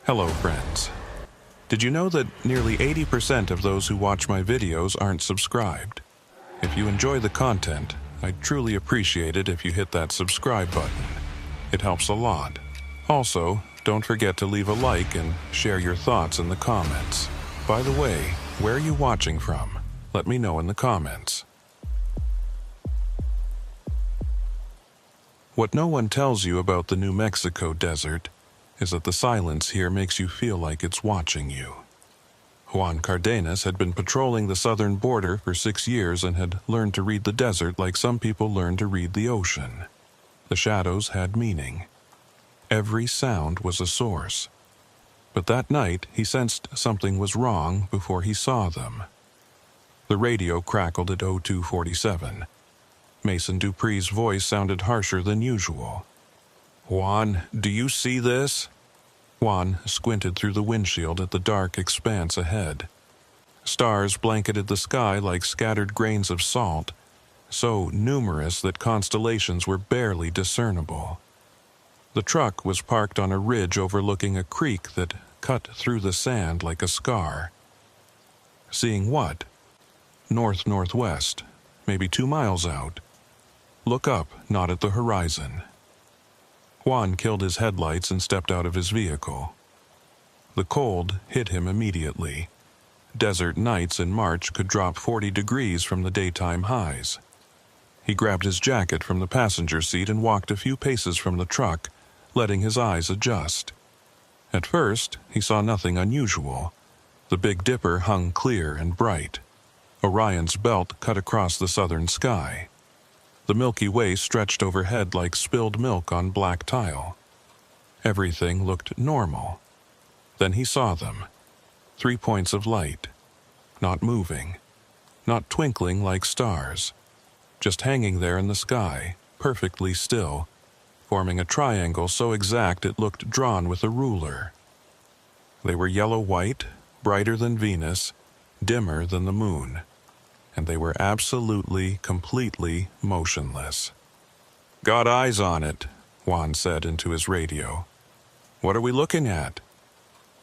Hello, friends. Did you know that nearly 80% of those who watch my videos aren't subscribed? If you enjoy the content, I'd truly appreciate it if you hit that subscribe button. It helps a lot. Also, don't forget to leave a like and share your thoughts in the comments. By the way, where are you watching from? Let me know in the comments. What no one tells you about the New Mexico desert is that the silence here makes you feel like it's watching you. Juan Cardenas had been patrolling the southern border for 6 years and had learned to read the desert like some people learn to read the ocean. The shadows had meaning. Every sound was a source. But that night, he sensed something was wrong before he saw them. The radio crackled at 0247. Mason Dupree's voice sounded harsher than usual. "Juan, do you see this?" Juan squinted through the windshield at the dark expanse ahead. Stars blanketed the sky like scattered grains of salt, so numerous that constellations were barely discernible. The truck was parked on a ridge overlooking a creek that cut through the sand like a scar. Seeing what? North-northwest, maybe 2 miles out. Look up, not at the horizon. Juan killed his headlights and stepped out of his vehicle. The cold hit him immediately. Desert nights in March could drop 40 degrees from the daytime highs. He grabbed his jacket from the passenger seat and walked a few paces from the truck, letting his eyes adjust. At first, he saw nothing unusual. The Big Dipper hung clear and bright. Orion's belt cut across the southern sky. The Milky Way stretched overhead like spilled milk on black tile. Everything looked normal. Then he saw them. 3 points of light. Not moving. Not twinkling like stars. Just hanging there in the sky, perfectly still, forming a triangle so exact it looked drawn with a ruler. They were yellow-white, brighter than Venus, dimmer than the moon. And they were absolutely, completely motionless. "Got eyes on it," Juan said into his radio. "What are we looking at?"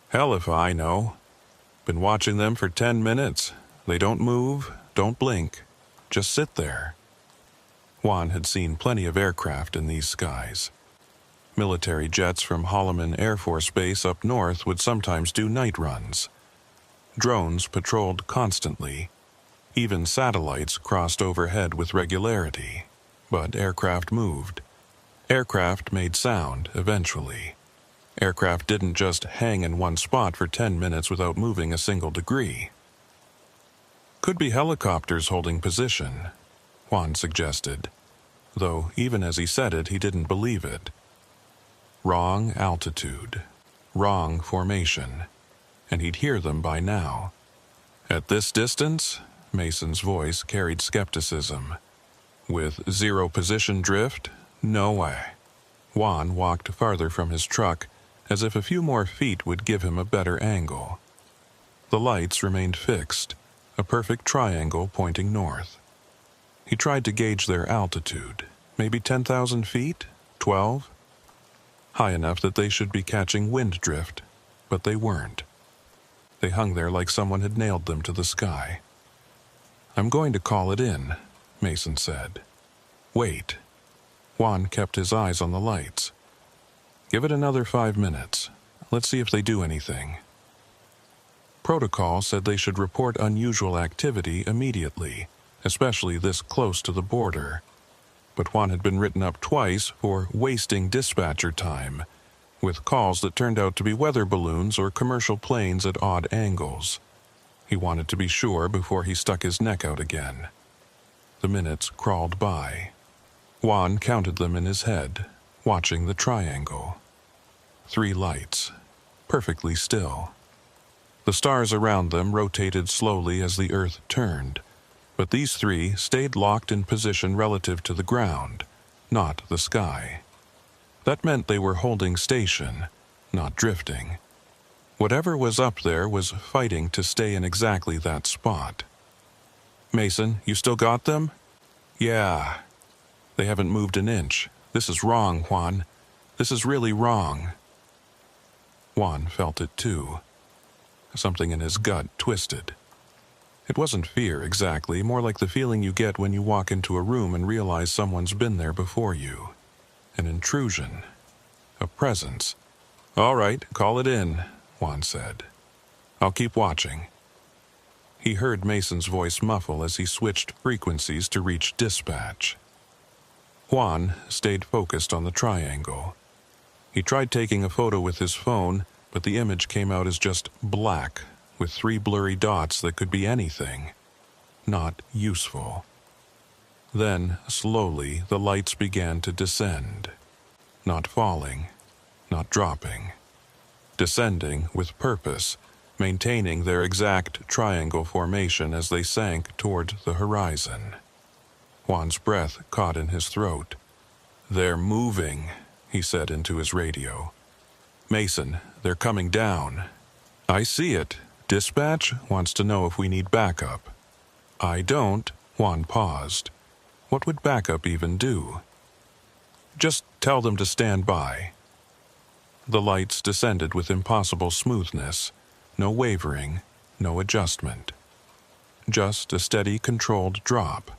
"Hell if I know. Been watching them for 10 minutes. They don't move, don't blink. Just sit there." Juan had seen plenty of aircraft in these skies. Military jets from Holloman Air Force Base up north would sometimes do night runs. Drones patrolled constantly. Even satellites crossed overhead with regularity, but aircraft moved. Aircraft made sound, eventually. Aircraft didn't just hang in one spot for 10 minutes without moving a single degree. "Could be helicopters holding position," Juan suggested, though even as he said it, he didn't believe it. Wrong altitude, wrong formation, and he'd hear them by now. At this distance, Mason's voice carried skepticism. With zero position drift? No way. Juan walked farther from his truck, as if a few more feet would give him a better angle. The lights remained fixed, a perfect triangle pointing north. He tried to gauge their altitude, maybe 10,000 feet? 12? High enough that they should be catching wind drift, but they weren't. They hung there like someone had nailed them to the sky. "I'm going to call it in," Mason said. "Wait." Juan kept his eyes on the lights. "Give it another 5 minutes. Let's see if they do anything." Protocol said they should report unusual activity immediately, especially this close to the border. But Juan had been written up twice for wasting dispatcher time, with calls that turned out to be weather balloons or commercial planes at odd angles. He wanted to be sure before he stuck his neck out again. The minutes crawled by. Juan counted them in his head, watching the triangle. 3 lights, perfectly still. The stars around them rotated slowly as the earth turned, but these 3 stayed locked in position relative to the ground, not the sky. That meant they were holding station, not drifting. Whatever was up there was fighting to stay in exactly that spot. "Mason, you still got them?" "Yeah." "They haven't moved an inch. This is wrong, Juan. This is really wrong." Juan felt it too. Something in his gut twisted. It wasn't fear exactly, more like the feeling you get when you walk into a room and realize someone's been there before you. An intrusion. A presence. "All right, call it in," Juan said. "I'll keep watching." He heard Mason's voice muffle as he switched frequencies to reach dispatch. Juan stayed focused on the triangle. He tried taking a photo with his phone, but the image came out as just black, with 3 blurry dots that could be anything. Not useful. Then, slowly, the lights began to descend. Not falling, not dropping. Descending with purpose, maintaining their exact triangle formation as they sank toward the horizon. Juan's breath caught in his throat. "They're moving," he said into his radio. "Mason, they're coming down." "I see it. Dispatch wants to know if we need backup." "I don't." Juan paused. What would backup even do? "Just tell them to stand by." The lights descended with impossible smoothness. No wavering, no adjustment. Just a steady, controlled drop.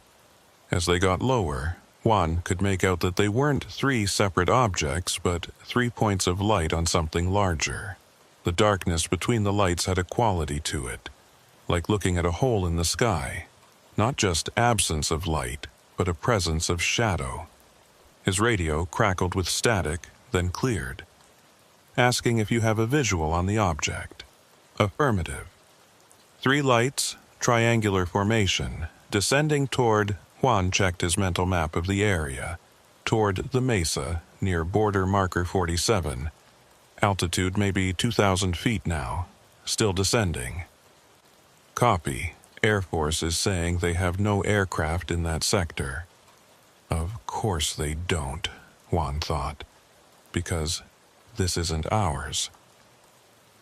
As they got lower, Juan could make out that they weren't 3 separate objects, but 3 points of light on something larger. The darkness between the lights had a quality to it, like looking at a hole in the sky. Not just absence of light, but a presence of shadow. His radio crackled with static, then cleared. "Asking if you have a visual on the object." "Affirmative." 3 lights, triangular formation, descending toward, Juan checked his mental map of the area, toward the mesa near border marker 47. Altitude maybe 2,000 feet now, still descending. "Copy. Air Force is saying they have no aircraft in that sector." Of course they don't, Juan thought, because this isn't ours.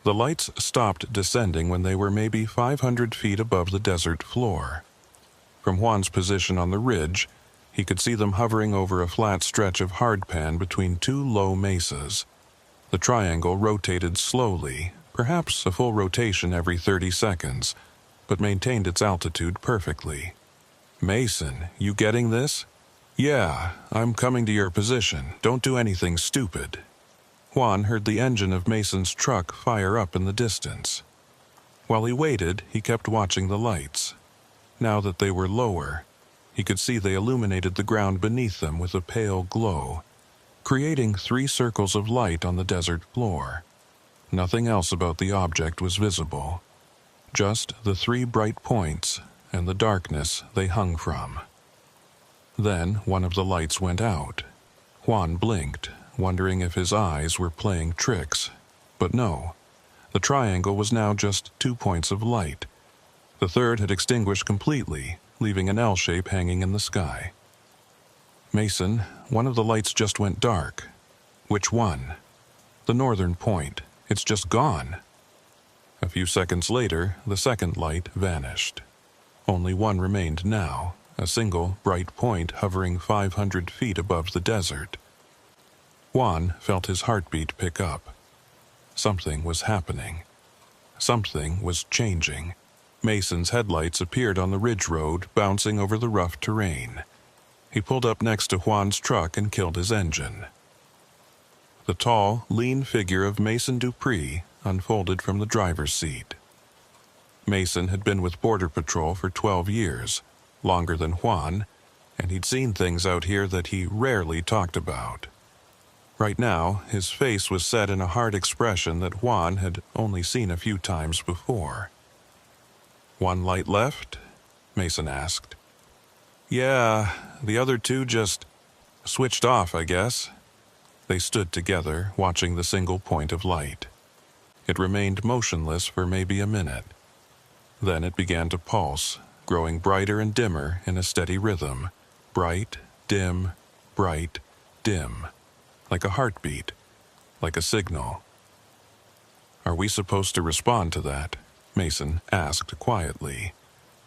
The lights stopped descending when they were maybe 500 feet above the desert floor. From Juan's position on the ridge, he could see them hovering over a flat stretch of hardpan between 2 low mesas. The triangle rotated slowly, perhaps a full rotation every 30 seconds, but maintained its altitude perfectly. "Mason, you getting this?" "Yeah, I'm coming to your position. Don't do anything stupid." Juan heard the engine of Mason's truck fire up in the distance. While he waited, he kept watching the lights. Now that they were lower, he could see they illuminated the ground beneath them with a pale glow, creating 3 circles of light on the desert floor. Nothing else about the object was visible. Just the 3 bright points and the darkness they hung from. Then one of the lights went out. Juan blinked, wondering if his eyes were playing tricks. But no, the triangle was now just 2 points of light. The third had extinguished completely, leaving an L shape hanging in the sky. "Mason, one of the lights just went dark." "Which one?" "The northern point. It's just gone." A few seconds later, the second light vanished. Only one remained now, a single bright point hovering 500 feet above the desert. Juan felt his heartbeat pick up. Something was happening. Something was changing. Mason's headlights appeared on the ridge road, bouncing over the rough terrain. He pulled up next to Juan's truck and killed his engine. The tall, lean figure of Mason Dupree unfolded from the driver's seat. Mason had been with Border Patrol for 12 years, longer than Juan, and he'd seen things out here that he rarely talked about. Right now, his face was set in a hard expression that Juan had only seen a few times before. "One light left?" Mason asked. "Yeah, the other 2 just switched off, I guess." They stood together, watching the single point of light. It remained motionless for maybe a minute. Then it began to pulse, growing brighter and dimmer in a steady rhythm. Bright, dim, bright, dim. Like a heartbeat, like a signal. "Are we supposed to respond to that?" Mason asked quietly.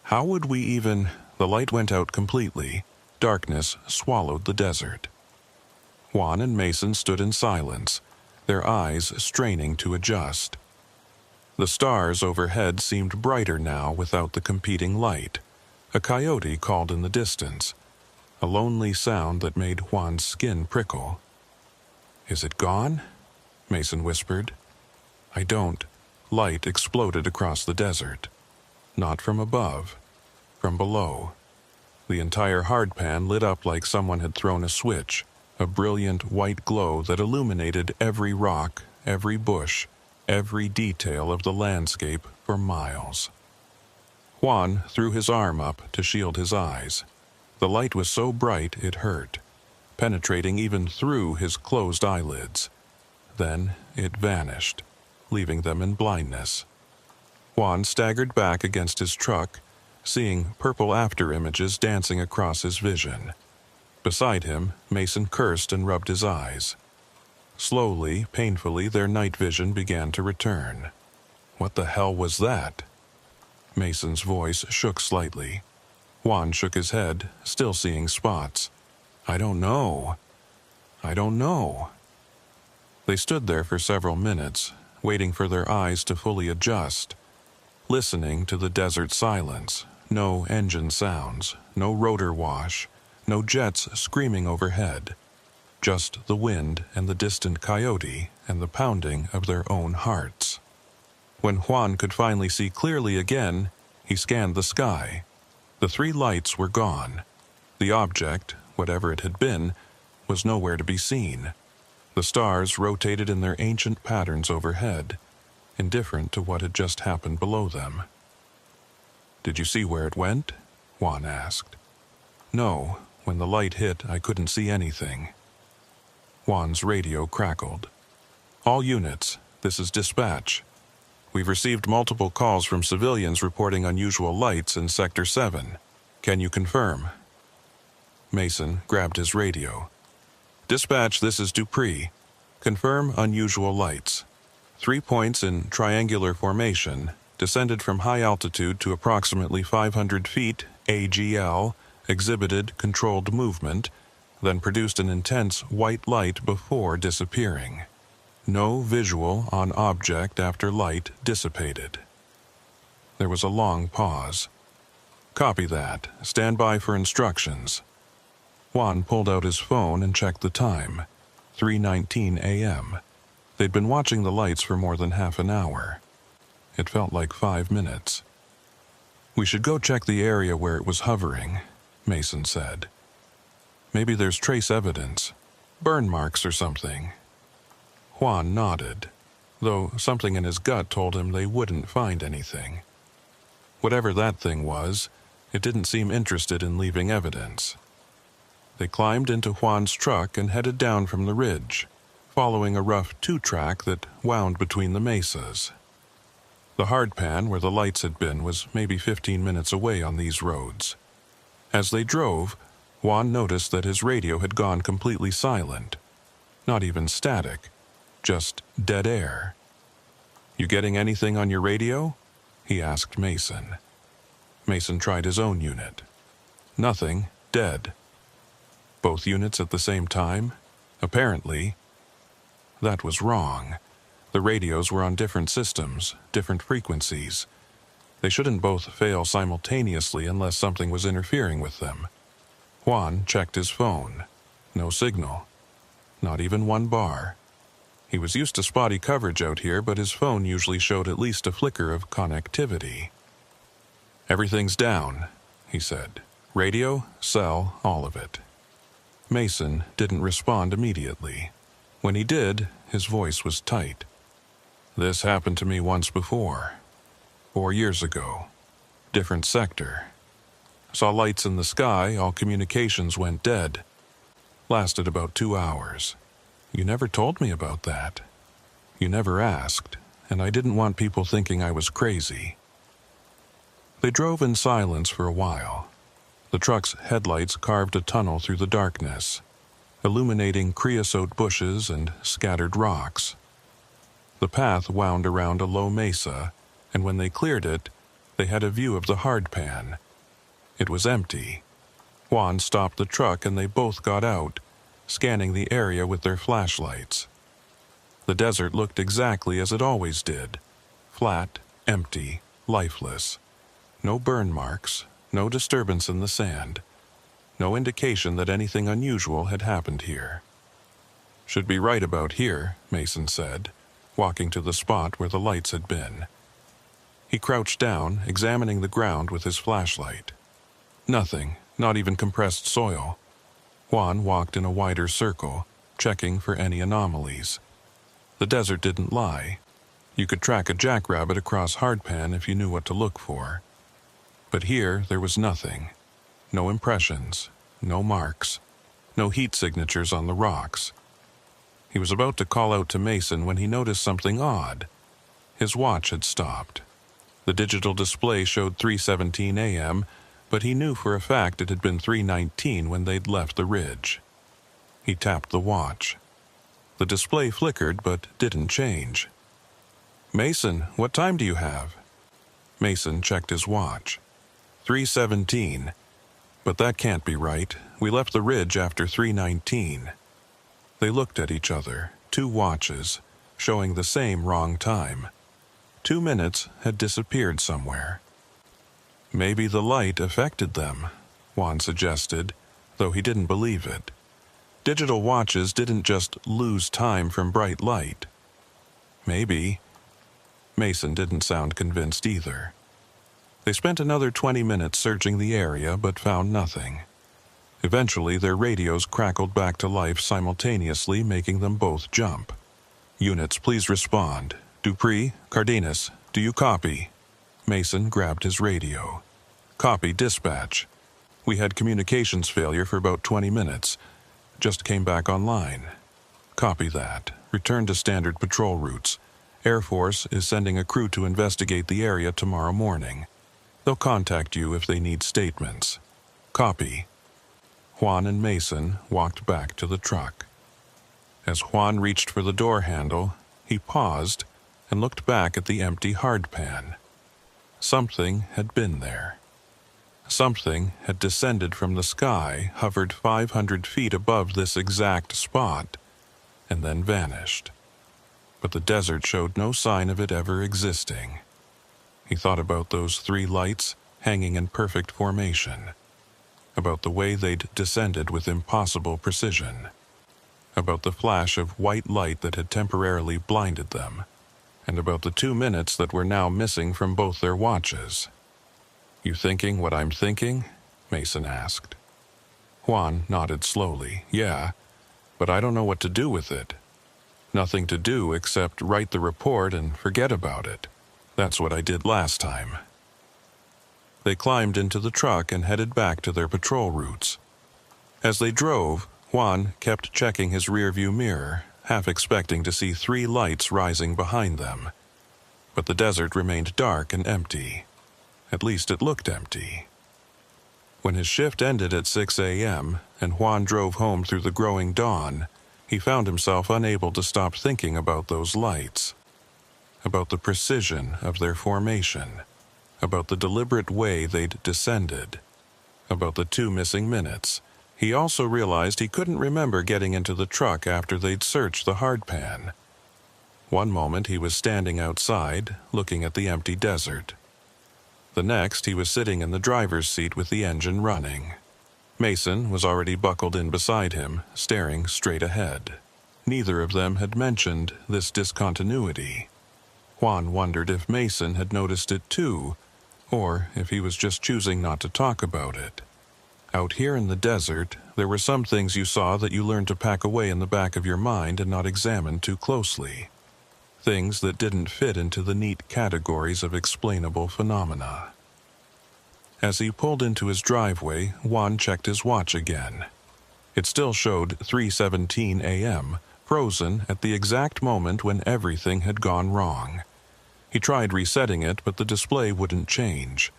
"How would we even—" The light went out completely. Darkness swallowed the desert. Juan and Mason stood in silence, their eyes straining to adjust. The stars overhead seemed brighter now without the competing light. A coyote called in the distance, a lonely sound that made Juan's skin prickle. "Is it gone?" Mason whispered. "I don't." Light exploded across the desert. Not from above, from below. The entire hardpan lit up like someone had thrown a switch, a brilliant white glow that illuminated every rock, every bush, every detail of the landscape for miles. Juan threw his arm up to shield his eyes. The light was so bright it hurt, penetrating even through his closed eyelids. Then it vanished, leaving them in blindness. Juan staggered back against his truck, seeing purple afterimages dancing across his vision. Beside him, Mason cursed and rubbed his eyes. Slowly, painfully, their night vision began to return. What the hell was that? Mason's voice shook slightly. Juan shook his head, still seeing spots. I don't know. They stood there for several minutes, waiting for their eyes to fully adjust, listening to the desert silence. No engine sounds, no rotor wash, no jets screaming overhead. Just the wind and the distant coyote and the pounding of their own hearts. When Juan could finally see clearly again, he scanned the sky. The 3 lights were gone. The object, whatever it had been, was nowhere to be seen. The stars rotated in their ancient patterns overhead, indifferent to what had just happened below them. "Did you see where it went?" Juan asked. "No. When the light hit, I couldn't see anything." Juan's radio crackled. "All units, this is dispatch. We've received multiple calls from civilians reporting unusual lights in Sector 7. Can you confirm?" Mason grabbed his radio. "Dispatch, this is Dupree. Confirm unusual lights. 3 points in triangular formation, descended from high altitude to approximately 500 feet, AGL, exhibited controlled movement, then produced an intense white light before disappearing. No visual on object after light dissipated." There was a long pause. "Copy that. Stand by for instructions." Juan pulled out his phone and checked the time. 3:19 a.m. They'd been watching the lights for more than half an hour. It felt like 5 minutes. "We should go check the area where it was hovering," Mason said. "Maybe there's trace evidence, burn marks or something." Juan nodded, though something in his gut told him they wouldn't find anything. Whatever that thing was, it didn't seem interested in leaving evidence. They climbed into Juan's truck and headed down from the ridge, following a rough 2-track that wound between the mesas. The hardpan where the lights had been was maybe 15 minutes away on these roads. As they drove, Juan noticed that his radio had gone completely silent. Not even static, just dead air. "You getting anything on your radio?" he asked Mason. Mason tried his own unit. "Nothing, dead." Both units at the same time? Apparently. That was wrong. The radios were on different systems, different frequencies. They shouldn't both fail simultaneously unless something was interfering with them. Juan checked his phone. No signal. Not even 1 bar. He was used to spotty coverage out here, but his phone usually showed at least a flicker of connectivity. "Everything's down," he said. "Radio, cell, all of it." Mason didn't respond immediately. When he did, his voice was tight. "This happened to me once before. 4 years ago. Different sector. Saw lights in the sky, all communications went dead. Lasted about 2 hours. You never told me about that. You never asked, and I didn't want people thinking I was crazy." They drove in silence for a while. The truck's headlights carved a tunnel through the darkness, illuminating creosote bushes and scattered rocks. The path wound around a low mesa, and when they cleared it, they had a view of the hardpan. It was empty. Juan stopped the truck and they both got out, scanning the area with their flashlights. The desert looked exactly as it always did. Flat, empty, lifeless. No burn marks, no disturbance in the sand. No indication that anything unusual had happened here. "Should be right about here," Mason said, walking to the spot where the lights had been. He crouched down, examining the ground with his flashlight. Nothing, not even compressed soil. Juan walked in a wider circle, checking for any anomalies. The desert didn't lie. You could track a jackrabbit across hardpan if you knew what to look for. But here there was nothing. No impressions, no marks, no heat signatures on the rocks. He was about to call out to Mason when he noticed something odd. His watch had stopped. The digital display showed 3:17 a.m., but he knew for a fact it had been 3:19 when they'd left the ridge. He tapped the watch. The display flickered but didn't change. "Mason, what time do you have?" Mason checked his watch. 3:17. "But that can't be right. We left the ridge after 3:19. They looked at each other, two watches, showing the same wrong time. 2 minutes had disappeared somewhere. "Maybe the light affected them," Juan suggested, though he didn't believe it. Digital watches didn't just lose time from bright light. "Maybe." Mason didn't sound convinced either. They spent another 20 minutes searching the area, but found nothing. Eventually, their radios crackled back to life simultaneously, making them both jump. "Units, please respond. Dupree, Cardenas, do you copy?" Mason grabbed his radio. "Copy, dispatch. We had communications failure for about 20 minutes. Just came back online." "Copy that. Return to standard patrol routes. Air Force is sending a crew to investigate the area tomorrow morning. They'll contact you if they need statements." "Copy." Juan and Mason walked back to the truck. As Juan reached for the door handle, he paused and looked back at the empty hardpan. Something had been there. Something had descended from the sky, hovered 500 feet above this exact spot, and then vanished. But the desert showed no sign of it ever existing. He thought about those 3 lights hanging in perfect formation, about the way they'd descended with impossible precision, about the flash of white light that had temporarily blinded them, and about the 2 minutes that were now missing from both their watches. "You thinking what I'm thinking?" Mason asked. Juan nodded slowly. "Yeah, but I don't know what to do with it. Nothing to do except write the report and forget about it. That's what I did last time." They climbed into the truck and headed back to their patrol routes. As they drove, Juan kept checking his rearview mirror, half expecting to see 3 lights rising behind them. But the desert remained dark and empty. At least it looked empty. When his shift ended at 6 a.m. and Juan drove home through the growing dawn, he found himself unable to stop thinking about those lights, about the precision of their formation, about the deliberate way they'd descended, about the 2 missing minutes. He also realized he couldn't remember getting into the truck after they'd searched the hardpan. One moment he was standing outside, looking at the empty desert. The next he was sitting in the driver's seat with the engine running. Mason was already buckled in beside him, staring straight ahead. Neither of them had mentioned this discontinuity. Juan wondered if Mason had noticed it too, or if he was just choosing not to talk about it. Out here in the desert, there were some things you saw that you learned to pack away in the back of your mind and not examine too closely. Things that didn't fit into the neat categories of explainable phenomena. As he pulled into his driveway, Juan checked his watch again. It still showed 3:17 a.m., frozen at the exact moment when everything had gone wrong. He tried resetting it, but the display wouldn't change.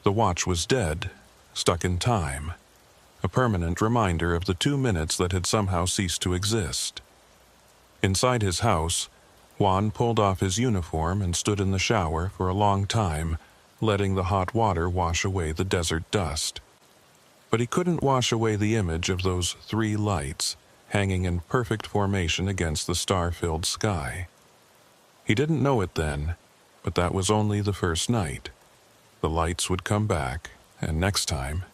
The watch was dead, stuck in time, a permanent reminder of the 2 minutes that had somehow ceased to exist. Inside his house, Juan pulled off his uniform and stood in the shower for a long time, letting the hot water wash away the desert dust. But he couldn't wash away the image of those 3 lights, hanging in perfect formation against the star-filled sky. He didn't know it then, but that was only the first night. The lights would come back, and next time,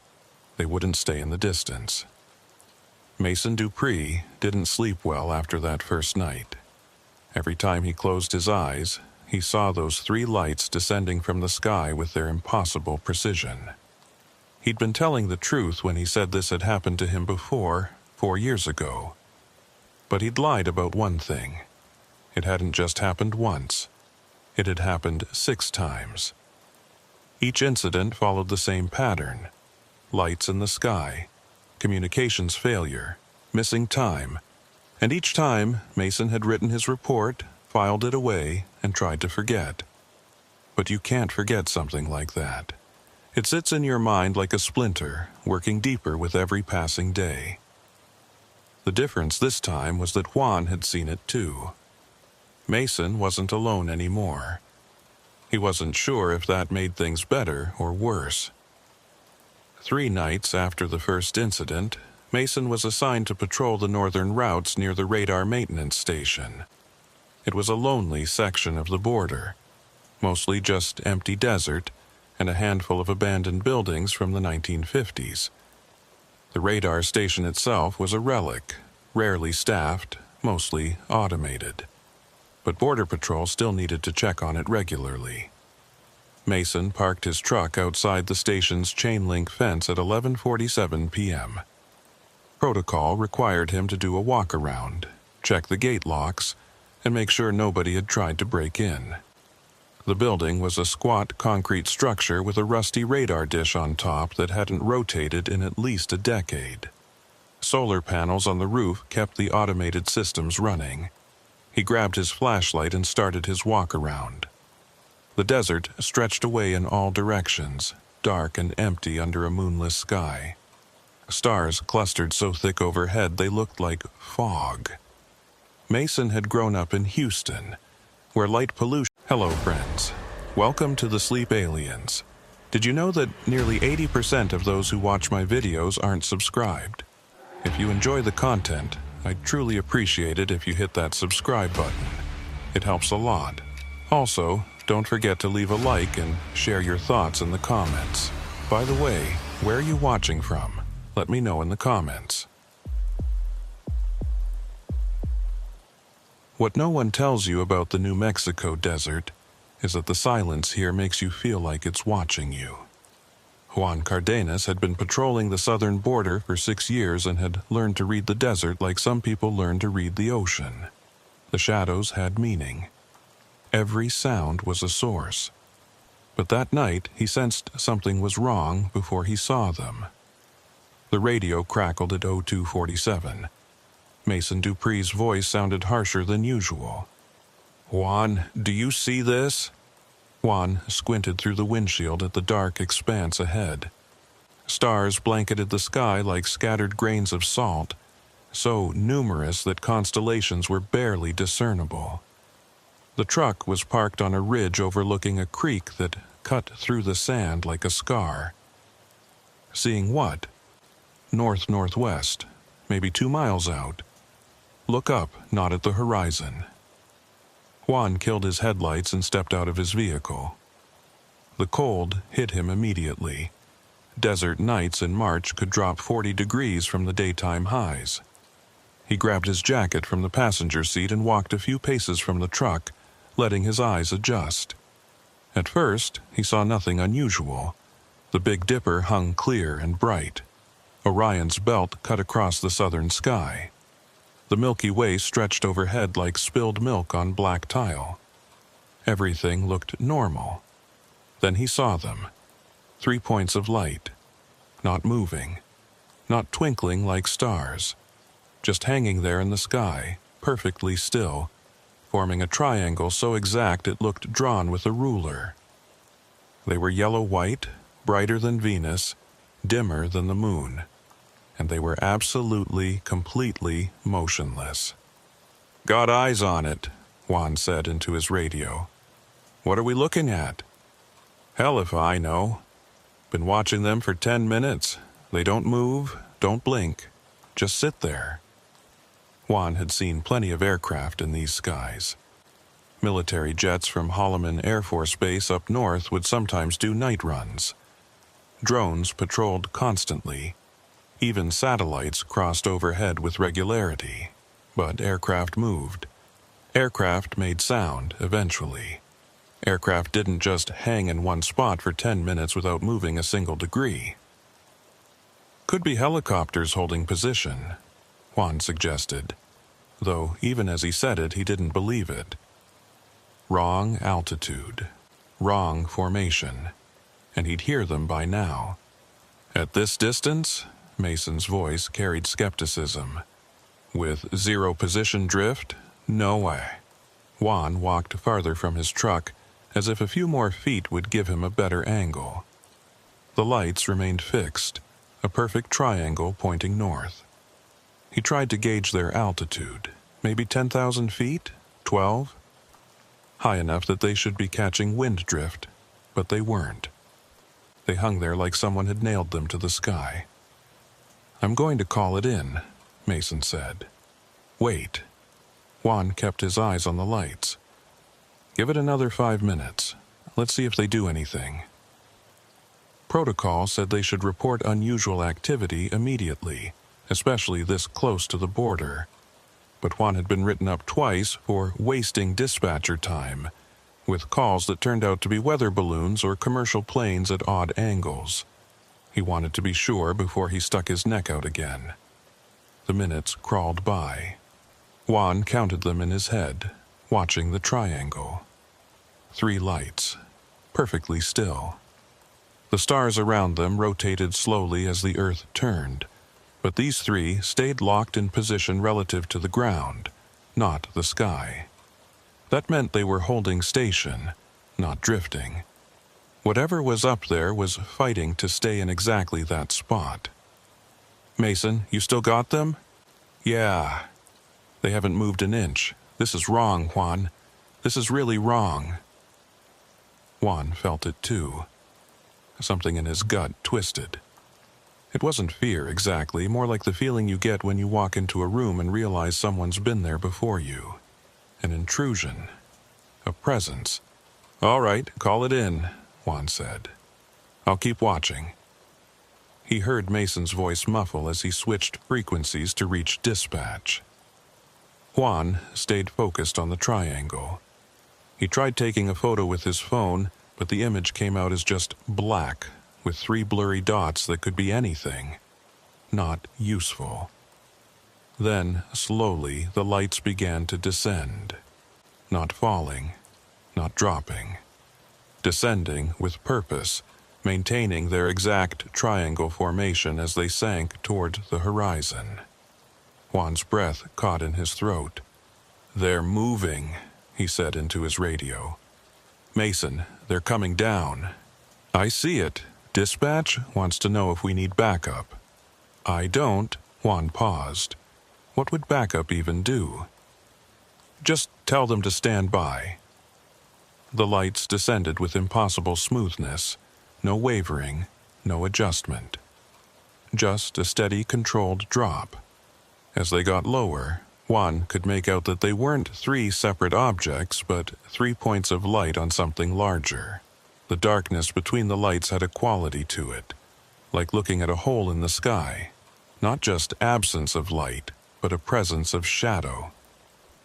they wouldn't stay in the distance. Mason Dupree didn't sleep well after that first night. Every time he closed his eyes, he saw those 3 lights descending from the sky with their impossible precision. He'd been telling the truth when he said this had happened to him before, 4 years ago. But he'd lied about one thing. It hadn't just happened once. It had happened 6 times. Each incident followed the same pattern: lights in the sky, communications failure, missing time, and each time Mason had written his report, filed it away, and tried to forget. But you can't forget something like that. It sits in your mind like a splinter, working deeper with every passing day. The difference this time was that Juan had seen it too. Mason wasn't alone anymore. He wasn't sure if that made things better or worse. 3 nights after the first incident, Mason was assigned to patrol the northern routes near the radar maintenance station. It was a lonely section of the border, mostly just empty desert and a handful of abandoned buildings from the 1950s. The radar station itself was a relic, rarely staffed, mostly automated. But Border Patrol still needed to check on it regularly. Mason parked his truck outside the station's chain-link fence at 11:47 p.m. Protocol required him to do a walk-around, check the gate locks, and make sure nobody had tried to break in. The building was a squat concrete structure with a rusty radar dish on top that hadn't rotated in at least a decade. Solar panels on the roof kept the automated systems running. He grabbed his flashlight and started his walk-around. The desert stretched away in all directions, dark and empty under a moonless sky. Stars clustered so thick overhead they looked like fog. Mason had grown up in Houston, where light pollution... Hello, friends. Welcome to the Sleep Aliens. Did you know that nearly 80% of those who watch my videos aren't subscribed? If you enjoy the content, I'd truly appreciate it if you hit that subscribe button. It helps a lot. Also, don't forget to leave a like and share your thoughts in the comments. By the way, where are you watching from? Let me know in the comments. What no one tells you about the New Mexico desert is that the silence here makes you feel like it's watching you. Juan Cardenas had been patrolling the southern border for 6 years and had learned to read the desert like some people learn to read the ocean. The shadows had meaning. Every sound was a source. But that night, he sensed something was wrong before he saw them. The radio crackled at 02:47. Mason Dupree's voice sounded harsher than usual. "Juan, do you see this?" Juan squinted through the windshield at the dark expanse ahead. Stars blanketed the sky like scattered grains of salt, so numerous that constellations were barely discernible. The truck was parked on a ridge overlooking a creek that cut through the sand like a scar. Seeing what? North-northwest, maybe 2 miles out. Look up, not at the horizon. Juan killed his headlights and stepped out of his vehicle. The cold hit him immediately. Desert nights in March could drop 40 degrees from the daytime highs. He grabbed his jacket from the passenger seat and walked a few paces from the truck, letting his eyes adjust. At first, he saw nothing unusual. The Big Dipper hung clear and bright. Orion's belt cut across the southern sky. The Milky Way stretched overhead like spilled milk on black tile. Everything looked normal. Then he saw them. 3 points of light. Not moving. Not twinkling like stars. Just hanging there in the sky, perfectly still, forming a triangle so exact it looked drawn with a ruler. They were yellow-white, brighter than Venus, dimmer than the moon. And they were absolutely, completely motionless. "Got eyes on it," Juan said into his radio. "What are we looking at?" "Hell if I know. Been watching them for 10 minutes. They don't move, don't blink. Just sit there." Juan had seen plenty of aircraft in these skies. Military jets from Holloman Air Force Base up north would sometimes do night runs. Drones patrolled constantly. Even satellites crossed overhead with regularity. But aircraft moved. Aircraft made sound, eventually. Aircraft didn't just hang in one spot for 10 minutes without moving a single degree. Could be helicopters holding position, Juan suggested, though even as he said it, he didn't believe it. Wrong altitude, wrong formation, and he'd hear them by now. At this distance, Mason's voice carried skepticism. With zero position drift, no way. Juan walked farther from his truck, as if a few more feet would give him a better angle. The lights remained fixed, a perfect triangle pointing north. He tried to gauge their altitude, maybe 10,000 feet, 12? High enough that they should be catching wind drift, but they weren't. They hung there like someone had nailed them to the sky. "I'm going to call it in," Mason said. "Wait." Juan kept his eyes on the lights. "Give it another 5 minutes. Let's see if they do anything." Protocol said they should report unusual activity immediately, especially this close to the border. But Juan had been written up twice for wasting dispatcher time, with calls that turned out to be weather balloons or commercial planes at odd angles. He wanted to be sure before he stuck his neck out again. The minutes crawled by. Juan counted them in his head, watching the triangle. 3 lights, perfectly still. The stars around them rotated slowly as the Earth turned, but these 3 stayed locked in position relative to the ground, not the sky. That meant they were holding station, not drifting. Whatever was up there was fighting to stay in exactly that spot. "Mason, you still got them?" "Yeah." "They haven't moved an inch. This is wrong, Juan. This is really wrong." Juan felt it too. Something in his gut twisted. It wasn't fear exactly, more like the feeling you get when you walk into a room and realize someone's been there before you. An intrusion. A presence. "All right, call it in," Juan said. "I'll keep watching." He heard Mason's voice muffle as he switched frequencies to reach dispatch. Juan stayed focused on the triangle. He tried taking a photo with his phone, but the image came out as just black, with 3 blurry dots that could be anything. Not useful. Then, slowly, the lights began to descend. Not falling, not dropping. Descending with purpose, maintaining their exact triangle formation as they sank toward the horizon. Juan's breath caught in his throat. "They're moving," he said into his radio. "Mason, they're coming down." "I see it. Dispatch wants to know if we need backup." "I don't." Juan paused. What would backup even do? "Just tell them to stand by." The lights descended with impossible smoothness. No wavering, no adjustment. Just a steady, controlled drop. As they got lower, Juan could make out that they weren't 3 separate objects, but 3 points of light on something larger. The darkness between the lights had a quality to it, like looking at a hole in the sky. Not just absence of light, but a presence of shadow.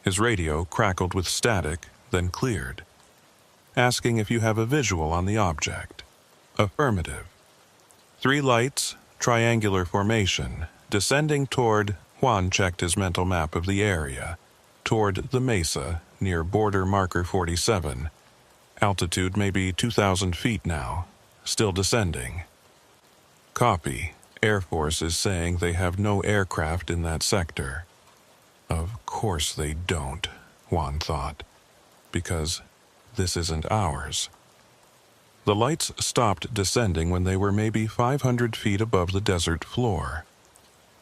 His radio crackled with static, then cleared. "Asking if you have a visual on the object." Affirmative. 3 lights, triangular formation, descending toward, Juan checked his mental map of the area, toward the mesa near border marker 47. Altitude maybe 2,000 feet now, still descending. "Copy. Air Force is saying they have no aircraft in that sector." Of course they don't, Juan thought, because this isn't ours. The lights stopped descending when they were maybe 500 feet above the desert floor.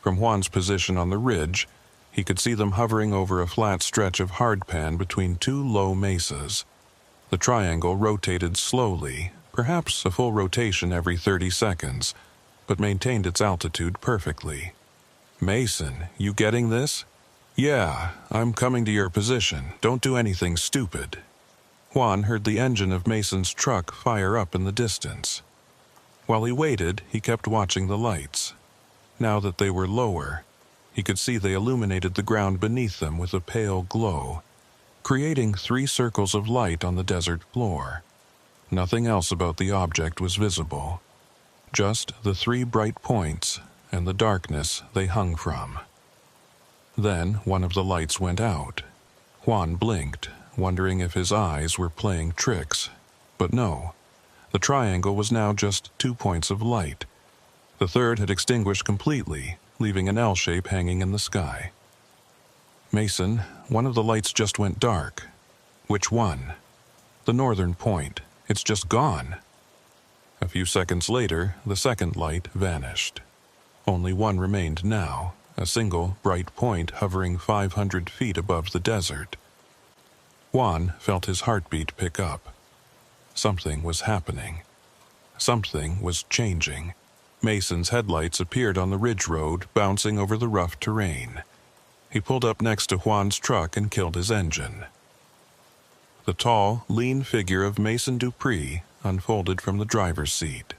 From Juan's position on the ridge, he could see them hovering over a flat stretch of hardpan between 2 low mesas. The triangle rotated slowly, perhaps a full rotation every 30 seconds, but maintained its altitude perfectly. "Mason, you getting this?" "Yeah, I'm coming to your position. Don't do anything stupid." Juan heard the engine of Mason's truck fire up in the distance. While he waited, he kept watching the lights. Now that they were lower, he could see they illuminated the ground beneath them with a pale glow, creating 3 circles of light on the desert floor. Nothing else about the object was visible, just the 3 bright points and the darkness they hung from. Then one of the lights went out. Juan blinked, wondering if his eyes were playing tricks. But no, the triangle was now just 2 points of light. The third had extinguished completely, leaving an L shape hanging in the sky. "Mason, one of the lights just went dark." "Which one?" "The northern point. It's just gone." A few seconds later, the second light vanished. Only one remained now, a single bright point hovering 500 feet above the desert. Juan felt his heartbeat pick up. Something was happening. Something was changing. Mason's headlights appeared on the ridge road, bouncing over the rough terrain. He pulled up next to Juan's truck and killed his engine. The tall, lean figure of Mason Dupree unfolded from the driver's seat.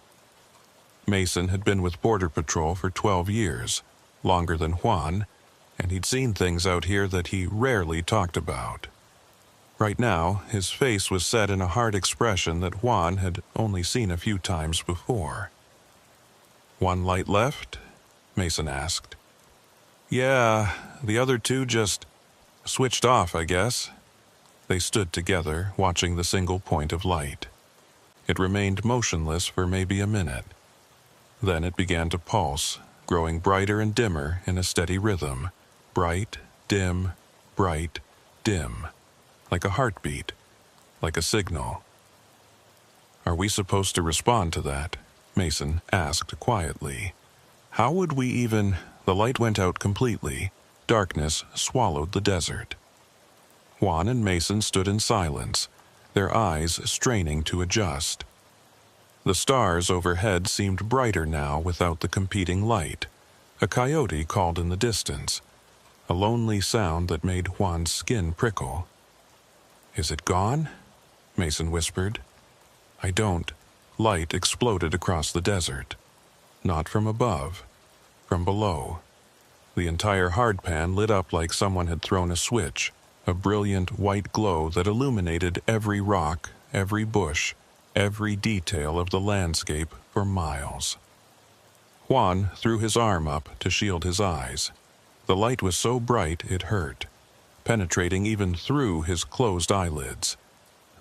Mason had been with Border Patrol for 12 years, longer than Juan, and he'd seen things out here that he rarely talked about. Right now, his face was set in a hard expression that Juan had only seen a few times before. "One light left?" Mason asked. "Yeah, the other 2 just switched off, I guess." They stood together, watching the single point of light. It remained motionless for maybe a minute. Then it began to pulse, growing brighter and dimmer in a steady rhythm. Bright, dim, bright, dim. Like a heartbeat, like a signal. "Are we supposed to respond to that?" Mason asked quietly. "How would we even—" The light went out completely. Darkness swallowed the desert. Juan and Mason stood in silence, their eyes straining to adjust. The stars overhead seemed brighter now without the competing light. A coyote called in the distance, a lonely sound that made Juan's skin prickle. "Is it gone?" Mason whispered. "I don't." Light exploded across the desert. Not from above, from below. The entire hardpan lit up like someone had thrown a switch, a brilliant white glow that illuminated every rock, every bush, every detail of the landscape for miles. Juan threw his arm up to shield his eyes. The light was so bright it hurt, penetrating even through his closed eyelids.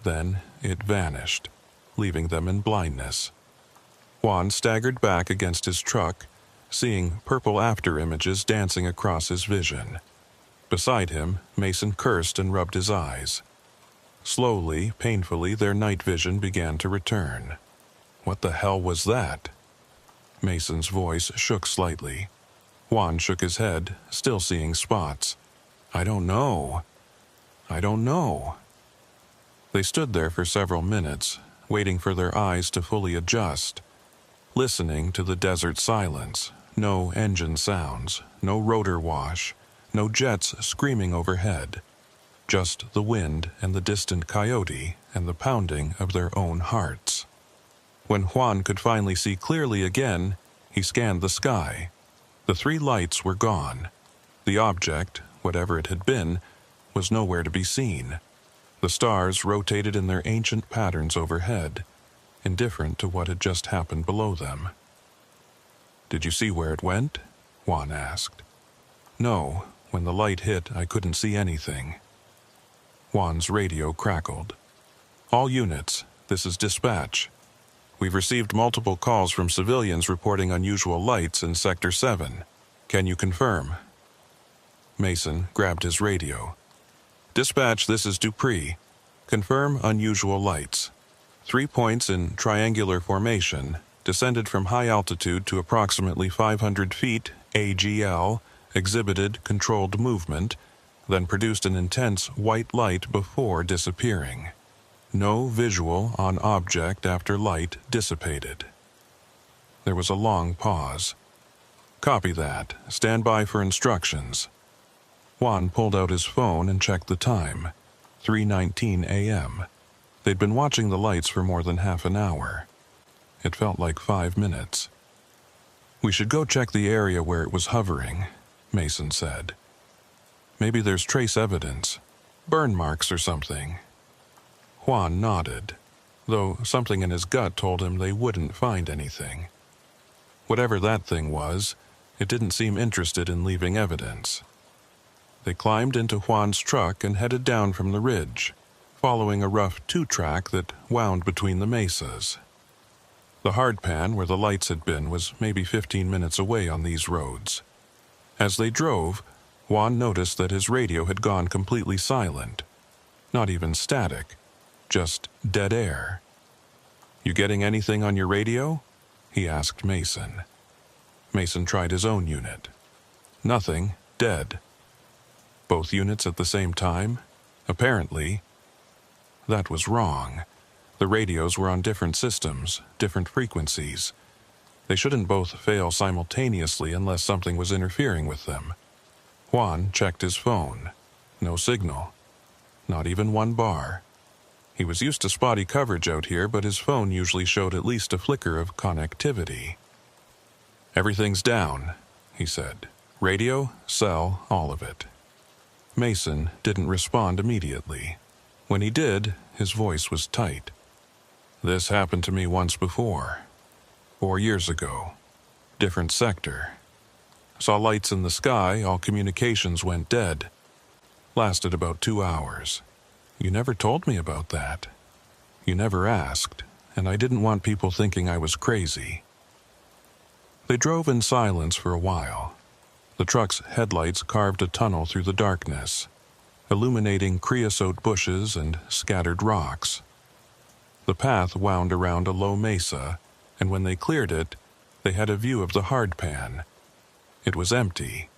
Then it vanished, leaving them in blindness. Juan staggered back against his truck, seeing purple after-images dancing across his vision. Beside him, Mason cursed and rubbed his eyes. Slowly, painfully, their night vision began to return. "What the hell was that?" Mason's voice shook slightly. Juan shook his head, still seeing spots. "I don't know. I don't know." They stood there for several minutes, waiting for their eyes to fully adjust, listening to the desert silence. No engine sounds, no rotor wash, no jets screaming overhead. Just the wind and the distant coyote and the pounding of their own hearts. When Juan could finally see clearly again, he scanned the sky. The 3 lights were gone. The object, whatever it had been, was nowhere to be seen. The stars rotated in their ancient patterns overhead, indifferent to what had just happened below them. "Did you see where it went?" Juan asked. "No, when the light hit, I couldn't see anything." Juan's radio crackled. "All units, this is dispatch. We've received multiple calls from civilians reporting unusual lights in Sector 7. Can you confirm?" Mason grabbed his radio. "Dispatch, this is Dupree. Confirm unusual lights. 3 points in triangular formation, descended from high altitude to approximately 500 feet, AGL, exhibited controlled movement, then produced an intense white light before disappearing. No visual on object after light dissipated." There was a long pause. "Copy that. Stand by for instructions." Juan pulled out his phone and checked the time. 3:19 a.m. They'd been watching the lights for more than half an hour. It felt like 5 minutes. "We should go check the area where it was hovering," Mason said. "Maybe there's trace evidence, burn marks or something." Juan nodded, though something in his gut told him they wouldn't find anything. Whatever that thing was, it didn't seem interested in leaving evidence. They climbed into Juan's truck and headed down from the ridge, following a rough 2-track that wound between the mesas. The hardpan where the lights had been was maybe 15 minutes away on these roads. As they drove, Juan noticed that his radio had gone completely silent. Not even static, just dead air. "You getting anything on your radio?" he asked Mason. Mason tried his own unit. Nothing, dead. Both units at the same time? Apparently. That was wrong. The radios were on different systems, different frequencies. They shouldn't both fail simultaneously unless something was interfering with them. Juan checked his phone. No signal. Not even one bar. He was used to spotty coverage out here, but his phone usually showed at least a flicker of connectivity. "Everything's down," he said. "Radio, cell, all of it." Mason didn't respond immediately. When he did, his voice was tight. "This happened to me once before. 4 years ago. Different sector. Saw lights in the sky, all communications went dead. Lasted about 2 hours. You never told me about that. You never asked, and I didn't want people thinking I was crazy." They drove in silence for a while. The truck's headlights carved a tunnel through the darkness, illuminating creosote bushes and scattered rocks. The path wound around a low mesa, and when they cleared it, they had a view of the hardpan. It was empty.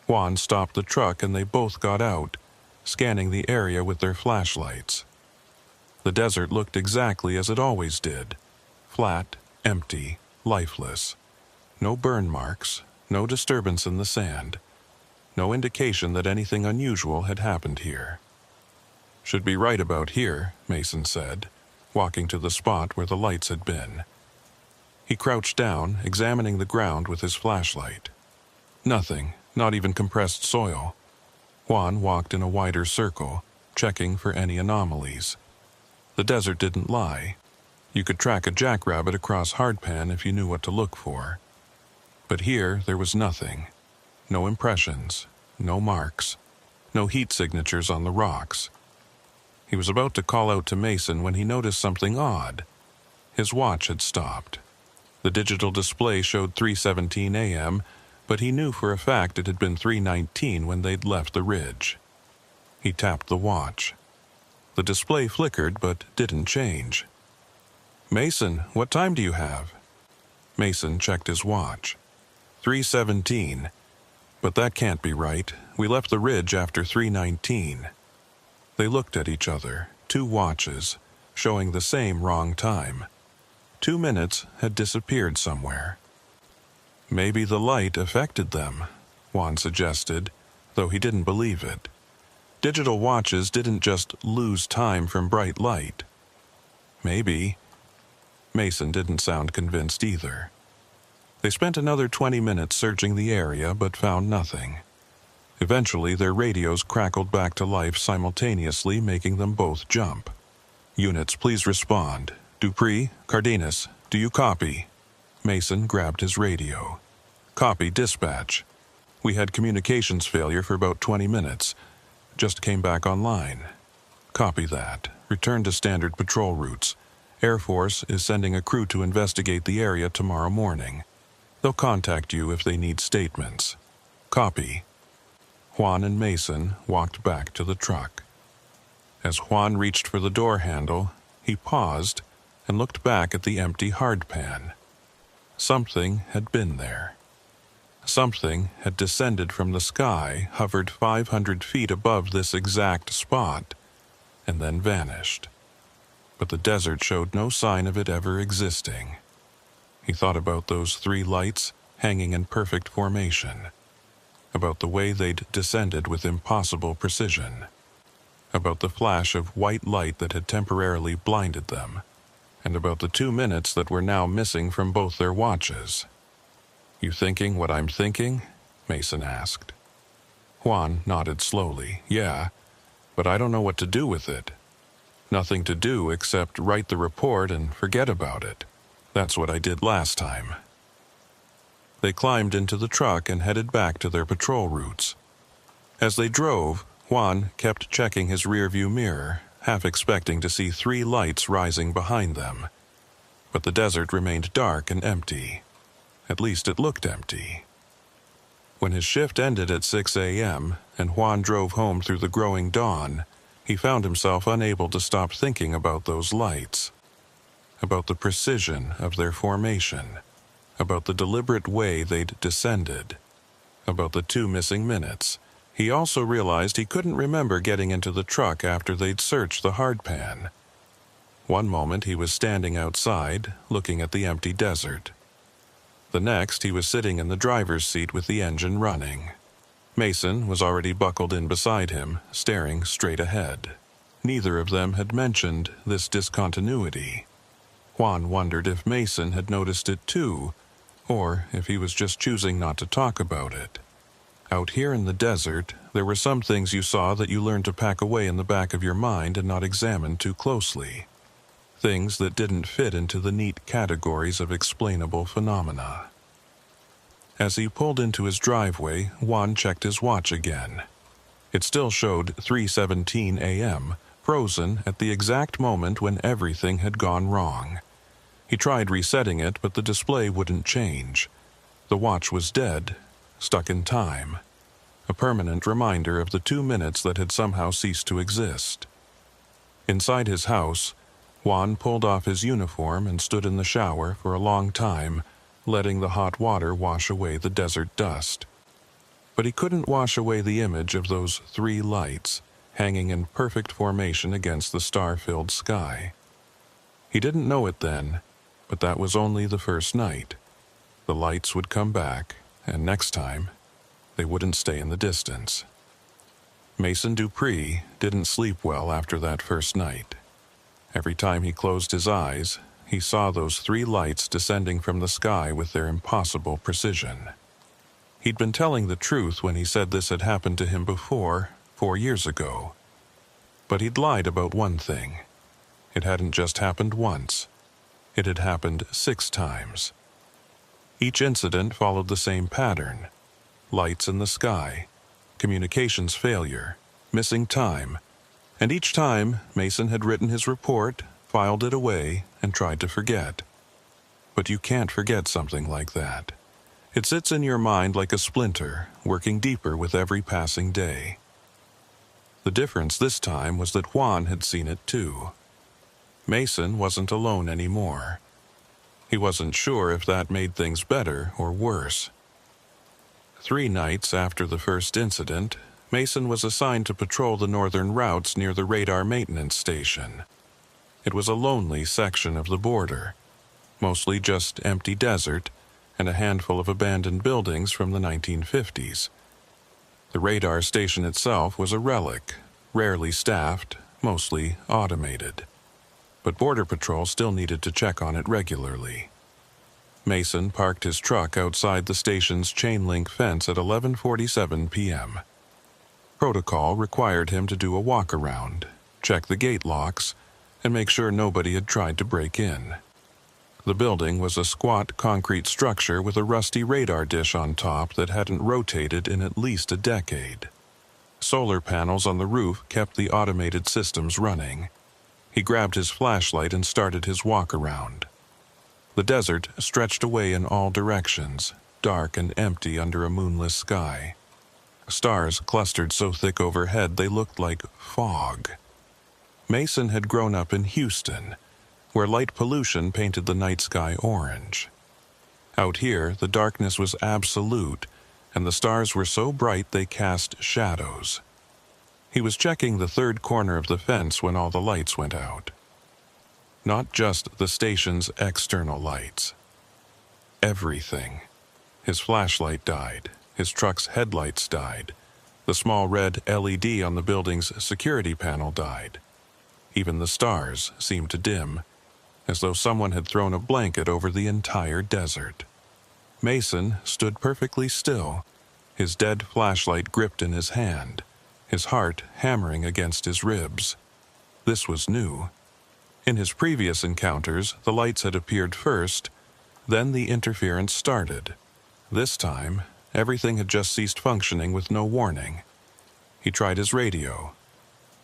Juan stopped the truck and they both got out, scanning the area with their flashlights. The desert looked exactly as it always did. Flat, empty, lifeless. No burn marks, no disturbance in the sand. No indication that anything unusual had happened here. "Should be right about here," Mason said, walking to the spot where the lights had been. He crouched down, examining the ground with his flashlight. Nothing, not even compressed soil. Juan walked in a wider circle, checking for any anomalies. The desert didn't lie. You could track a jackrabbit across hardpan if you knew what to look for. But here there was nothing. No impressions, no marks, no heat signatures on the rocks. He was about to call out to Mason when he noticed something odd. His watch had stopped. The digital display showed 3:17 a.m., but he knew for a fact it had been 3:19 when they'd left the ridge. He tapped the watch. The display flickered but didn't change. "Mason, what time do you have?" Mason checked his watch. 3:17. "But that can't be right. We left the ridge after 3:19. They looked at each other, 2 watches, showing the same wrong time. 2 minutes had disappeared somewhere. "Maybe the light affected them," Juan suggested, though he didn't believe it. Digital watches didn't just lose time from bright light. Maybe. Mason didn't sound convinced either. They spent another 20 minutes searching the area but found nothing. Eventually, their radios crackled back to life simultaneously, making them both jump. "Units, please respond. Dupree, Cardenas, do you copy?" Mason grabbed his radio. "Copy, dispatch. We had communications failure for about 20 minutes. Just came back online." "Copy that. Return to standard patrol routes. Air Force is sending a crew to investigate the area tomorrow morning. They'll contact you if they need statements." "Copy." Juan and Mason walked back to the truck. As Juan reached for the door handle, he paused and looked back at the empty hardpan. Something had been there. Something had descended from the sky, hovered 500 feet above this exact spot, and then vanished. But the desert showed no sign of it ever existing. He thought about those 3 lights hanging in perfect formation. about the way they'd descended with impossible precision, about the flash of white light that had temporarily blinded them, and about the 2 minutes that were now missing from both their watches. "You thinking what I'm thinking?" Mason asked. Juan nodded slowly. "Yeah, but I don't know what to do with it. Nothing to do except write the report and forget about it. That's what I did last time." They climbed into the truck and headed back to their patrol routes. As they drove, Juan kept checking his rearview mirror, half expecting to see 3 lights rising behind them. But the desert remained dark and empty. At least it looked empty. When his shift ended at 6 a.m. and Juan drove home through the growing dawn, he found himself unable to stop thinking about those lights, about the precision of their formation, about the deliberate way they'd descended, about the 2 missing minutes. He also realized he couldn't remember getting into the truck after they'd searched the hardpan. One moment he was standing outside, looking at the empty desert. The next, he was sitting in the driver's seat with the engine running. Mason was already buckled in beside him, staring straight ahead. Neither of them had mentioned this discontinuity. Juan wondered if Mason had noticed it too, or if he was just choosing not to talk about it. Out here in the desert, there were some things you saw that you learned to pack away in the back of your mind and not examine too closely. Things that didn't fit into the neat categories of explainable phenomena. As he pulled into his driveway, Juan checked his watch again. It still showed 3:17 a.m., frozen at the exact moment when everything had gone wrong. He tried resetting it, but the display wouldn't change. The watch was dead, stuck in time, a permanent reminder of the 2 minutes that had somehow ceased to exist. Inside his house, Juan pulled off his uniform and stood in the shower for a long time, letting the hot water wash away the desert dust. But he couldn't wash away the image of those 3 lights, hanging in perfect formation against the star-filled sky. He didn't know it then, but that was only the first night. The lights would come back, and next time, they wouldn't stay in the distance. Mason Dupree didn't sleep well after that first night. Every time he closed his eyes, he saw those 3 lights descending from the sky with their impossible precision. He'd been telling the truth when he said this had happened to him before, 4 years ago. But he'd lied about one thing. It hadn't just happened once. It had happened 6 times. Each incident followed the same pattern: lights in the sky, communications failure, missing time, and each time Mason had written his report, filed it away, and tried to forget. But you can't forget something like that. It sits in your mind like a splinter, working deeper with every passing day. The difference this time was that Juan had seen it too. Mason wasn't alone anymore. He wasn't sure if that made things better or worse. 3 nights after the first incident, Mason was assigned to patrol the northern routes near the radar maintenance station. It was a lonely section of the border, mostly just empty desert and a handful of abandoned buildings from the 1950s. The radar station itself was a relic, rarely staffed, mostly automated. But Border Patrol still needed to check on it regularly. Mason parked his truck outside the station's chain-link fence at 11:47 p.m. Protocol required him to do a walk-around, check the gate locks, and make sure nobody had tried to break in. The building was a squat concrete structure with a rusty radar dish on top that hadn't rotated in at least a decade. Solar panels on the roof kept the automated systems running. He grabbed his flashlight and started his walk-around. The desert stretched away in all directions, dark and empty under a moonless sky. Stars clustered so thick overhead they looked like fog. Mason had grown up in Houston, where light pollution painted the night sky orange. Out here, the darkness was absolute, and the stars were so bright they cast shadows. He was checking the 3rd corner of the fence when all the lights went out. Not just the station's external lights. Everything. His flashlight died, His truck's headlights died. The small red LED on the building's security panel died. Even the stars seemed to dim, as though someone had thrown a blanket over the entire desert. Mason stood perfectly still, his dead flashlight gripped in his hand, his heart hammering against his ribs. This was new. In his previous encounters, the lights had appeared first, then the interference started. This time, everything had just ceased functioning with no warning. He tried his radio.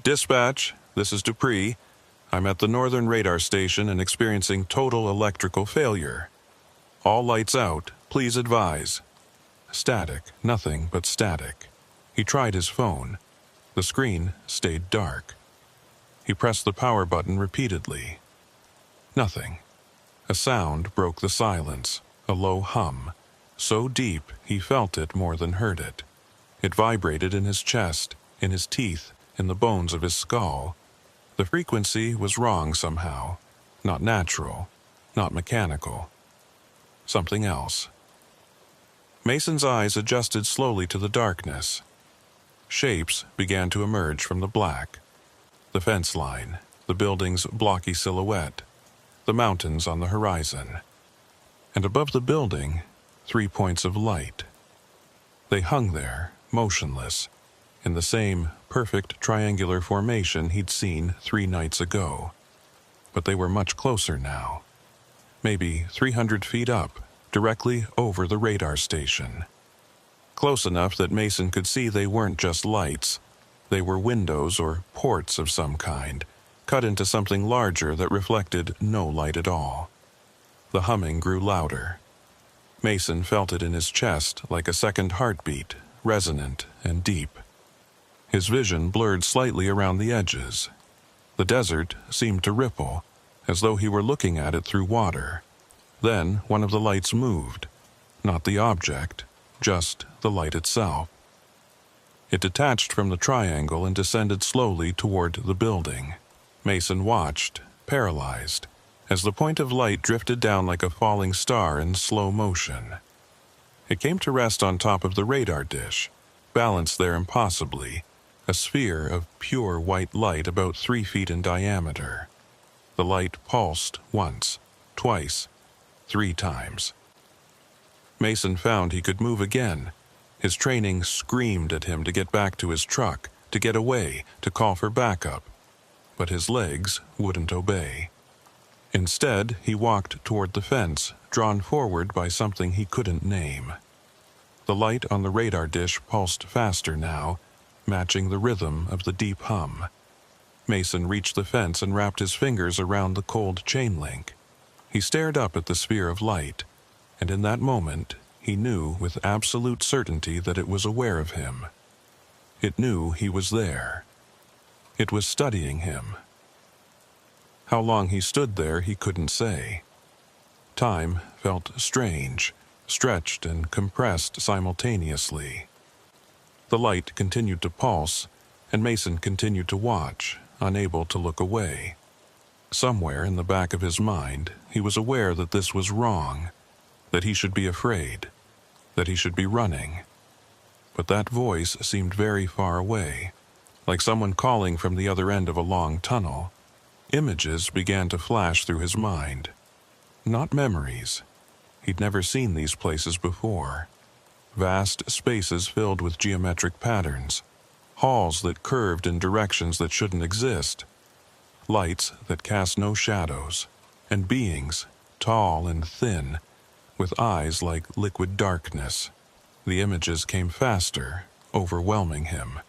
"Dispatch, this is Dupree. I'm at the northern radar station and experiencing total electrical failure. All lights out, please advise." Static, nothing but static. He tried his phone. The screen stayed dark. He pressed the power button repeatedly. Nothing. A sound broke the silence, a low hum, so deep he felt it more than heard it. It vibrated in his chest, in his teeth, in the bones of his skull. The frequency was wrong somehow, not natural, not mechanical. Something else. Mason's eyes adjusted slowly to the darkness. Shapes began to emerge from the black. The fence line, the building's blocky silhouette, the mountains on the horizon. And above the building, 3 points of light. They hung there, motionless, in the same perfect triangular formation he'd seen 3 nights ago. But they were much closer now. Maybe 300 feet up, directly over the radar station. Close enough that Mason could see they weren't just lights. They were windows or ports of some kind, cut into something larger that reflected no light at all. The humming grew louder. Mason felt it in his chest like a second heartbeat, resonant and deep. His vision blurred slightly around the edges. The desert seemed to ripple, as though he were looking at it through water. Then one of the lights moved, not the object, just the light itself. It detached from the triangle and descended slowly toward the building. Mason watched, paralyzed, as the point of light drifted down like a falling star in slow motion. It came to rest on top of the radar dish, balanced there impossibly, a sphere of pure white light about 3 feet in diameter. The light pulsed once, twice, 3 times. Mason found he could move again. His training screamed at him to get back to his truck, to get away, to call for backup. But his legs wouldn't obey. Instead, he walked toward the fence, drawn forward by something he couldn't name. The light on the radar dish pulsed faster now, matching the rhythm of the deep hum. Mason reached the fence and wrapped his fingers around the cold chain link. He stared up at the sphere of light, and in that moment, he knew with absolute certainty that it was aware of him. It knew he was there. It was studying him. How long he stood there, he couldn't say. Time felt strange, stretched and compressed simultaneously. The light continued to pulse, and Mason continued to watch, unable to look away. Somewhere in the back of his mind, he was aware that this was wrong, that he should be afraid, that he should be running. But that voice seemed very far away, like someone calling from the other end of a long tunnel. Images began to flash through his mind. Not memories. He'd never seen these places before. Vast spaces filled with geometric patterns, halls that curved in directions that shouldn't exist, lights that cast no shadows, and beings, tall and thin, with eyes like liquid darkness. The images came faster, overwhelming him.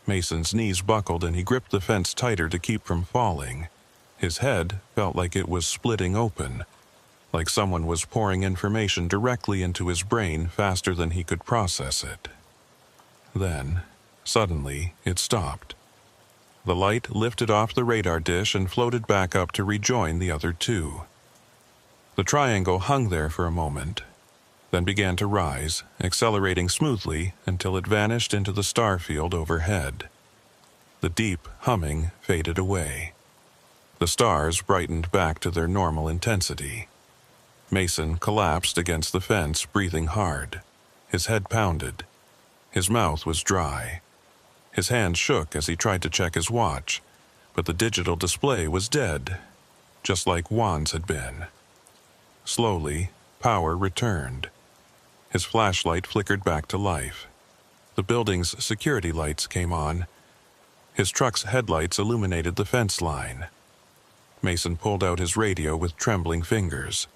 Mason's knees buckled and he gripped the fence tighter to keep from falling. His head felt like it was splitting open, like someone was pouring information directly into his brain faster than he could process it. Then, suddenly, it stopped. The light lifted off the radar dish and floated back up to rejoin the other 2. The triangle hung there for a moment, then began to rise, accelerating smoothly until it vanished into the star field overhead. The deep humming faded away. The stars brightened back to their normal intensity. Mason collapsed against the fence, breathing hard. His head pounded. His mouth was dry. His hand shook as he tried to check his watch, but the digital display was dead, just like Juan's had been. Slowly, power returned. His flashlight flickered back to life. The building's security lights came on. His truck's headlights illuminated the fence line. Mason pulled out his radio with trembling fingers.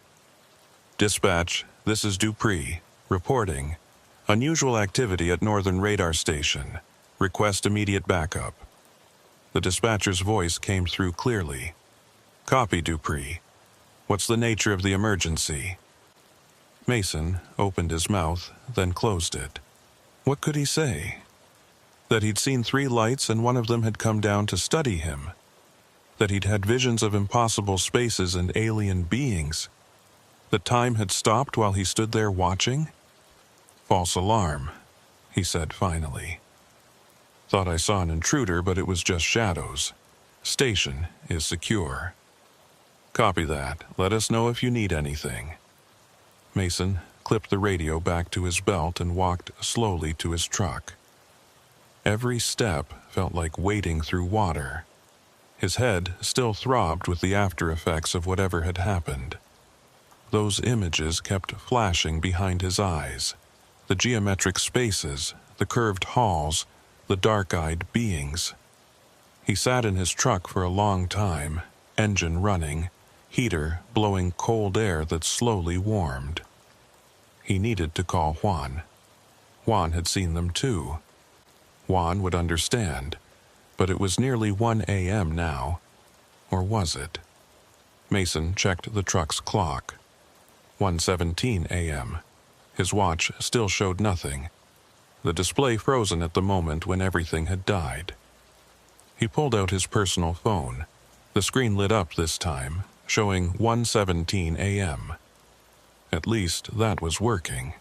"Dispatch, this is Dupree, reporting. Unusual activity at Northern Radar Station. Request immediate backup." The dispatcher's voice came through clearly. "Copy, Dupree. What's the nature of the emergency?" Mason opened his mouth, then closed it. What could he say? That he'd seen 3 lights and one of them had come down to study him. That he'd had visions of impossible spaces and alien beings. That time had stopped while he stood there watching? "False alarm," he said finally. "Thought I saw an intruder, but it was just shadows. Station is secure." "Copy that. Let us know if you need anything." Mason clipped the radio back to his belt and walked slowly to his truck. Every step felt like wading through water. His head still throbbed with the after effects of whatever had happened. Those images kept flashing behind his eyes. The geometric spaces, the curved halls, the dark-eyed beings. He sat in his truck for a long time, engine running, heater blowing cold air that slowly warmed. He needed to call Juan. Juan had seen them too. Juan would understand, but it was nearly 1 a.m. now. Or was it? Mason checked the truck's clock. 1:17 a.m. His watch still showed nothing. The display frozen at the moment when everything had died. He pulled out his personal phone. The screen lit up this time, showing 1:17 a.m. At least that was working.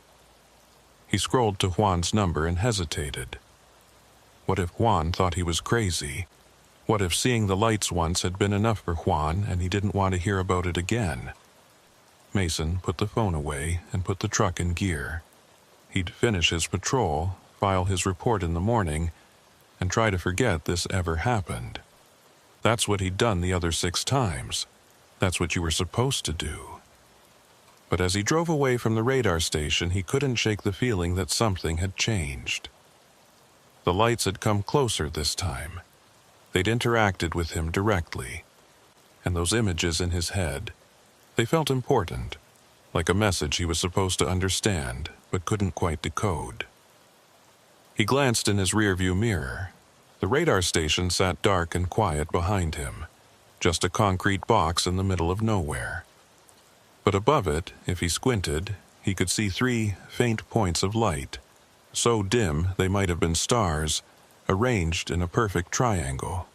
He scrolled to Juan's number and hesitated. What if Juan thought he was crazy? What if seeing the lights once had been enough for Juan and he didn't want to hear about it again? Mason put the phone away and put the truck in gear. He'd finish his patrol, file his report in the morning, and try to forget this ever happened. That's what he'd done the other 6 times. That's what you were supposed to do. But as he drove away from the radar station, he couldn't shake the feeling that something had changed. The lights had come closer this time. They'd interacted with him directly. And those images in his head, they felt important, like a message he was supposed to understand, but couldn't quite decode. He glanced in his rearview mirror. The radar station sat dark and quiet behind him, just a concrete box in the middle of nowhere. But above it, if he squinted, he could see 3 faint points of light, so dim they might have been stars, arranged in a perfect triangle.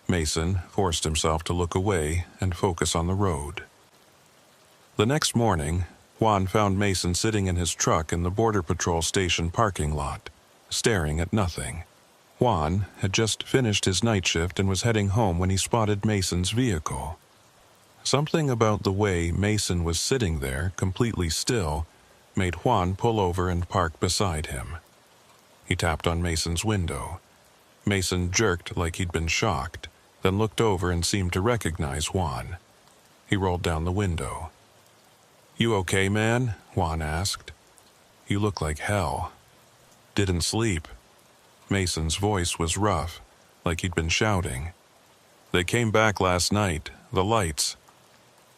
Mason forced himself to look away and focus on the road. The next morning, Juan found Mason sitting in his truck in the Border Patrol station parking lot, staring at nothing. Juan had just finished his night shift and was heading home when he spotted Mason's vehicle. Something about the way Mason was sitting there, completely still, made Juan pull over and park beside him. He tapped on Mason's window. Mason jerked like he'd been shocked, then looked over and seemed to recognize Juan. He rolled down the window. "You okay, man?" Juan asked. "You look like hell." "Didn't sleep." Mason's voice was rough, like he'd been shouting. "They came back last night, the lights."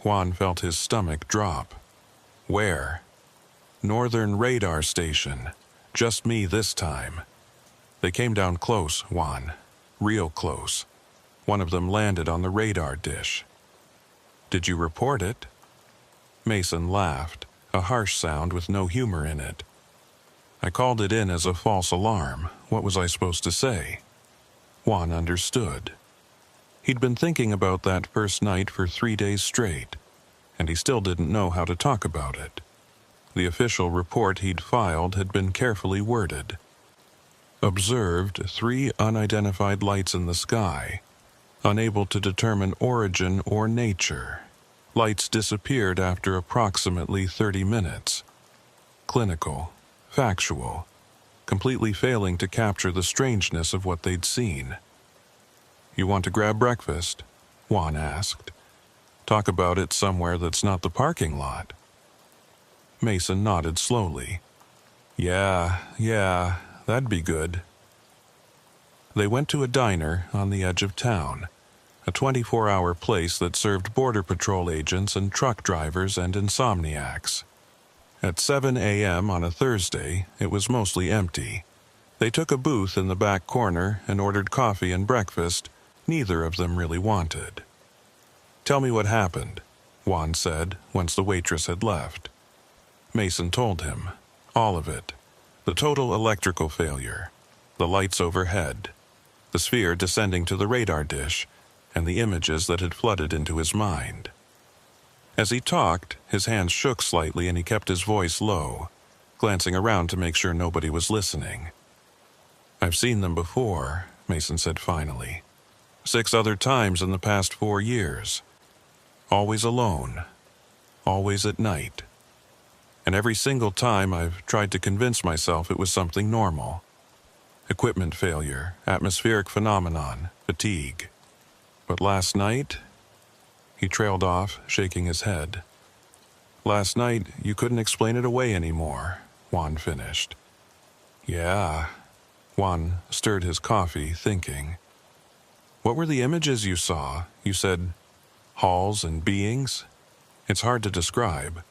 Juan felt his stomach drop. "Where?" "Northern Radar Station. Just me this time." "They came down close, Juan. Real close. One of them landed on the radar dish." "Did you report it?" Mason laughed, a harsh sound with no humor in it. "I called it in as a false alarm. What was I supposed to say?" Juan understood. He'd been thinking about that first night for 3 days straight, and he still didn't know how to talk about it. The official report he'd filed had been carefully worded. Observed 3 unidentified lights in the sky, unable to determine origin or nature. Lights disappeared after approximately 30 minutes. Clinical, factual, completely failing to capture the strangeness of what they'd seen. "You want to grab breakfast?" Juan asked. "Talk about it somewhere that's not the parking lot." Mason nodded slowly. Yeah, that'd be good." They went to a diner on the edge of town, a 24-hour place that served Border Patrol agents and truck drivers and insomniacs. At 7 a.m. on a Thursday, it was mostly empty. They took a booth in the back corner and ordered coffee and breakfast neither of them really wanted. "Tell me what happened," Juan said once the waitress had left. Mason told him. All of it. The total electrical failure, the lights overhead, the sphere descending to the radar dish, and the images that had flooded into his mind. As he talked, his hands shook slightly and he kept his voice low, glancing around to make sure nobody was listening. "I've seen them before," Mason said finally. 6 other times in the past 4 years. Always alone. Always at night. And every single time I've tried to convince myself it was something normal. Equipment failure, atmospheric phenomenon, fatigue. But last night..." He trailed off, shaking his head. "Last night, you couldn't explain it away anymore," Juan finished. "Yeah." Juan stirred his coffee, thinking. "What were the images you saw? You said halls and beings? It's hard to describe."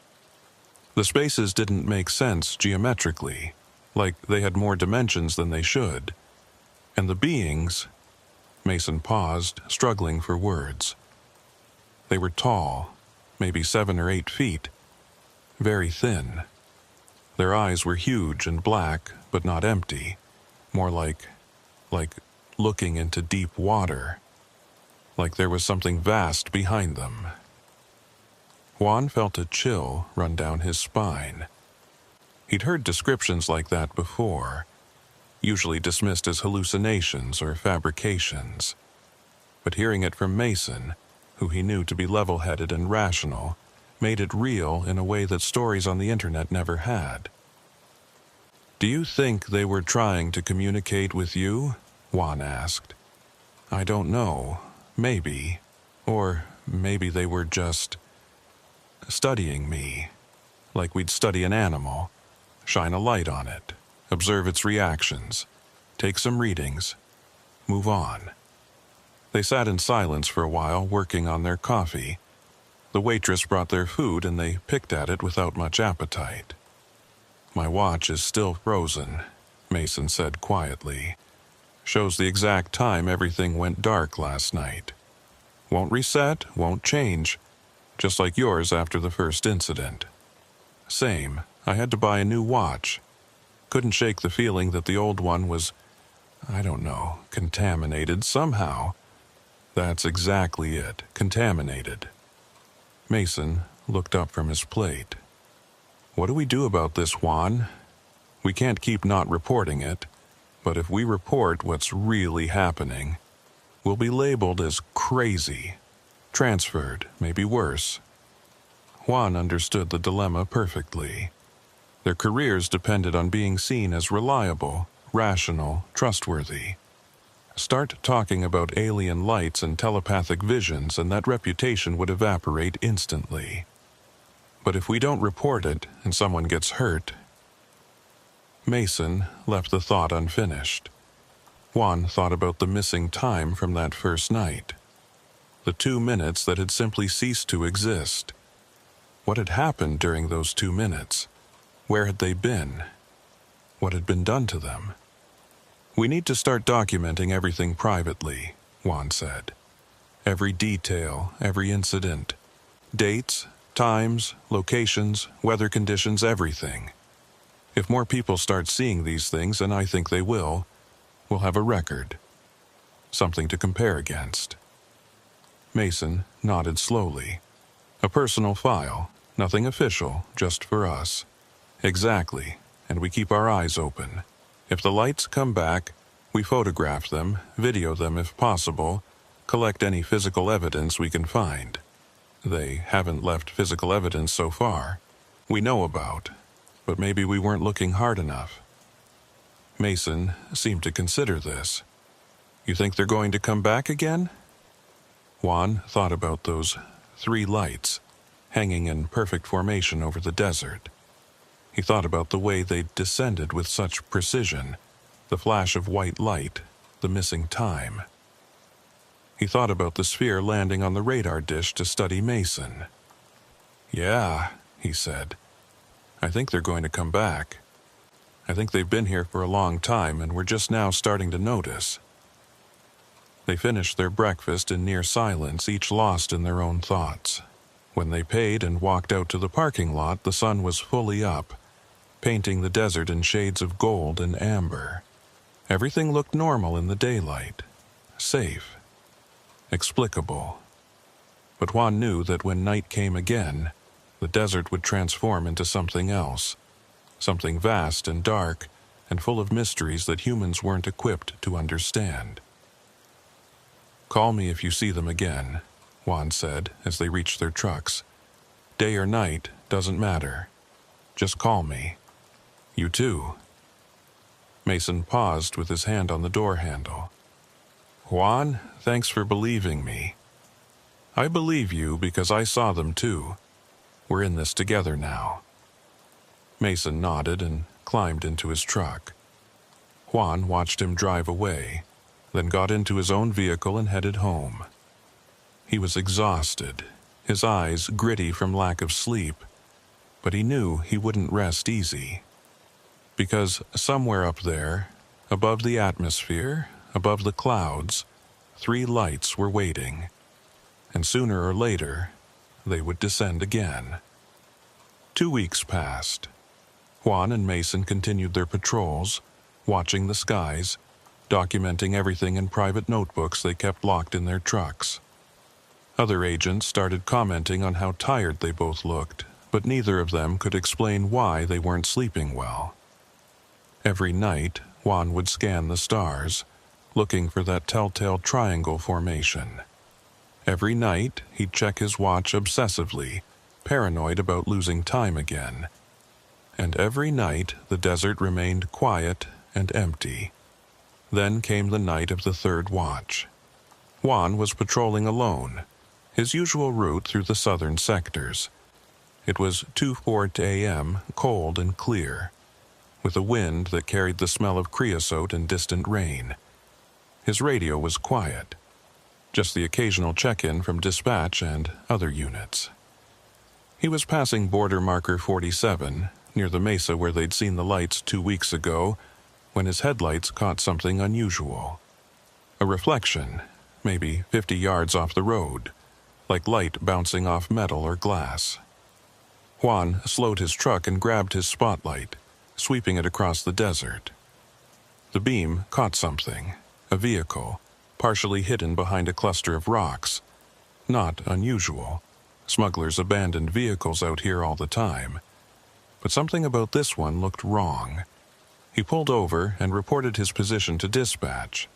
"The spaces didn't make sense geometrically, like they had more dimensions than they should. And the beings..." Mason paused, struggling for words. "They were tall, maybe 7 or 8 feet, very thin. Their eyes were huge and black, but not empty, more like looking into deep water, like there was something vast behind them." Juan felt a chill run down his spine. He'd heard descriptions like that before, usually dismissed as hallucinations or fabrications. But hearing it from Mason, who he knew to be level-headed and rational, made it real in a way that stories on the internet never had. "Do you think they were trying to communicate with you?" Juan asked. "I don't know. Maybe. Or maybe they were just studying me, like we'd study an animal, shine a light on it, observe its reactions, take some readings, move on." They sat in silence for a while, working on their coffee. The waitress brought their food and they picked at it without much appetite. "My watch is still frozen," Mason said quietly. "Shows the exact time everything went dark last night. Won't reset, won't change, just like yours after the first incident. Same, I had to buy a new watch. Couldn't shake the feeling that the old one was, I don't know, contaminated somehow. That's exactly it, contaminated." Mason looked up from his plate. "What do we do about this, Juan? We can't keep not reporting it, but if we report what's really happening, we'll be labeled as crazy, transferred, maybe worse." Juan understood the dilemma perfectly. Their careers depended on being seen as reliable, rational, trustworthy. Start talking about alien lights and telepathic visions and that reputation would evaporate instantly. But if we don't report it and someone gets hurt... Mason left the thought unfinished. Juan thought about the missing time from that first night. The 2 minutes that had simply ceased to exist. What had happened during those 2 minutes? Where had they been? What had been done to them? "We need to start documenting everything privately," Juan said. "Every detail, every incident. Dates, times, locations, weather conditions, everything. If more people start seeing these things, and I think they will, we'll have a record. Something to compare against." Mason nodded slowly. "A personal file, nothing official, just for us." "Exactly, and we keep our eyes open. If the lights come back, we photograph them, video them if possible, collect any physical evidence we can find. They haven't left physical evidence so far. We know about. but maybe we weren't looking hard enough. Mason seemed to consider this. You think they're going to come back again? Juan thought about those 3 lights hanging in perfect formation over the desert. He thought about the way they'd descended with such precision, the flash of white light, the missing time. He thought about the sphere landing on the radar dish to study Mason. Yeah, he said. I think they're going to come back. I think they've been here for a long time and we're just now starting to notice. They finished their breakfast in near silence, each lost in their own thoughts. When they paid and walked out to the parking lot, the sun was fully up, painting the desert in shades of gold and amber. Everything looked normal in the daylight, safe, explicable. But Juan knew that when night came again, the desert would transform into something else, something vast and dark and full of mysteries that humans weren't equipped to understand. Call me if you see them again, Juan said as they reached their trucks. Day or night, doesn't matter. Just call me. You too. Mason paused with his hand on the door handle. Juan, thanks for believing me. I believe you because I saw them too. We're in this together now. Mason nodded and climbed into his truck. Juan watched him drive away, then got into his own vehicle and headed home. He was exhausted, his eyes gritty from lack of sleep, but he knew he wouldn't rest easy. Because somewhere up there, above the atmosphere, above the clouds, 3 lights were waiting, and sooner or later, they would descend again. 2 weeks passed. Juan and Mason continued their patrols, watching the skies, documenting everything in private notebooks they kept locked in their trucks. Other agents started commenting on how tired they both looked, but neither of them could explain why they weren't sleeping well. Every night, Juan would scan the stars, looking for that telltale triangle formation. Every night, he'd check his watch obsessively, paranoid about losing time again. And every night, the desert remained quiet and empty. Then came the night of the 3rd watch. Juan was patrolling alone, his usual route through the southern sectors. It was 2:04 a.m., cold and clear, with a wind that carried the smell of creosote and distant rain. His radio was quiet, just the occasional check-in from dispatch and other units. He was passing border marker 47, near the mesa where they'd seen the lights 2 weeks ago, when his headlights caught something unusual. A reflection, maybe 50 yards off the road, like light bouncing off metal or glass. Juan slowed his truck and grabbed his spotlight, sweeping it across the desert. The beam caught something, a vehicle, partially hidden behind a cluster of rocks. Not unusual. Smugglers abandoned vehicles out here all the time. But something about this one looked wrong. He pulled over and reported his position to dispatch,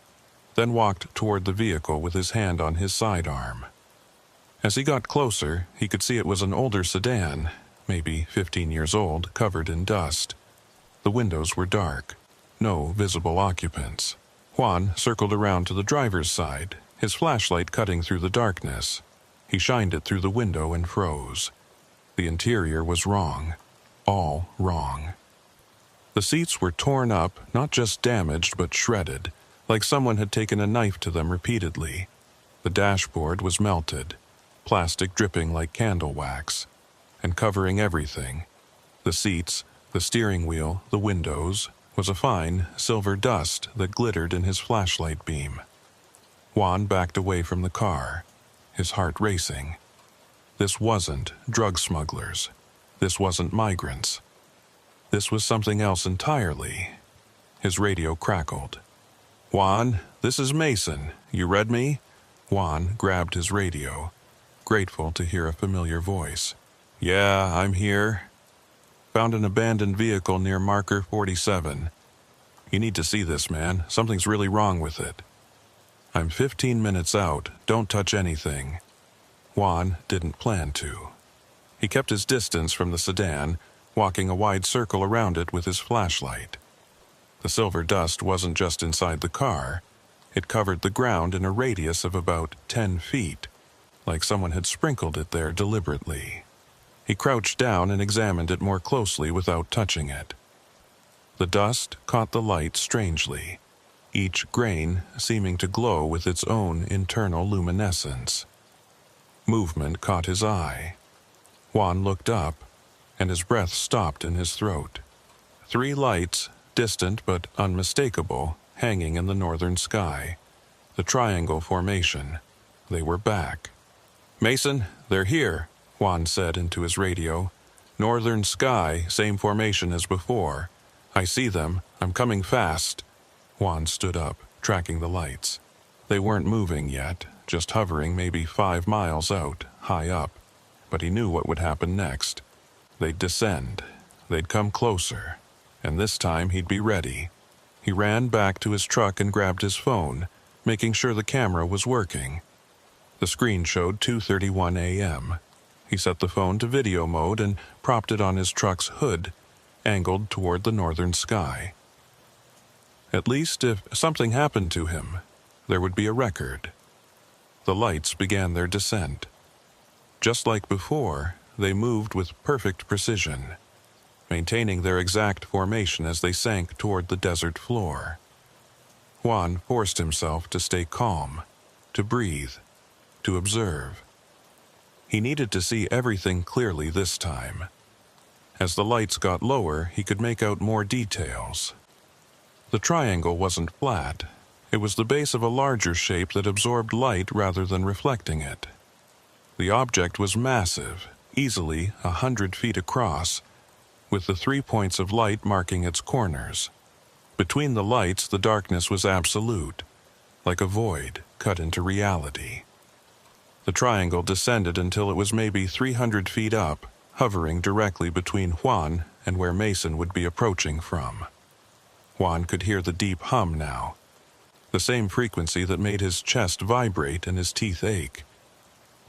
then walked toward the vehicle with his hand on his sidearm. As he got closer, he could see it was an older sedan, maybe 15 years old, covered in dust. The windows were dark, no visible occupants. Juan circled around to the driver's side, his flashlight cutting through the darkness. He shined it through the window and froze. The interior was wrong, all wrong. The seats were torn up, not just damaged but shredded, like someone had taken a knife to them repeatedly. The dashboard was melted, plastic dripping like candle wax, and covering everything. The seats, the steering wheel, the windows, was a fine silver dust that glittered in his flashlight beam. Juan backed away from the car, his heart racing. This wasn't drug smugglers. This wasn't migrants. This was something else entirely. His radio crackled. Juan, this is Mason. You read me? Juan grabbed his radio, grateful to hear a familiar voice. Yeah, I'm here. Found an abandoned vehicle near marker 47. You need to see this, man. Something's really wrong with it. I'm 15 minutes out. Don't touch anything. Juan didn't plan to. He kept his distance from the sedan, walking a wide circle around it with his flashlight. The silver dust wasn't just inside the car. It covered the ground in a radius of about 10 feet, like someone had sprinkled it there deliberately. He crouched down and examined it more closely without touching it. The dust caught the light strangely, each grain seeming to glow with its own internal luminescence. Movement caught his eye. Juan looked up, and his breath stopped in his throat. 3 lights, distant but unmistakable, hanging in the northern sky. The triangle formation. They were back. "Mason, they're here," Juan said into his radio. "Northern sky, same formation as before. I see them. I'm coming fast." Juan stood up, tracking the lights. They weren't moving yet, just hovering maybe 5 miles out, high up. But he knew what would happen next. They'd descend. They'd come closer. And this time he'd be ready. He ran back to his truck and grabbed his phone, making sure the camera was working. The screen showed 2:31 a.m. He set the phone to video mode and propped it on his truck's hood, angled toward the northern sky. At least if something happened to him, there would be a record. The lights began their descent. Just like before, they moved with perfect precision, maintaining their exact formation as they sank toward the desert floor. Juan forced himself to stay calm, to breathe, to observe. He needed to see everything clearly this time. As the lights got lower, he could make out more details. The triangle wasn't flat. It was the base of a larger shape that absorbed light rather than reflecting it. The object was massive, easily 100 feet across, with the 3 points of light marking its corners. Between the lights, the darkness was absolute, like a void cut into reality. The triangle descended until it was maybe 300 feet up, hovering directly between Juan and where Mason would be approaching from. Juan could hear the deep hum now, the same frequency that made his chest vibrate and his teeth ache.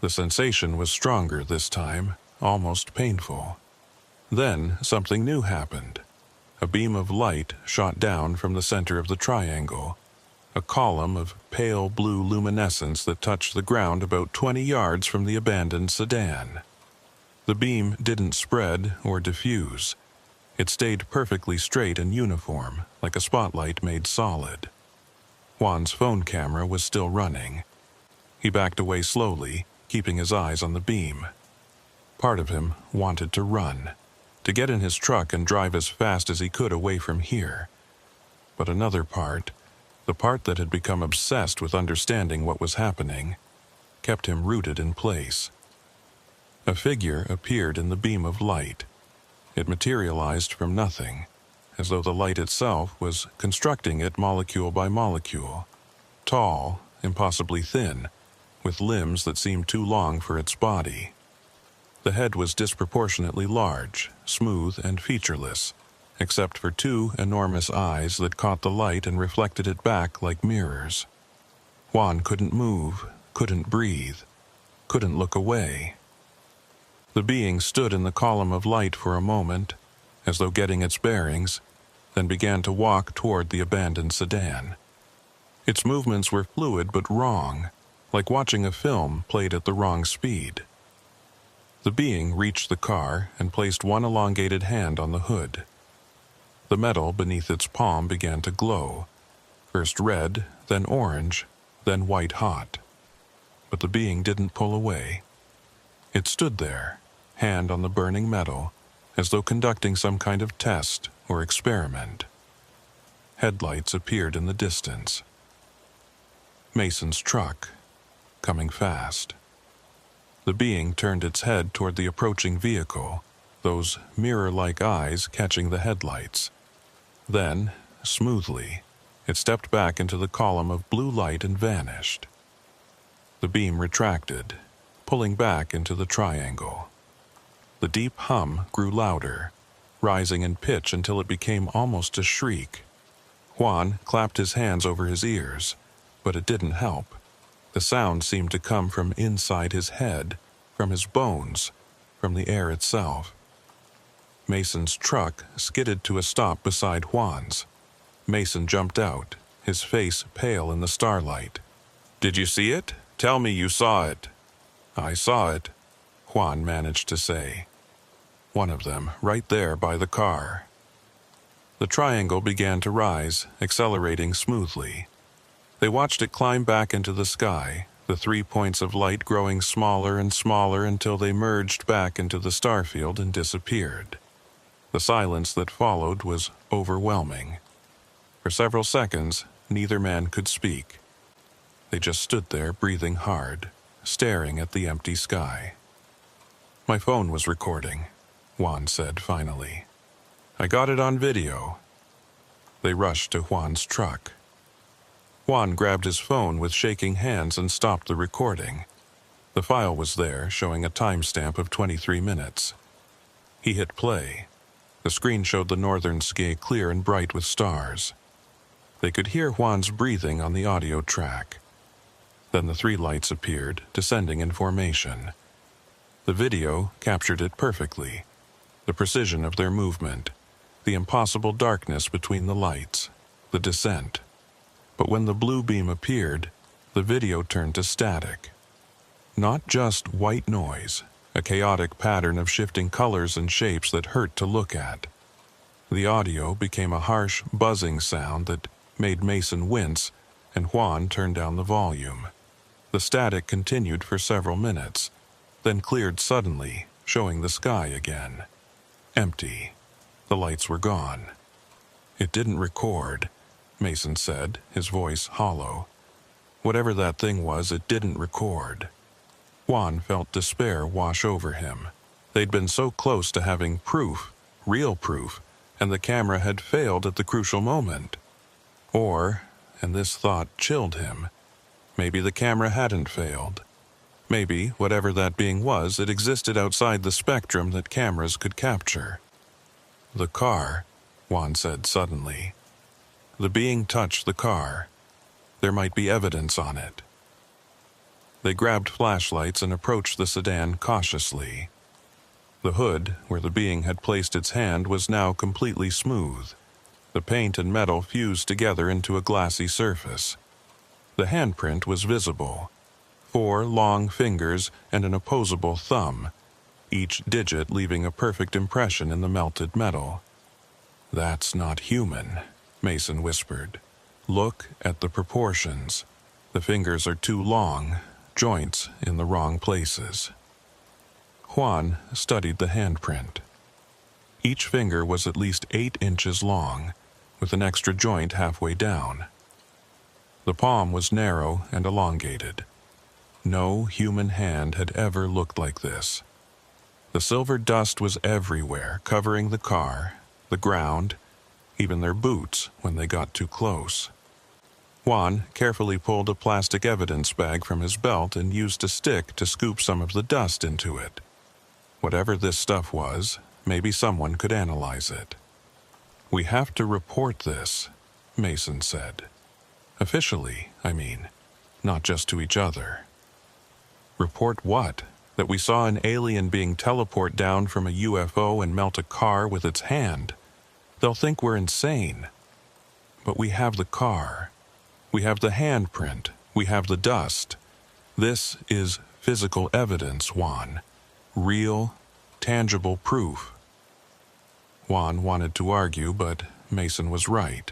The sensation was stronger this time, almost painful. Then something new happened. A beam of light shot down from the center of the triangle, a column of pale blue luminescence that touched the ground about 20 yards from the abandoned sedan. The beam didn't spread or diffuse. It stayed perfectly straight and uniform, like a spotlight made solid. Juan's phone camera was still running. He backed away slowly, keeping his eyes on the beam. Part of him wanted to run, to get in his truck and drive as fast as he could away from here. But another part, the part that had become obsessed with understanding what was happening, kept him rooted in place. A figure appeared in the beam of light. It materialized from nothing, as though the light itself was constructing it molecule by molecule. Tall, impossibly thin, with limbs that seemed too long for its body. The head was disproportionately large, smooth and featureless, except for 2 enormous eyes that caught the light and reflected it back like mirrors. Juan couldn't move, couldn't breathe, couldn't look away. The being stood in the column of light for a moment, as though getting its bearings, then began to walk toward the abandoned sedan. Its movements were fluid but wrong, like watching a film played at the wrong speed. The being reached the car and placed one elongated hand on the hood. The metal beneath its palm began to glow, first red, then orange, then white-hot. But the being didn't pull away. It stood there, hand on the burning metal, as though conducting some kind of test or experiment. Headlights appeared in the distance. Mason's truck, coming fast. The being turned its head toward the approaching vehicle, those mirror-like eyes catching the headlights. Then, smoothly, it stepped back into the column of blue light and vanished. The beam retracted, pulling back into the triangle. The deep hum grew louder, rising in pitch until it became almost a shriek. Juan clapped his hands over his ears, but it didn't help. The sound seemed to come from inside his head, from his bones, from the air itself. Mason's truck skidded to a stop beside Juan's. Mason jumped out, his face pale in the starlight. "Did you see it? Tell me you saw it." "I saw it," Juan managed to say. "One of them, right there by the car." The triangle began to rise, accelerating smoothly. They watched it climb back into the sky, the 3 points of light growing smaller and smaller until they merged back into the starfield and disappeared. The silence that followed was overwhelming. For several seconds, neither man could speak. They just stood there, breathing hard, staring at the empty sky. "My phone was recording," Juan said finally. "I got it on video." They rushed to Juan's truck. Juan grabbed his phone with shaking hands and stopped the recording. The file was there, showing a timestamp of 23 minutes. He hit play. The screen showed the northern sky clear and bright with stars. They could hear Juan's breathing on the audio track. Then the 3 lights appeared, descending in formation. The video captured it perfectly. The precision of their movement, the impossible darkness between the lights, the descent. But when the blue beam appeared, the video turned to static. Not just white noise, a chaotic pattern of shifting colors and shapes that hurt to look at. The audio became a harsh, buzzing sound that made Mason wince, and Juan turned down the volume. The static continued for several minutes, then cleared suddenly, showing the sky again. Empty. The lights were gone. "It didn't record," Mason said, his voice hollow. "Whatever that thing was, it didn't record." Juan felt despair wash over him. They'd been so close to having proof, real proof, and the camera had failed at the crucial moment. Or, and this thought chilled him, maybe the camera hadn't failed. Maybe, whatever that being was, it existed outside the spectrum that cameras could capture. "The car," Juan said suddenly. "The being touched the car. There might be evidence on it." They grabbed flashlights and approached the sedan cautiously. The hood, where the being had placed its hand, was now completely smooth. The paint and metal fused together into a glassy surface. The handprint was visible. 4 long fingers and an opposable thumb, each digit leaving a perfect impression in the melted metal. "That's not human," Mason whispered. "Look at the proportions. The fingers are too long, joints in the wrong places." Juan studied the handprint. Each finger was at least 8 inches long, with an extra joint halfway down. The palm was narrow and elongated. No human hand had ever looked like this. The silver dust was everywhere, covering the car, the ground, even their boots when they got too close. Juan carefully pulled a plastic evidence bag from his belt and used a stick to scoop some of the dust into it. Whatever this stuff was, maybe someone could analyze it. "We have to report this," Mason said. "Officially, I mean, not just to each other." "Report what? That we saw an alien being teleport down from a UFO and melt a car with its hand? They'll think we're insane." "But we have the car. We have the handprint. We have the dust. This is physical evidence, Juan. Real, tangible proof." Juan wanted to argue, but Mason was right.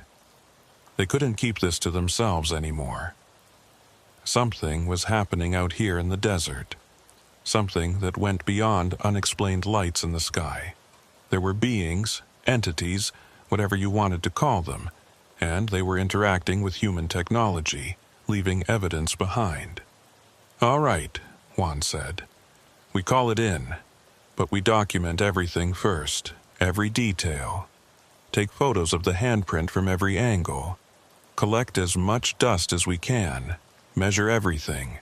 They couldn't keep this to themselves anymore. Something was happening out here in the desert. Something that went beyond unexplained lights in the sky. There were beings, entities, whatever you wanted to call them, and they were interacting with human technology, leaving evidence behind. "All right," Juan said. "We call it in, but we document everything first, every detail. Take photos of the handprint from every angle. Collect as much dust as we can. Measure everything.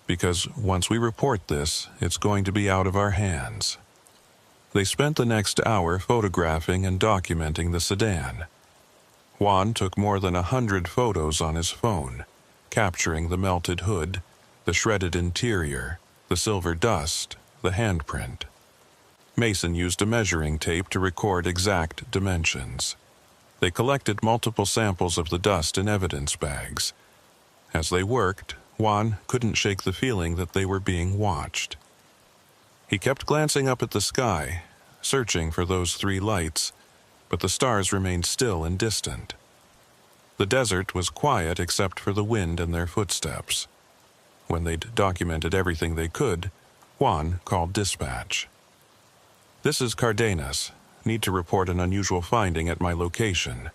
Because once we report this, it's going to be out of our hands." They spent the next hour photographing and documenting the sedan. Juan took more than 100 photos on his phone, capturing the melted hood, the shredded interior, the silver dust, the handprint. Mason used a measuring tape to record exact dimensions. They collected multiple samples of the dust in evidence bags. As they worked, Juan couldn't shake the feeling that they were being watched. He kept glancing up at the sky, searching for those 3 lights, but the stars remained still and distant. The desert was quiet except for the wind and their footsteps. When they'd documented everything they could, Juan called dispatch. "This is Cardenas. Need to report an unusual finding at my location.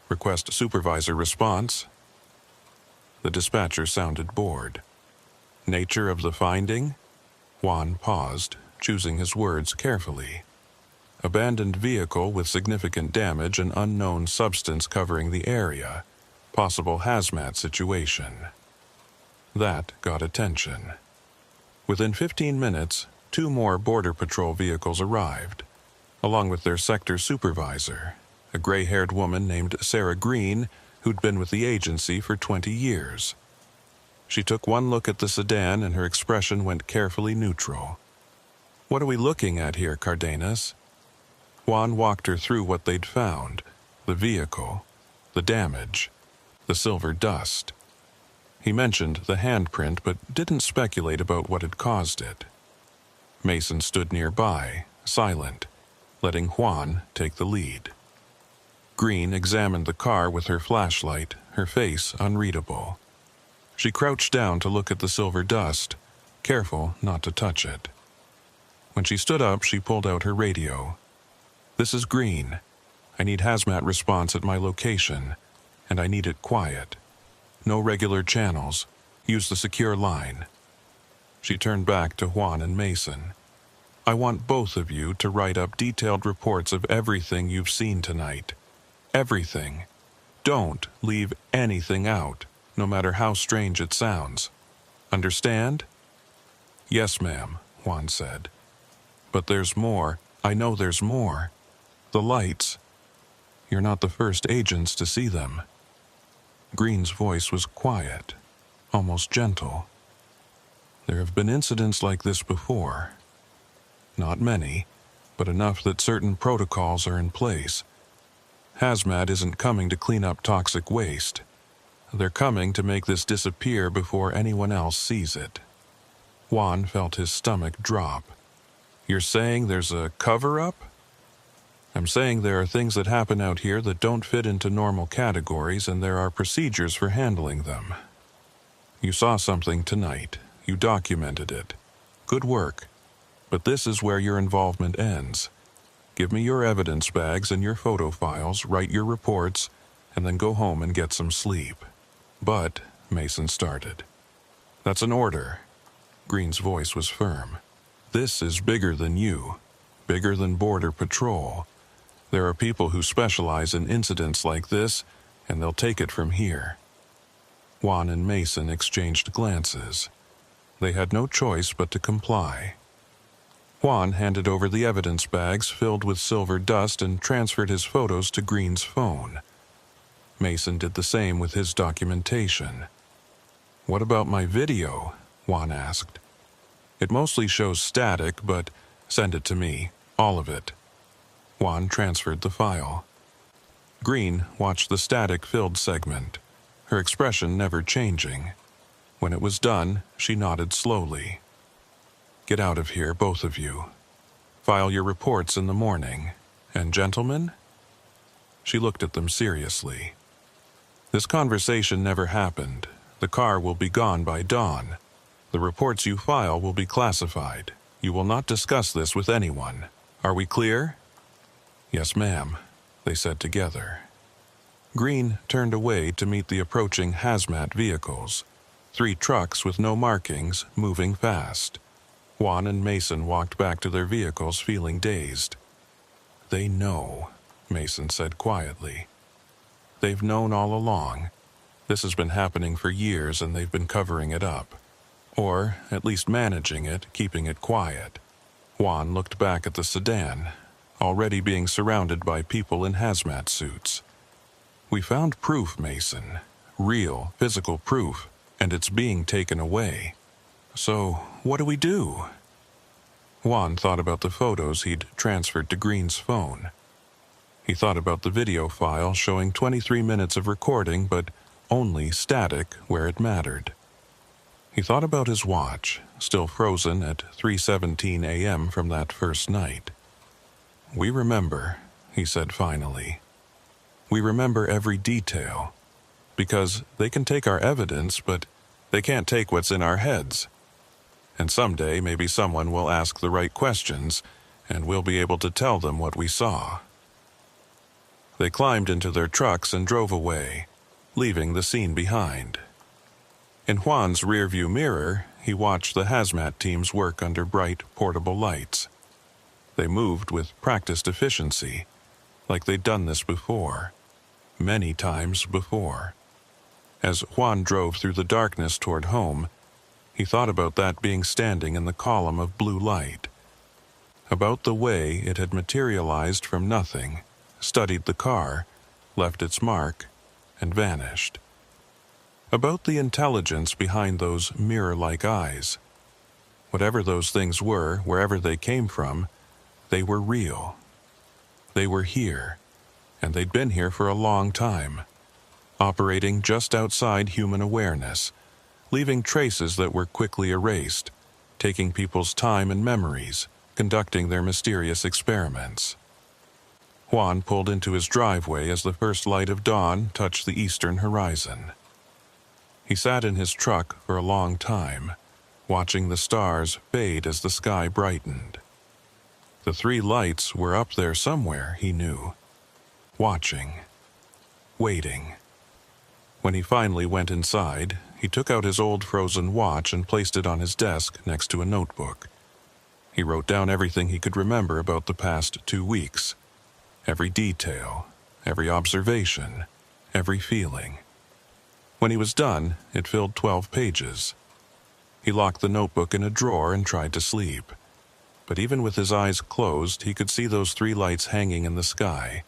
Request supervisor response." The dispatcher sounded bored. "Nature of the finding?" Juan paused, choosing his words carefully. "Abandoned vehicle with significant damage and unknown substance covering the area. Possible hazmat situation." That got attention. Within 15 minutes, 2 more Border Patrol vehicles arrived, along with their sector supervisor, a gray-haired woman named Sarah Green, who'd been with the agency for 20 years. She took one look at the sedan and her expression went carefully neutral. "What are we looking at here, Cardenas?" Juan walked her through what they'd found: the vehicle, the damage, the silver dust. He mentioned the handprint but didn't speculate about what had caused it. Mason stood nearby, silent, letting Juan take the lead. Green examined the car with her flashlight, her face unreadable. She crouched down to look at the silver dust, careful not to touch it. When she stood up, she pulled out her radio. "This is Green. I need hazmat response at my location, and I need it quiet. No regular channels. Use the secure line." She turned back to Juan and Mason. "I want both of you to write up detailed reports of everything you've seen tonight. Everything. Don't leave anything out, no matter how strange it sounds. Understand?" "Yes, ma'am," Juan said. "But there's more. I know there's more. The lights. You're not the first agents to see them." Green's voice was quiet, almost gentle. "There have been incidents like this before. Not many, but enough that certain protocols are in place. Hazmat isn't coming to clean up toxic waste. They're coming to make this disappear before anyone else sees it." Juan felt his stomach drop. "You're saying there's a cover-up?" "I'm saying there are things that happen out here that don't fit into normal categories, and there are procedures for handling them. You saw something tonight. You documented it. Good work. But this is where your involvement ends. Give me your evidence bags and your photo files, write your reports, and then go home and get some sleep." "But," Mason started. "That's an order." Green's voice was firm. "This is bigger than you, bigger than Border Patrol. There are people who specialize in incidents like this, and they'll take it from here." Juan and Mason exchanged glances. They had no choice but to comply. Juan handed over the evidence bags filled with silver dust and transferred his photos to Green's phone. Mason did the same with his documentation. "What about my video?" Juan asked. "It mostly shows static, but send it to me, all of it." Juan transferred the file. Green watched the static-filled segment, her expression never changing. When it was done, she nodded slowly. "Get out of here, both of you. File your reports in the morning. And gentlemen?" She looked at them seriously. "This conversation never happened. The car will be gone by dawn. The reports you file will be classified. You will not discuss this with anyone. Are we clear?" "Yes, ma'am," they said together. Green turned away to meet the approaching hazmat vehicles. 3 trucks with no markings, moving fast. Juan and Mason walked back to their vehicles feeling dazed. "They know," Mason said quietly. "They've known all along. This has been happening for years and they've been covering it up. Or at least managing it, keeping it quiet." Juan looked back at the sedan, already being surrounded by people in hazmat suits. "We found proof, Mason. Real, physical proof, and it's being taken away. So, what do we do?" Juan thought about the photos he'd transferred to Green's phone. He thought about the video file showing 23 minutes of recording, but only static where it mattered. He thought about his watch, still frozen at 3:17 a.m. from that first night. "We remember," he said finally. "We remember every detail, because they can take our evidence, but they can't take what's in our heads. And someday maybe someone will ask the right questions, and we'll be able to tell them what we saw." They climbed into their trucks and drove away, leaving the scene behind. In Juan's rearview mirror, he watched the hazmat teams work under bright, portable lights. They moved with practiced efficiency, like they'd done this before, many times before. As Juan drove through the darkness toward home, he thought about that being standing in the column of blue light, about the way it had materialized from nothing, studied the car, left its mark, and vanished. About the intelligence behind those mirror-like eyes. Whatever those things were, wherever they came from, they were real. They were here, and they'd been here for a long time, operating just outside human awareness, leaving traces that were quickly erased, taking people's time and memories, conducting their mysterious experiments. Juan pulled into his driveway as the first light of dawn touched the eastern horizon. He sat in his truck for a long time, watching the stars fade as the sky brightened. The three lights were up there somewhere, he knew, watching, waiting. When he finally went inside, he took out his old frozen watch and placed it on his desk next to a notebook. He wrote down everything he could remember about the past 2 weeks. Every detail, every observation, every feeling. When he was done, it filled 12 pages. He locked the notebook in a drawer and tried to sleep. But even with his eyes closed, he could see those three lights hanging in the sky,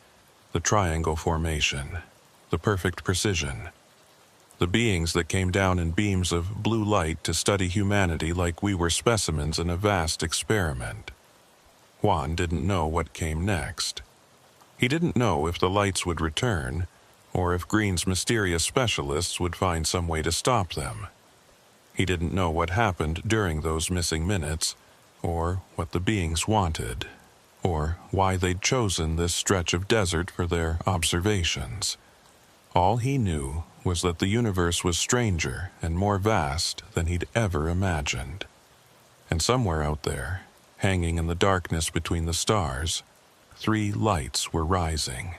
the triangle formation, the perfect precision. The beings that came down in beams of blue light to study humanity like we were specimens in a vast experiment. Juan didn't know what came next. He didn't know if the lights would return, or if Green's mysterious specialists would find some way to stop them. He didn't know what happened during those missing minutes, or what the beings wanted, or why they'd chosen this stretch of desert for their observations. All he knew was that the universe was stranger and more vast than he'd ever imagined. And somewhere out there, hanging in the darkness between the stars, 3 lights were rising.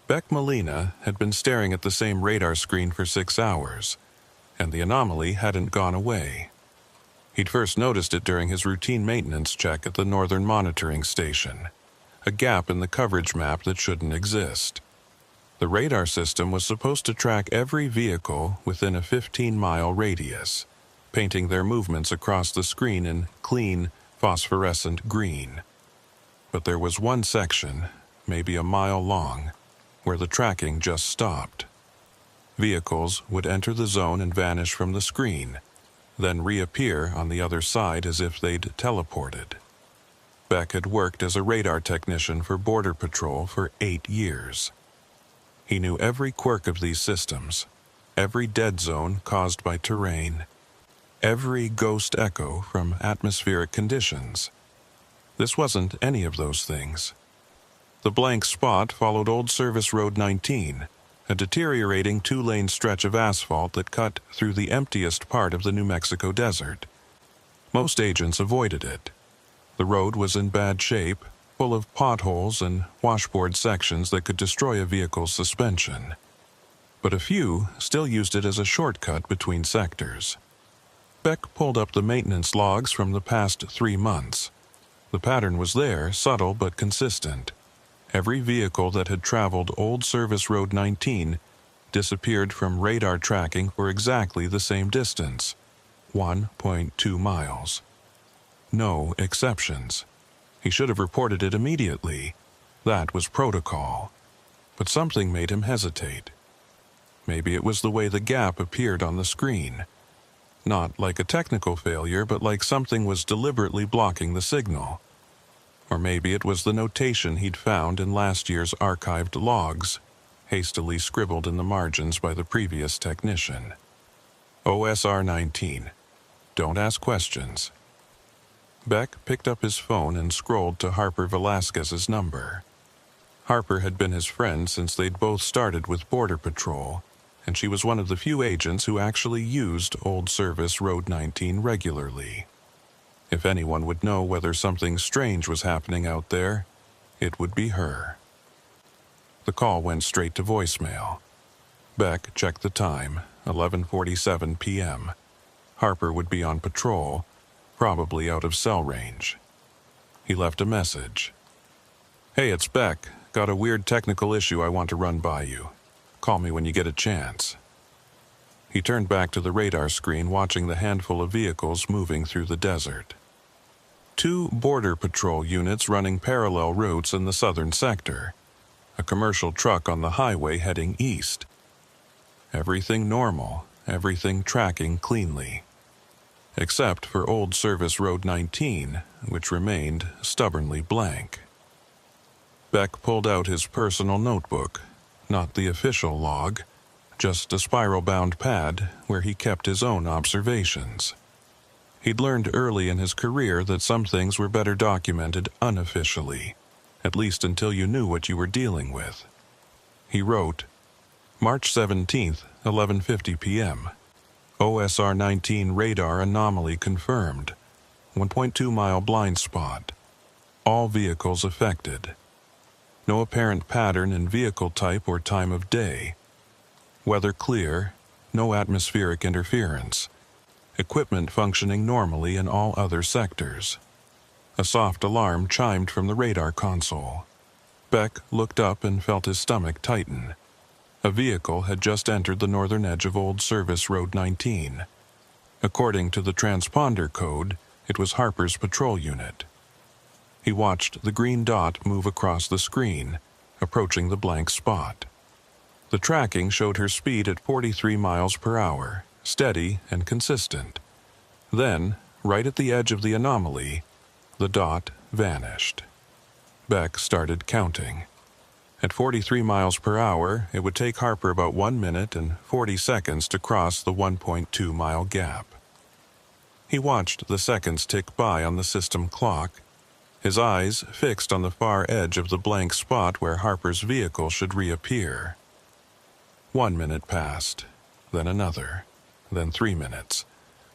Beck Molina had been staring at the same radar screen for 6 hours, and the anomaly hadn't gone away. He'd first noticed it during his routine maintenance check at the Northern Monitoring Station, a gap in the coverage map that shouldn't exist. The radar system was supposed to track every vehicle within a 15-mile radius, painting their movements across the screen in clean, phosphorescent green. But there was one section, maybe a mile long, where the tracking just stopped. Vehicles would enter the zone and vanish from the screen, then reappear on the other side as if they'd teleported. Beck had worked as a radar technician for Border Patrol for 8 years. He knew every quirk of these systems, every dead zone caused by terrain, every ghost echo from atmospheric conditions. This wasn't any of those things. The blank spot followed Old Service Road 19, a deteriorating 2-lane stretch of asphalt that cut through the emptiest part of the New Mexico desert. Most agents avoided it. The road was in bad shape, full of potholes and washboard sections that could destroy a vehicle's suspension. But a few still used it as a shortcut between sectors. Beck pulled up the maintenance logs from the past 3 months. The pattern was there, subtle but consistent. Every vehicle that had traveled Old Service Road 19 disappeared from radar tracking for exactly the same distance, 1.2 miles. No exceptions. He should have reported it immediately. That was protocol. But something made him hesitate. Maybe it was the way the gap appeared on the screen. Not like a technical failure, but like something was deliberately blocking the signal. Or maybe it was the notation he'd found in last year's archived logs, hastily scribbled in the margins by the previous technician. OSR 19. Don't ask questions. Beck picked up his phone and scrolled to Harper Velasquez's number. Harper had been his friend since they'd both started with Border Patrol, and she was one of the few agents who actually used Old Service Road 19 regularly. If anyone would know whether something strange was happening out there, it would be her. The call went straight to voicemail. Beck checked the time, 11:47 p.m. Harper would be on patrol, probably out of cell range. He left a message. "Hey, it's Beck. Got a weird technical issue I want to run by you. Call me when you get a chance." He turned back to the radar screen, watching the handful of vehicles moving through the desert. 2 Border Patrol units running parallel routes in the southern sector. A commercial truck on the highway heading east. Everything normal, everything tracking cleanly. Except for Old Service Road 19, which remained stubbornly blank. Beck pulled out his personal notebook, not the official log, just a spiral-bound pad where he kept his own observations. He'd learned early in his career that some things were better documented unofficially, at least until you knew what you were dealing with. He wrote, March 17th, 11:50 p.m. OSR 19 radar anomaly confirmed. 1.2-mile blind spot. All vehicles affected. No apparent pattern in vehicle type or time of day. Weather clear. No atmospheric interference. Equipment functioning normally in all other sectors. A soft alarm chimed from the radar console. Beck looked up and felt his stomach tighten. A vehicle had just entered the northern edge of Old Service Road 19. According to the transponder code, it was Harper's patrol unit. He watched the green dot move across the screen, approaching the blank spot. The tracking showed her speed at 43 miles per hour, steady and consistent. Then, right at the edge of the anomaly, the dot vanished. Beck started counting. At 43 miles per hour, it would take Harper about 1 minute and 40 seconds to cross the 1.2-mile gap. He watched the seconds tick by on the system clock, his eyes fixed on the far edge of the blank spot where Harper's vehicle should reappear. 1 minute passed, then another, then 3 minutes.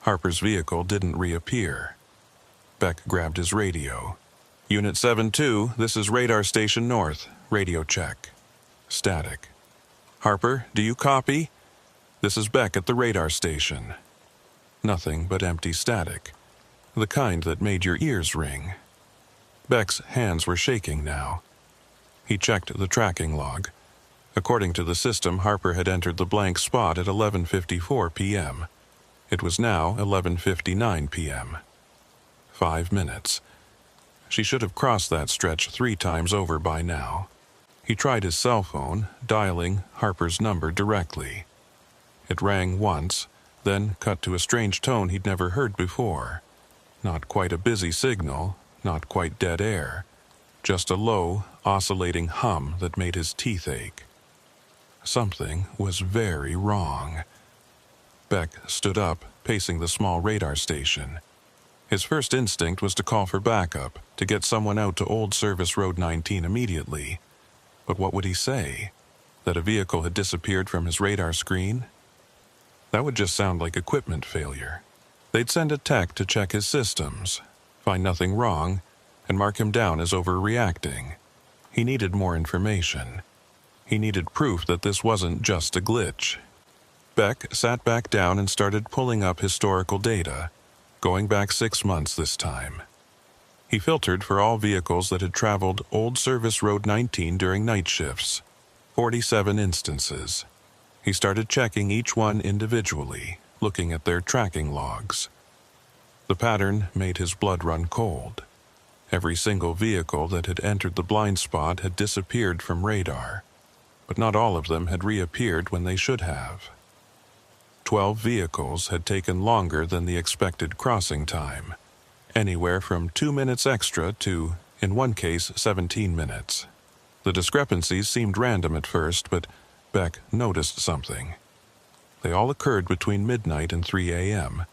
Harper's vehicle didn't reappear. Beck grabbed his radio. Unit 7-2, this is Radar Station North. Radio check. Static. Harper, do you copy? This is Beck at the radar station. Nothing but empty static. The kind that made your ears ring. Beck's hands were shaking now. He checked the tracking log. According to the system, Harper had entered the blank spot at 11:54 p.m. It was now 11:59 p.m. 5 minutes. She should have crossed that stretch 3 times over by now. He tried his cell phone, dialing Harper's number directly. It rang once, then cut to a strange tone he'd never heard before. Not quite a busy signal, not quite dead air. Just a low, oscillating hum that made his teeth ache. Something was very wrong. Beck stood up, pacing the small radar station. His first instinct was to call for backup, to get someone out to Old Service Road 19 immediately. But what would he say? That a vehicle had disappeared from his radar screen? That would just sound like equipment failure. They'd send a tech to check his systems, find nothing wrong, and mark him down as overreacting. He needed more information. He needed proof that this wasn't just a glitch. Beck sat back down and started pulling up historical data, going back 6 months this time. He filtered for all vehicles that had traveled Old Service Road 19 during night shifts. 47 instances. He started checking each one individually, looking at their tracking logs. The pattern made his blood run cold. Every single vehicle that had entered the blind spot had disappeared from radar, but not all of them had reappeared when they should have. 12 vehicles had taken longer than the expected crossing time, anywhere from 2 minutes extra to, in one case, 17 minutes. The discrepancies seemed random at first, but Beck noticed something. They all occurred between midnight and 3 a.m.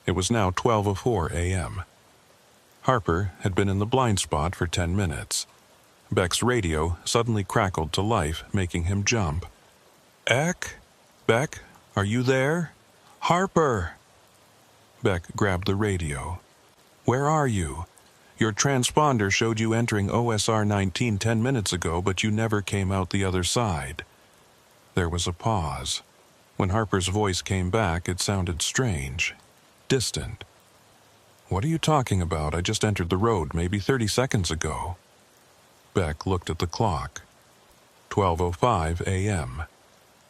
It was now 12:04 a.m. Harper had been in the blind spot for 10 minutes. Beck's radio suddenly crackled to life, making him jump. "Eck? Beck, are you there? Harper!" Beck grabbed the radio. "Where are you? Your transponder showed you entering OSR 19 10 minutes ago, but you never came out the other side." There was a pause. When Harper's voice came back, it sounded strange, distant. "What are you talking about? I just entered the road maybe 30 seconds ago." Beck looked at the clock. 12:05 a.m.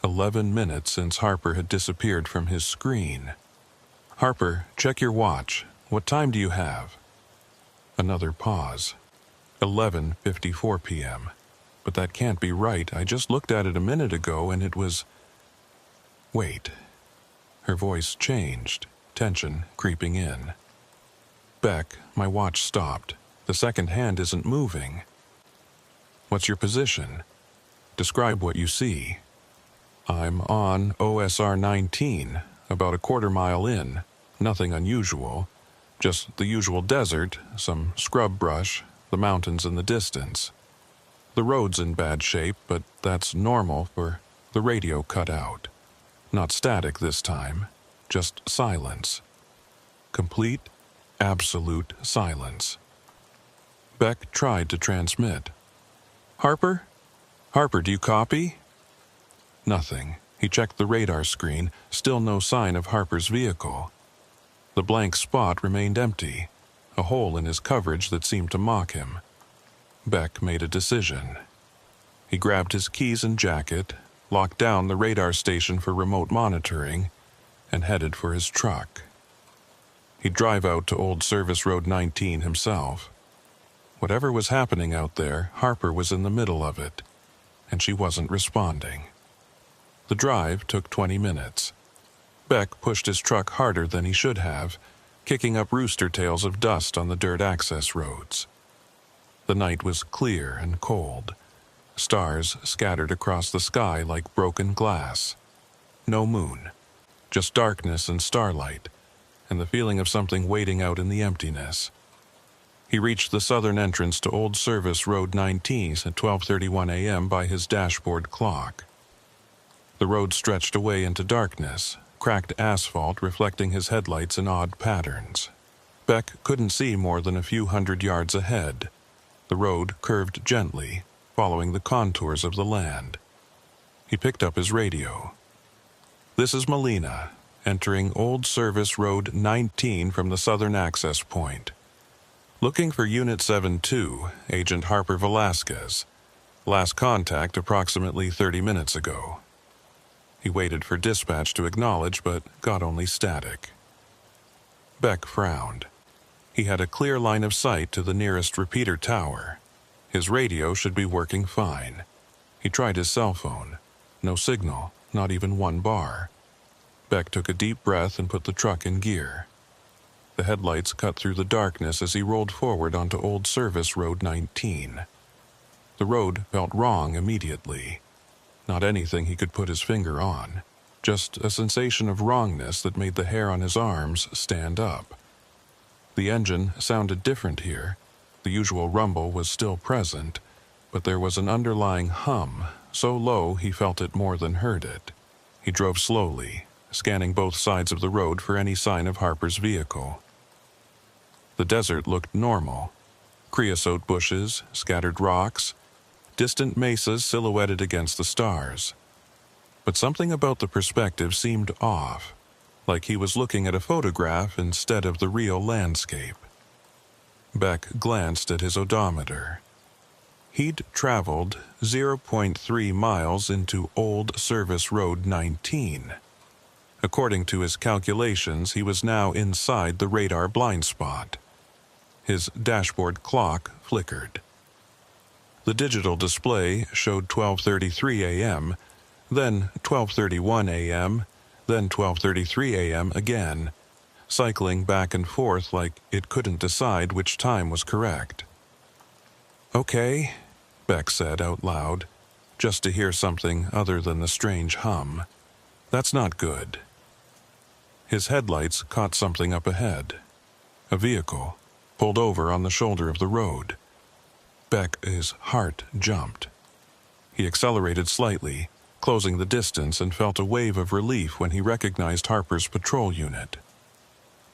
11 minutes since Harper had disappeared from his screen. "Harper, check your watch. What time do you have?" Another pause. 11:54 p.m. "But that can't be right. I just looked at it a minute ago and it was..." "Wait." Her voice changed, tension creeping in. "Beck, my watch stopped. The second hand isn't moving." "What's your position? Describe what you see." "I'm on OSR 19, about a quarter mile in. Nothing unusual. Just the usual desert, some scrub brush, the mountains in the distance. The road's in bad shape, but that's normal for..." The radio cut out. Not static this time, just silence. Complete, absolute silence. Beck tried to transmit. "Harper? Harper, do you copy?" Nothing. He checked the radar screen, still no sign of Harper's vehicle. The blank spot remained empty, a hole in his coverage that seemed to mock him. Beck made a decision. He grabbed his keys and jacket, locked down the radar station for remote monitoring, and headed for his truck. He'd drive out to Old Service Road 19 himself. Whatever was happening out there, Harper was in the middle of it, and she wasn't responding. The drive took 20 minutes. Beck pushed his truck harder than he should have, kicking up rooster tails of dust on the dirt access roads. The night was clear and cold. Stars scattered across the sky like broken glass. No moon, just darkness and starlight, and the feeling of something waiting out in the emptiness. He reached the southern entrance to Old Service Road 19 at 12:31 a.m. by his dashboard clock. The road stretched away into darkness, cracked asphalt reflecting his headlights in odd patterns. Beck couldn't see more than a few hundred yards ahead. The road curved gently, following the contours of the land. He picked up his radio. "This is Molina, entering Old Service Road 19 from the southern access point. Looking for Unit 72, Agent Harper Velasquez. Last contact approximately 30 minutes ago." He waited for dispatch to acknowledge, but got only static. Beck frowned. He had a clear line of sight to the nearest repeater tower. His radio should be working fine. He tried his cell phone. No signal, not even one bar. Beck took a deep breath and put the truck in gear. The headlights cut through the darkness as he rolled forward onto Old Service Road 19. The road felt wrong immediately. Not anything he could put his finger on. Just a sensation of wrongness that made the hair on his arms stand up. The engine sounded different here. The usual rumble was still present, but there was an underlying hum, so low he felt it more than heard it. He drove slowly, scanning both sides of the road for any sign of Harper's vehicle. The desert looked normal. Creosote bushes, scattered rocks, distant mesas silhouetted against the stars. But something about the perspective seemed off, like he was looking at a photograph instead of the real landscape. Beck glanced at his odometer. He'd traveled 0.3 miles into Old Service Road 19. According to his calculations, he was now inside the radar blind spot. His dashboard clock flickered. The digital display showed 12:33 a.m., then 12:31 a.m., then 12:33 a.m. again, cycling back and forth like it couldn't decide which time was correct. "Okay," Beck said out loud, just to hear something other than the strange hum. "That's not good." His headlights caught something up ahead. A vehicle, pulled over on the shoulder of the road. Beck's heart jumped. He accelerated slightly, closing the distance, and felt a wave of relief when he recognized Harper's patrol unit.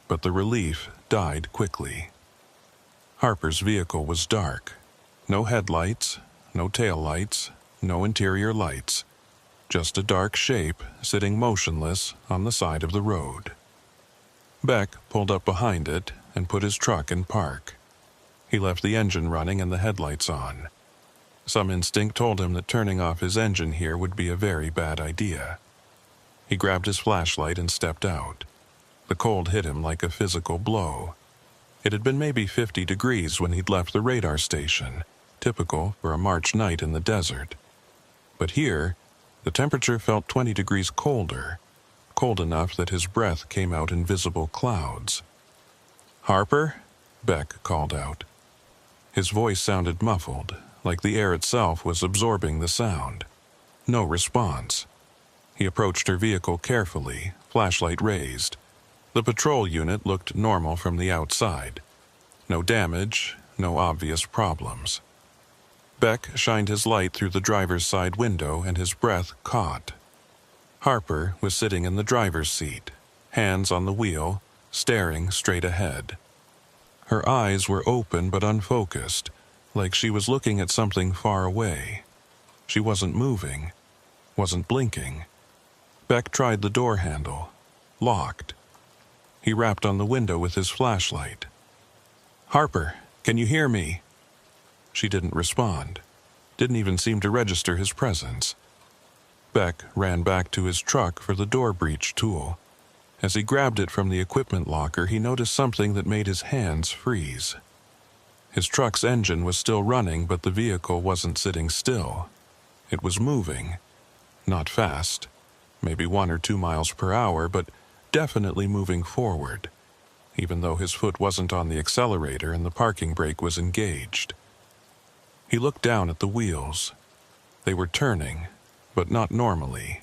But the relief died quickly. Harper's vehicle was dark. No headlights, no taillights, no interior lights. Just a dark shape sitting motionless on the side of the road. Beck pulled up behind it and put his truck in park. He left the engine running and the headlights on. Some instinct told him that turning off his engine here would be a very bad idea. He grabbed his flashlight and stepped out. The cold hit him like a physical blow. It had been maybe 50 degrees when he'd left the radar station, typical for a March night in the desert. But here, the temperature felt 20 degrees colder, cold enough that his breath came out in visible clouds. "Harper?" Beck called out. His voice sounded muffled, like the air itself was absorbing the sound. No response. He approached her vehicle carefully, flashlight raised. The patrol unit looked normal from the outside. No damage, no obvious problems. Beck shined his light through the driver's side window and his breath caught. Harper was sitting in the driver's seat, hands on the wheel, staring straight ahead. Her eyes were open but unfocused, like she was looking at something far away. She wasn't moving, wasn't blinking. Beck tried the door handle. Locked. He rapped on the window with his flashlight. "Harper, can you hear me?" She didn't respond. Didn't even seem to register his presence. Beck ran back to his truck for the door breach tool. As he grabbed it from the equipment locker, he noticed something that made his hands freeze. His truck's engine was still running, but the vehicle wasn't sitting still. It was moving. Not fast, maybe 1 or 2 miles per hour, but definitely moving forward, even though his foot wasn't on the accelerator and the parking brake was engaged. He looked down at the wheels. They were turning, but not normally.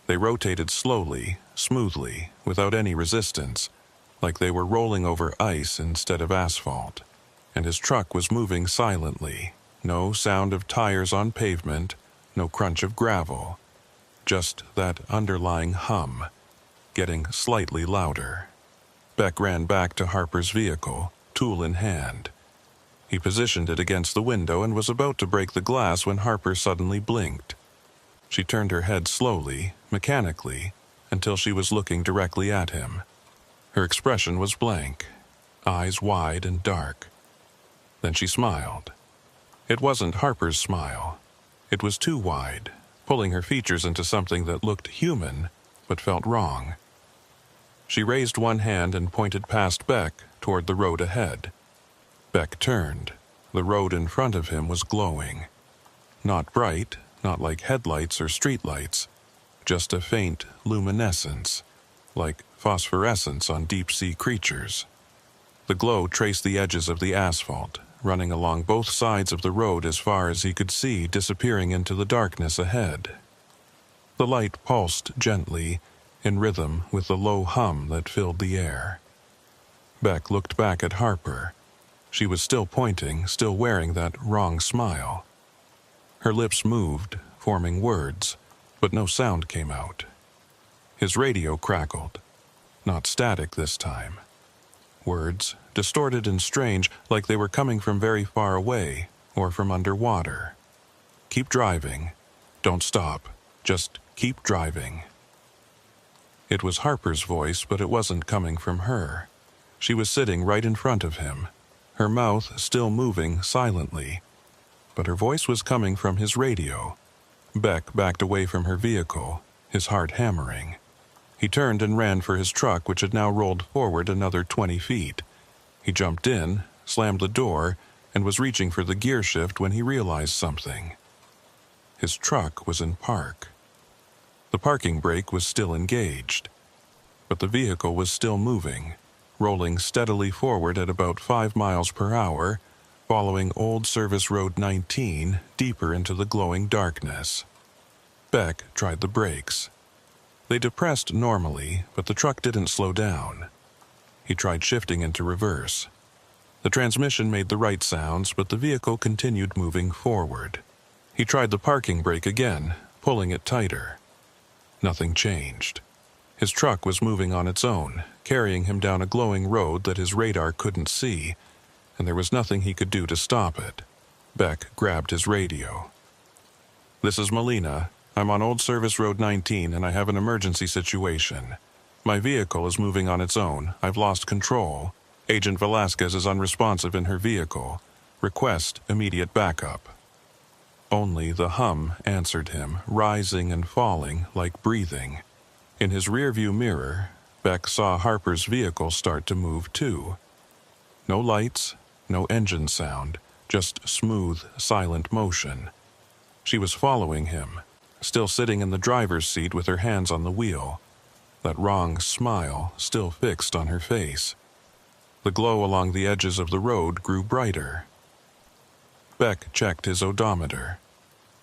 They rotated slowly, smoothly, without any resistance, like they were rolling over ice instead of asphalt. And his truck was moving silently. No sound of tires on pavement, no crunch of gravel. Just that underlying hum, getting slightly louder. Beck ran back to Harper's vehicle, tool in hand. He positioned it against the window and was about to break the glass when Harper suddenly blinked. She turned her head slowly, mechanically, until she was looking directly at him. Her expression was blank, eyes wide and dark. Then she smiled. It wasn't Harper's smile. It was too wide, pulling her features into something that looked human, but felt wrong. She raised one hand and pointed past Beck toward the road ahead. Beck turned. The road in front of him was glowing. Not bright, not like headlights or streetlights, just a faint luminescence, like phosphorescence on deep-sea creatures. The glow traced the edges of the asphalt, running along both sides of the road as far as he could see, disappearing into the darkness ahead. The light pulsed gently, in rhythm with the low hum that filled the air. Beck looked back at Harper. She was still pointing, still wearing that wrong smile. Her lips moved, forming words, but no sound came out. His radio crackled. Not static this time. Words, distorted and strange, like they were coming from very far away or from underwater. "Keep driving. Don't stop. Just keep driving." It was Harper's voice, but it wasn't coming from her. She was sitting right in front of him, her mouth still moving silently, but her voice was coming from his radio. Beck backed away from her vehicle, his heart hammering. He turned and ran for his truck, which had now rolled forward another 20 feet. He jumped in, slammed the door, and was reaching for the gear shift when he realized something. His truck was in park. The The parking brake was still engaged, but the vehicle was still moving, rolling steadily forward at about 5 miles per hour, following Old Service Road 19 deeper into the glowing darkness. Beck tried the brakes. They depressed normally, but the truck didn't slow down. He tried shifting into reverse. The transmission made the right sounds, but the vehicle continued moving forward. He tried the parking brake again, pulling it tighter. Nothing changed. His truck was moving on its own, carrying him down a glowing road that his radar couldn't see, and there was nothing he could do to stop it. Beck grabbed his radio. "This is Molina. I'm on Old Service Road 19 and I have an emergency situation. My vehicle is moving on its own. I've lost control. Agent Velasquez is unresponsive in her vehicle. Request immediate backup." Only the hum answered him, rising and falling like breathing. In his rearview mirror, Beck saw Harper's vehicle start to move too. No lights, no engine sound, just smooth, silent motion. She was following him, still sitting in the driver's seat with her hands on the wheel, that wrong smile still fixed on her face. The glow along the edges of the road grew brighter. Beck checked his odometer.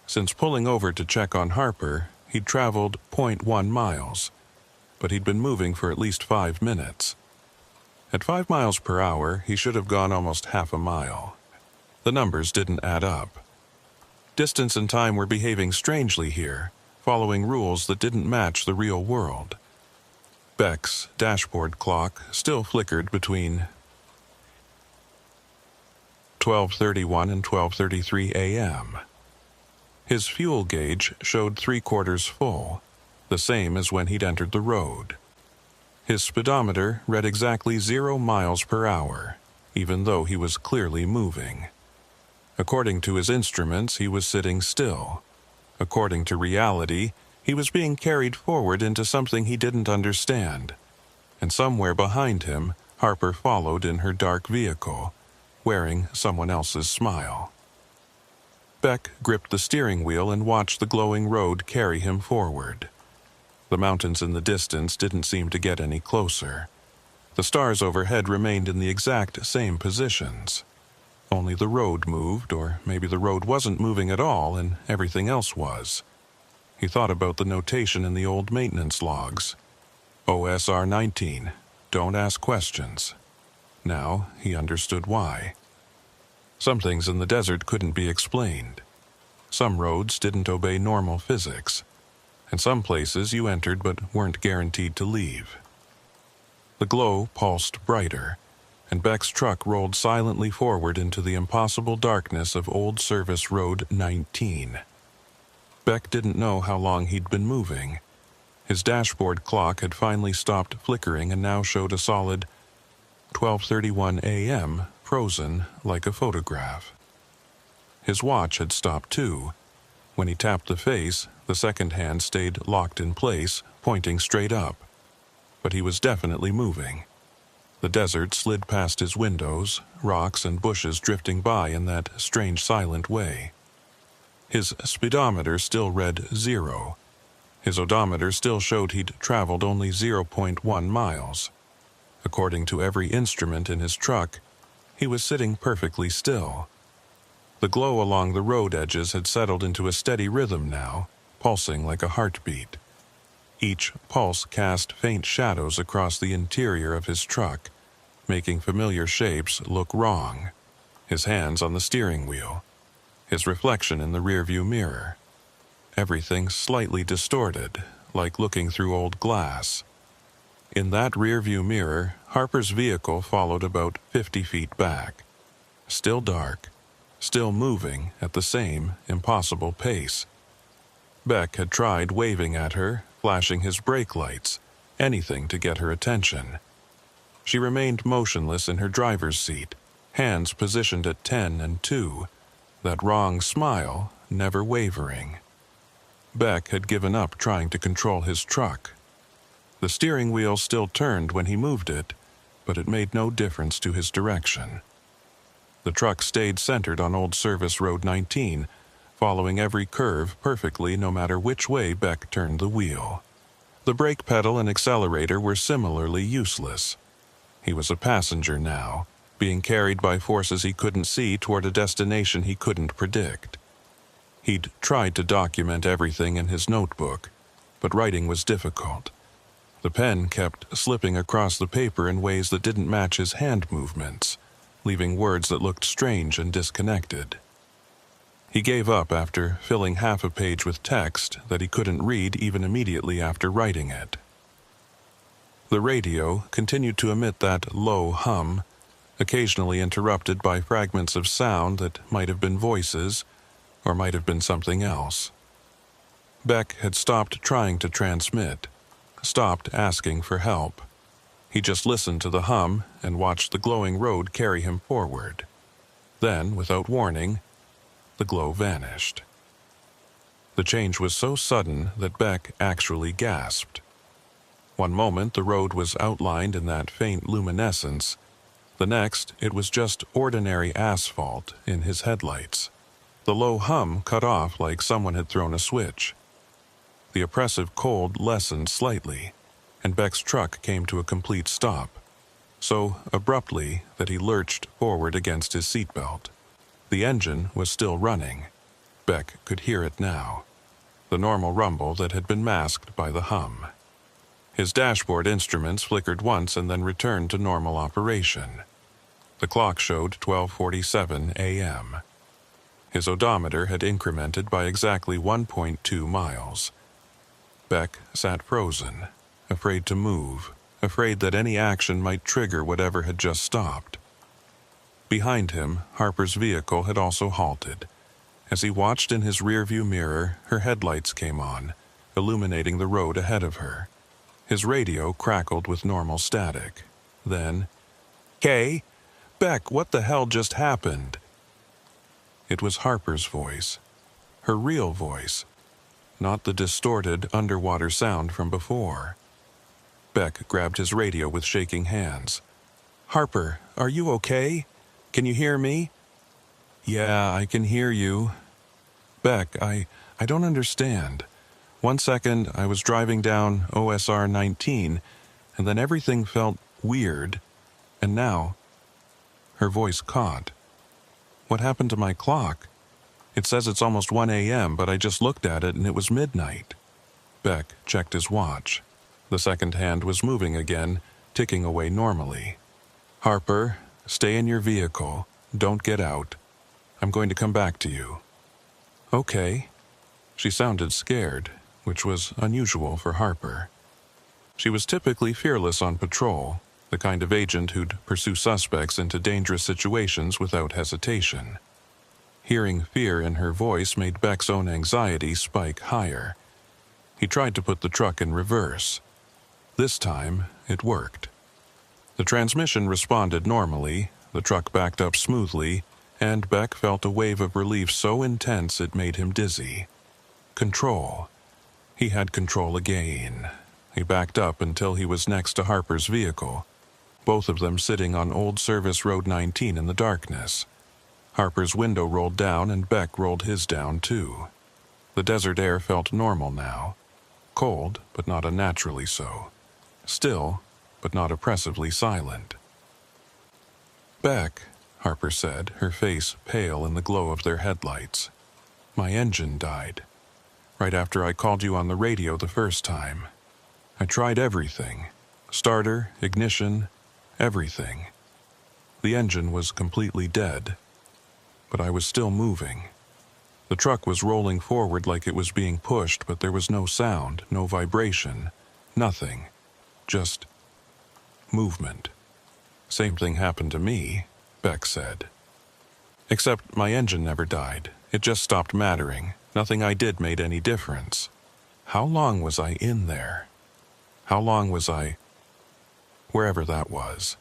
Since pulling over to check on Harper, he'd traveled 0.1 miles, but he'd been moving for at least 5 minutes. At 5 miles per hour, he should have gone almost half a mile. The numbers didn't add up. Distance and time were behaving strangely here, following rules that didn't match the real world. Beck's dashboard clock still flickered between 12:31 and 12:33 a.m. His fuel gauge showed 3/4 full, the same as when he'd entered the road. His speedometer read exactly 0 miles per hour, even though he was clearly moving. According to his instruments, he was sitting still. According to reality, he was being carried forward into something he didn't understand. And somewhere behind him, Harper followed in her dark vehicle, wearing someone else's smile. Beck gripped the steering wheel and watched the glowing road carry him forward. The mountains in the distance didn't seem to get any closer. The stars overhead remained in the exact same positions. Only the road moved, or maybe the road wasn't moving at all and everything else was. He thought about the notation in the old maintenance logs. OSR 19, don't ask questions. Now he understood why. Some things in the desert couldn't be explained. Some roads didn't obey normal physics, and some places you entered but weren't guaranteed to leave. The glow pulsed brighter, and Beck's truck rolled silently forward into the impossible darkness of Old Service Road 19. Beck didn't know how long he'd been moving. His dashboard clock had finally stopped flickering and now showed a solid 12:31 a.m., frozen like a photograph. His watch had stopped too. When he tapped the face, the second hand stayed locked in place, pointing straight up. But he was definitely moving. The desert slid past his windows, rocks and bushes drifting by in that strange silent way. His speedometer still read 0. His odometer still showed he'd traveled only 0.1 miles. According to every instrument in his truck, he was sitting perfectly still. The glow along the road edges had settled into a steady rhythm now, pulsing like a heartbeat. Each pulse cast faint shadows across the interior of his truck, making familiar shapes look wrong. His hands on the steering wheel, his reflection in the rearview mirror. Everything slightly distorted, like looking through old glass. In that rearview mirror, Harper's vehicle followed about 50 feet back. Still dark, still moving at the same impossible pace. Beck had tried waving at her, flashing his brake lights, anything to get her attention. She remained motionless in her driver's seat, hands positioned at 10 and 2, that wrong smile never wavering. Beck had given up trying to control his truck. The steering wheel still turned when he moved it, but it made no difference to his direction. The truck stayed centered on Old Service Road 19, following every curve perfectly no matter which way Beck turned the wheel. The brake pedal and accelerator were similarly useless. He was a passenger now, being carried by forces he couldn't see toward a destination he couldn't predict. He'd tried to document everything in his notebook, but writing was difficult. The pen kept slipping across the paper in ways that didn't match his hand movements, leaving words that looked strange and disconnected. He gave up after filling half a page with text that he couldn't read even immediately after writing it. The radio continued to emit that low hum, occasionally interrupted by fragments of sound that might have been voices or might have been something else. Beck had stopped trying to transmit, stopped asking for help. He just listened to the hum and watched the glowing road carry him forward. Then, without warning, the glow vanished. The change was so sudden that Beck actually gasped. One moment the road was outlined in that faint luminescence. The next, it was just ordinary asphalt in his headlights. The low hum cut off like someone had thrown a switch. The oppressive cold lessened slightly, and Beck's truck came to a complete stop, so abruptly that he lurched forward against his seatbelt. The engine was still running. Beck could hear it now, the normal rumble that had been masked by the hum. His dashboard instruments flickered once and then returned to normal operation. The clock showed 12:47 a.m. His odometer had incremented by exactly 1.2 miles. Beck sat frozen, afraid to move, afraid that any action might trigger whatever had just stopped. Behind him, Harper's vehicle had also halted. As he watched in his rearview mirror, her headlights came on, illuminating the road ahead of her. His radio crackled with normal static. Then, "Kay? Beck, what the hell just happened?" It was Harper's voice. Her real voice. Not the distorted underwater sound from before. Beck grabbed his radio with shaking hands. "Harper, are you okay? Can you hear me?" "Yeah, I can hear you." "Beck, I don't understand. One second I was driving down OSR 19, and then everything felt weird, and now..." Her voice caught. "What happened to my clock? It says it's almost 1 a.m., but I just looked at it and it was midnight." Beck checked his watch. The second hand was moving again, ticking away normally. "Harper, stay in your vehicle. Don't get out. I'm going to come back to you." "Okay." She sounded scared, which was unusual for Harper. She was typically fearless on patrol, the kind of agent who'd pursue suspects into dangerous situations without hesitation. Hearing fear in her voice made Beck's own anxiety spike higher. He tried to put the truck in reverse. This time, it worked. The transmission responded normally, the truck backed up smoothly, and Beck felt a wave of relief so intense it made him dizzy. Control. He had control again. He backed up until he was next to Harper's vehicle, both of them sitting on Old Service Road 19 in the darkness. Harper's window rolled down and Beck rolled his down too. The desert air felt normal now. Cold, but not unnaturally so. Still, but not oppressively silent. "Beck," Harper said, her face pale in the glow of their headlights. "My engine died. Right after I called you on the radio the first time. I tried everything. Starter, ignition, everything. The engine was completely dead. But I was still moving. The truck was rolling forward like it was being pushed, but there was no sound, no vibration, nothing. Just movement. Same thing happened to me," Beck said. "Except my engine never died. It just stopped mattering. Nothing I did made any difference. How long was I in there? How long was I... wherever that was?"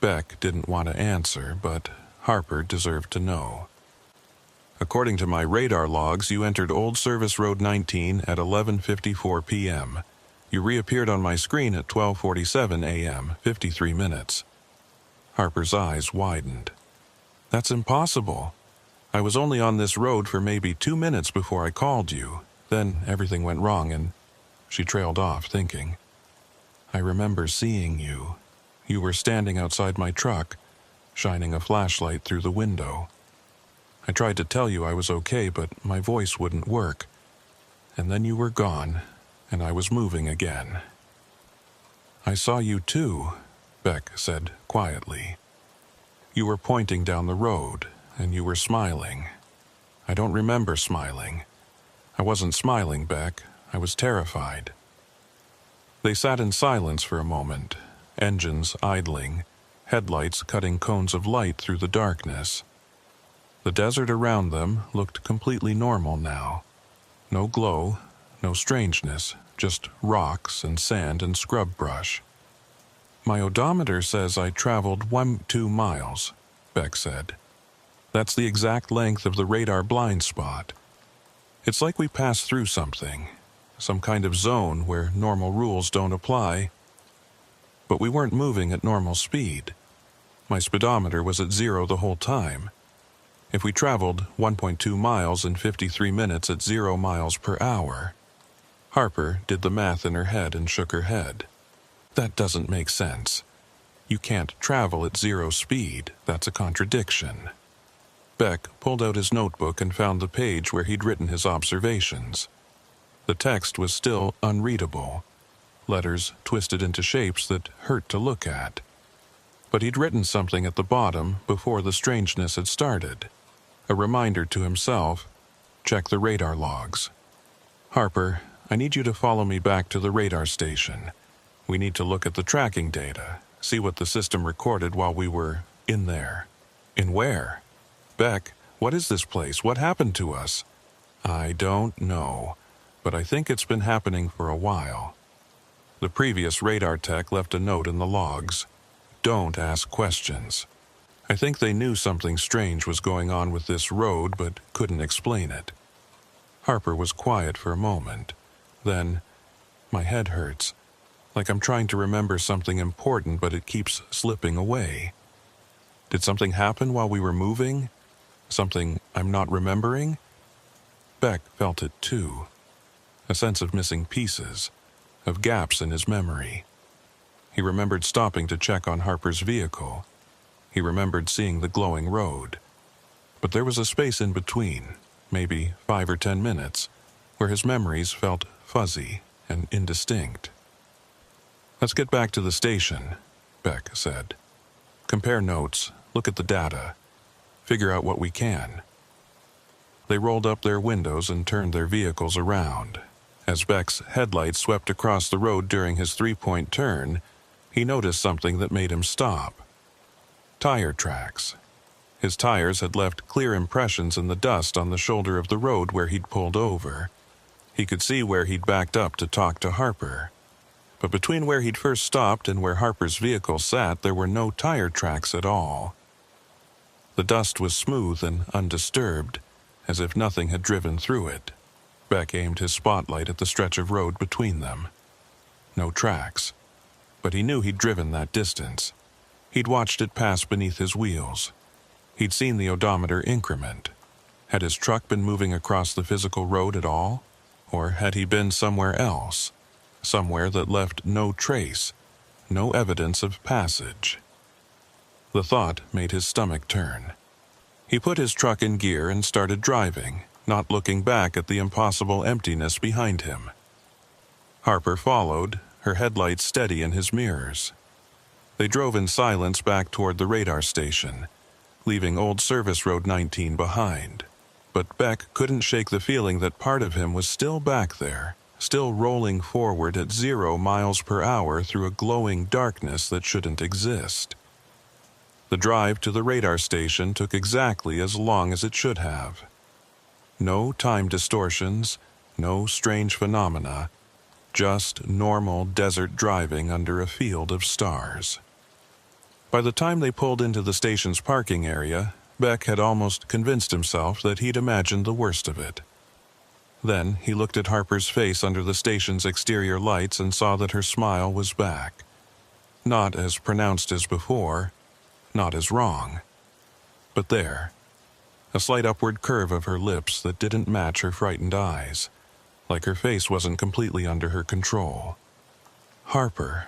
Beck didn't want to answer, but Harper deserved to know. "According to my radar logs, you entered Old Service Road 19 at 11:54 p.m. You reappeared on my screen at 12:47 a.m., 53 minutes. Harper's eyes widened. "That's impossible. I was only on this road for maybe 2 minutes before I called you. Then everything went wrong and..." She trailed off, thinking. "I remember seeing you. You were standing outside my truck, shining a flashlight through the window. I tried to tell you I was okay, but my voice wouldn't work. And then you were gone, and I was moving again." "I saw you too," Beck said quietly. "You were pointing down the road, and you were smiling. I don't remember smiling. I wasn't smiling, Beck. I was terrified." They sat in silence for a moment, engines idling, headlights cutting cones of light through the darkness. The desert around them looked completely normal now. No glow, no strangeness, just rocks and sand and scrub brush. "My odometer says I traveled 2 miles, Beck said. "That's the exact length of the radar blind spot. It's like we passed through something, some kind of zone where normal rules don't apply. But we weren't moving at normal speed. My speedometer was at 0 the whole time. If we traveled 1.2 miles in 53 minutes at 0 miles per hour..." Harper did the math in her head and shook her head. "That doesn't make sense. You can't travel at 0 speed. That's a contradiction." Beck pulled out his notebook and found the page where he'd written his observations. The text was still unreadable, letters twisted into shapes that hurt to look at. But he'd written something at the bottom before the strangeness had started. A reminder to himself, check the radar logs. "Harper, I need you to follow me back to the radar station. We need to look at the tracking data, see what the system recorded while we were in there." "In where?" "Beck, what is this place? What happened to us?" "I don't know, but I think it's been happening for a while." The previous radar tech left a note in the logs. "Don't ask questions." I think they knew something strange was going on with this road, but couldn't explain it. Harper was quiet for a moment. Then, "My head hurts. Like I'm trying to remember something important, but it keeps slipping away. Did something happen while we were moving? Something I'm not remembering?" Beck felt it too. A sense of missing pieces, of gaps in his memory. He remembered stopping to check on Harper's vehicle. He remembered seeing the glowing road. But there was a space in between, maybe 5 or 10 minutes, where his memories felt fuzzy and indistinct. "Let's get back to the station," Beck said. "Compare notes, look at the data, figure out what we can." They rolled up their windows and turned their vehicles around. As Beck's headlights swept across the road during his 3-point turn, he noticed something that made him stop. Tire tracks. His tires had left clear impressions in the dust on the shoulder of the road where he'd pulled over. He could see where he'd backed up to talk to Harper. But between where he'd first stopped and where Harper's vehicle sat, there were no tire tracks at all. The dust was smooth and undisturbed, as if nothing had driven through it. Beck aimed his spotlight at the stretch of road between them. No tracks. But he knew he'd driven that distance. He'd watched it pass beneath his wheels. He'd seen the odometer increment. Had his truck been moving across the physical road at all? Or had he been somewhere else? Somewhere that left no trace, no evidence of passage. The thought made his stomach turn. He put his truck in gear and started driving, not looking back at the impossible emptiness behind him. Harper followed, her headlights steady in his mirrors. They drove in silence back toward the radar station, leaving old Service Road 19 behind. But Beck couldn't shake the feeling that part of him was still back there, still rolling forward at 0 miles per hour through a glowing darkness that shouldn't exist. The drive to the radar station took exactly as long as it should have. No time distortions, no strange phenomena, just normal desert driving under a field of stars. By the time they pulled into the station's parking area, Beck had almost convinced himself that he'd imagined the worst of it. Then he looked at Harper's face under the station's exterior lights and saw that her smile was back. Not as pronounced as before, not as wrong. But there, a slight upward curve of her lips that didn't match her frightened eyes, like her face wasn't completely under her control. "Harper,"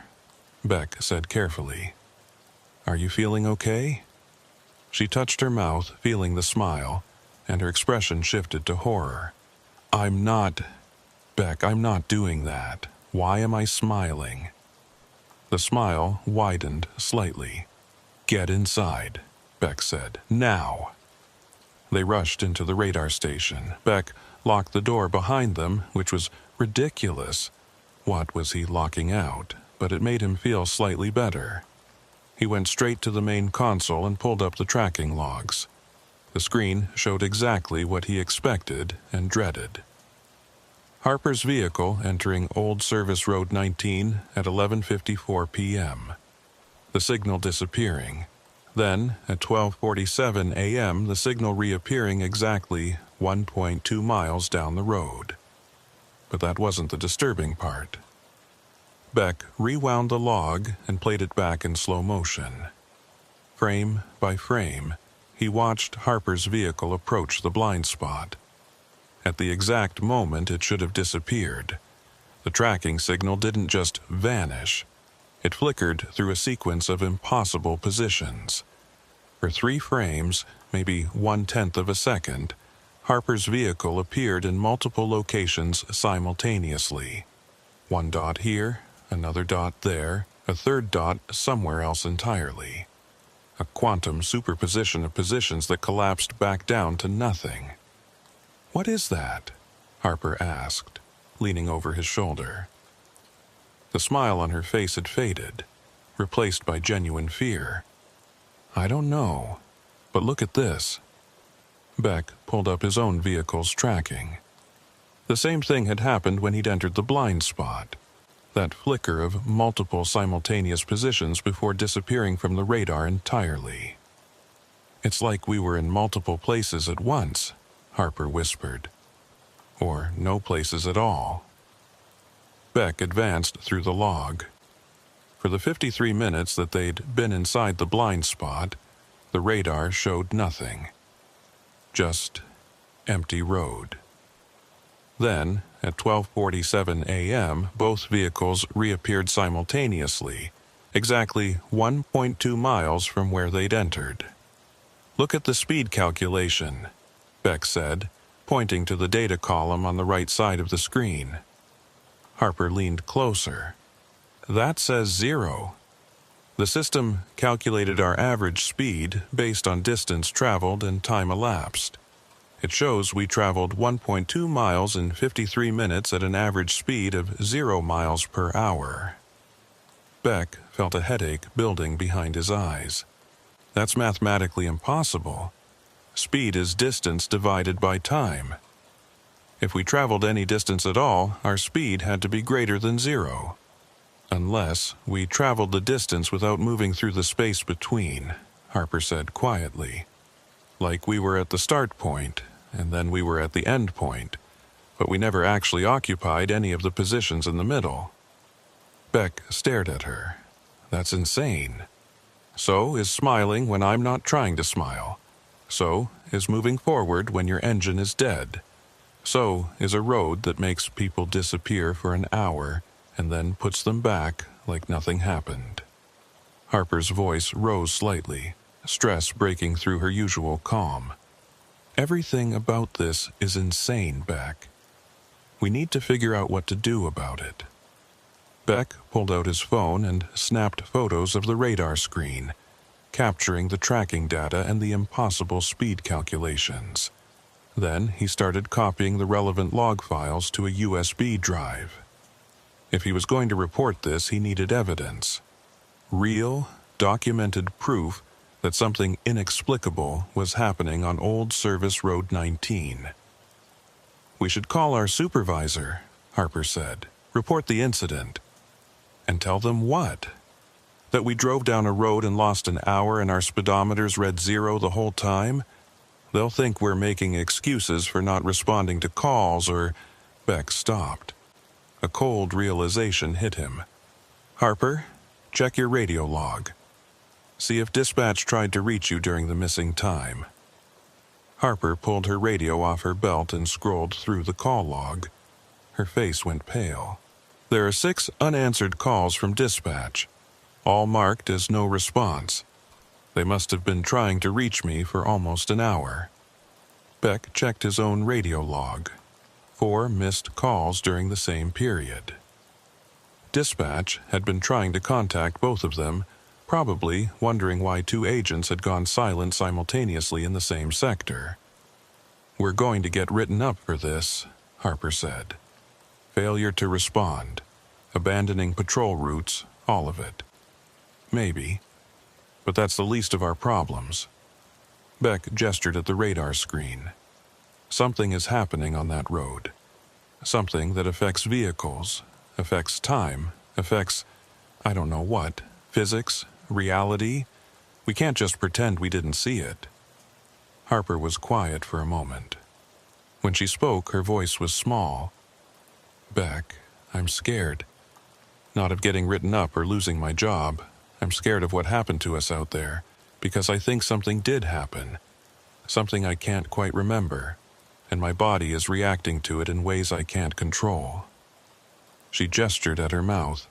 Beck said carefully. "Are you feeling okay?" She touched her mouth, feeling the smile, and her expression shifted to horror. I'm not doing that. Why am I smiling?" The smile widened slightly. "Get inside," Beck said. "Now." They rushed into the radar station. Beck locked the door behind them, which was ridiculous. What was he locking out? But it made him feel slightly better. He went straight to the main console and pulled up the tracking logs. The screen showed exactly what he expected and dreaded. Harper's vehicle entering Old Service Road 19 at 11:54 p.m. The signal disappearing. Then, at 12:47 a.m., the signal reappearing exactly 1.2 miles down the road. But that wasn't the disturbing part. Beck rewound the log and played it back in slow motion. Frame by frame, he watched Harper's vehicle approach the blind spot. At the exact moment it should have disappeared, the tracking signal didn't just vanish. It flickered through a sequence of impossible positions. For 3 frames, maybe 1/10 of a second, Harper's vehicle appeared in multiple locations simultaneously. One dot here, another dot there, a third dot somewhere else entirely. A quantum superposition of positions that collapsed back down to nothing. "What is that?" Harper asked, leaning over his shoulder. The smile on her face had faded, replaced by genuine fear. "I don't know, but look at this." Beck pulled up his own vehicle's tracking. The same thing had happened when he'd entered the blind spot. That flicker of multiple simultaneous positions before disappearing from the radar entirely. "It's like we were in multiple places at once," Harper whispered. "Or no places at all." Beck advanced through the log. For the 53 minutes that they'd been inside the blind spot, the radar showed nothing. Just empty road. Then, at 12:47 a.m., both vehicles reappeared simultaneously, exactly 1.2 miles from where they'd entered. "Look at the speed calculation," Beck said, pointing to the data column on the right side of the screen. Harper leaned closer. "That says 0. The system calculated our average speed based on distance traveled and time elapsed. It shows we traveled 1.2 miles in 53 minutes at an average speed of 0 miles per hour. Beck felt a headache building behind his eyes. That's mathematically impossible. Speed is distance divided by time. If we traveled any distance at all, our speed had to be greater than 0. Unless we traveled the distance without moving through the space between, Harper said quietly. Like we were at the start point, and then we were at the end point, but we never actually occupied any of the positions in the middle. Beck stared at her. That's insane. So is smiling when I'm not trying to smile. So is moving forward when your engine is dead. So is a road that makes people disappear for an hour and then puts them back like nothing happened. Harper's voice rose slightly, stress breaking through her usual calm. Everything about this is insane, Beck. We need to figure out what to do about it. Beck pulled out his phone and snapped photos of the radar screen, capturing the tracking data and the impossible speed calculations. Then he started copying the relevant log files to a USB drive. If he was going to report this, he needed evidence. Real, documented proof that something inexplicable was happening on Old Service Road 19. "We should call our supervisor," Harper said. "Report the incident." "And tell them what? That we drove down a road and lost an hour and our speedometers read 0 the whole time? They'll think we're making excuses for not responding to calls or—" Beck stopped. A cold realization hit him. "Harper, check your radio log. See if dispatch tried to reach you during the missing time." Harper pulled her radio off her belt and scrolled through the call log. Her face went pale. There are 6 unanswered calls from dispatch, all marked as no response. They must have been trying to reach me for almost an hour. Beck checked his own radio log. 4 missed calls during the same period. Dispatch had been trying to contact both of them, probably wondering why 2 agents had gone silent simultaneously in the same sector. "We're going to get written up for this," Harper said. "Failure to respond, abandoning patrol routes, all of it." "Maybe. But that's the least of our problems." Beck gestured at the radar screen. "Something is happening on that road. Something that affects vehicles, affects time, affects, I don't know what, physics, reality. We can't just pretend we didn't see it." Harper was quiet for a moment. When she spoke, her voice was small. "Beck, I'm scared. Not of getting written up or losing my job. I'm scared of what happened to us out there, because I think something did happen. Something I can't quite remember, and my body is reacting to it in ways I can't control." She gestured at her mouth.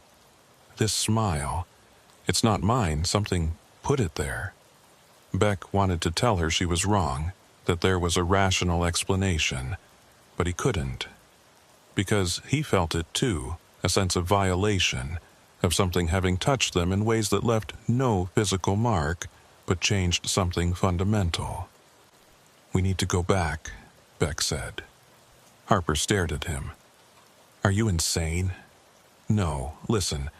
"This smile, it's not mine. Something put it there." Beck wanted to tell her she was wrong, that there was a rational explanation, but he couldn't. Because he felt it too, a sense of violation, of something having touched them in ways that left no physical mark, but changed something fundamental. "We need to go back," Beck said. Harper stared at him. "Are you insane?" "No, listen.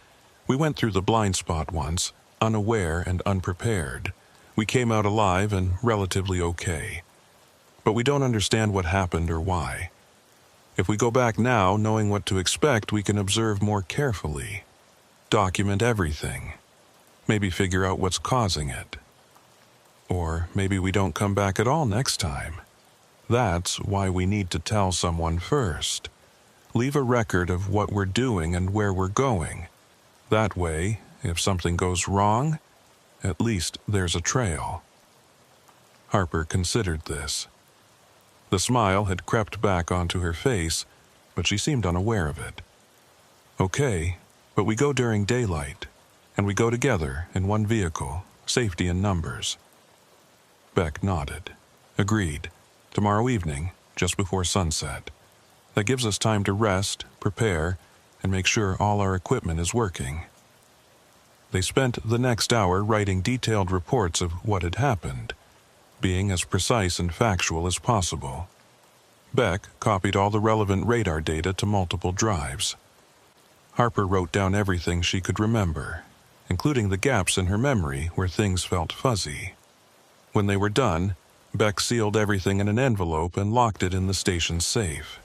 We went through the blind spot once, unaware and unprepared. We came out alive and relatively okay. But we don't understand what happened or why. If we go back now, knowing what to expect, we can observe more carefully. Document everything. Maybe figure out what's causing it. Or maybe we don't come back at all next time. That's why we need to tell someone first. Leave a record of what we're doing and where we're going. That way, if something goes wrong, at least there's a trail." Harper considered this. The smile had crept back onto her face, but she seemed unaware of it. "Okay, but we go during daylight, and we go together in one vehicle, safety in numbers." Beck nodded. "Agreed. Tomorrow evening, just before sunset. That gives us time to rest, prepare, and make sure all our equipment is working." They spent the next hour writing detailed reports of what had happened, being as precise and factual as possible. Beck copied all the relevant radar data to multiple drives. Harper wrote down everything she could remember, including the gaps in her memory where things felt fuzzy. When they were done, Beck sealed everything in an envelope and locked it in the station's safe.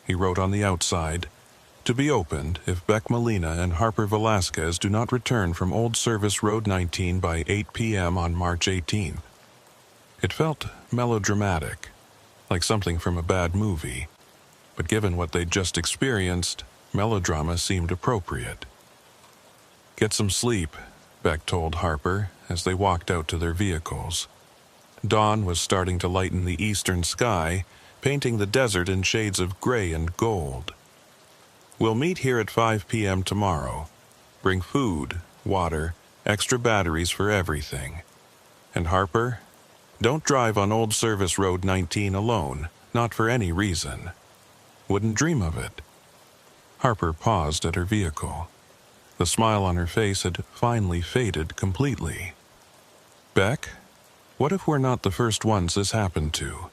He wrote on the outside, "To be opened if Beck Molina and Harper Velasquez do not return from Old Service Road 19 by 8 p.m. on March 18th. It felt melodramatic, like something from a bad movie, but given what they'd just experienced, melodrama seemed appropriate. "Get some sleep," Beck told Harper as they walked out to their vehicles. Dawn was starting to lighten the eastern sky, painting the desert in shades of gray and gold. "We'll meet here at 5 p.m. tomorrow. Bring food, water, extra batteries for everything. And Harper, don't drive on Old Service Road 19 alone, not for any reason. Wouldn't dream of it." Harper paused at her vehicle. The smile on her face had finally faded completely. "Beck, what if we're not the first ones this happened to?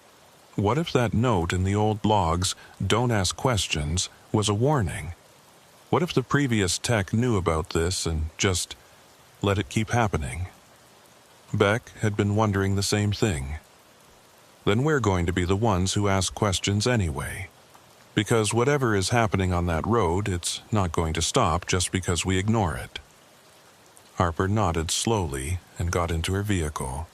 What if that note in the old logs, 'Don't ask questions,' was a warning? What if the previous tech knew about this and just let it keep happening?" Beck had been wondering the same thing. "Then we're going to be the ones who ask questions anyway. Because whatever is happening on that road, it's not going to stop just because we ignore it." Harper nodded slowly and got into her vehicle.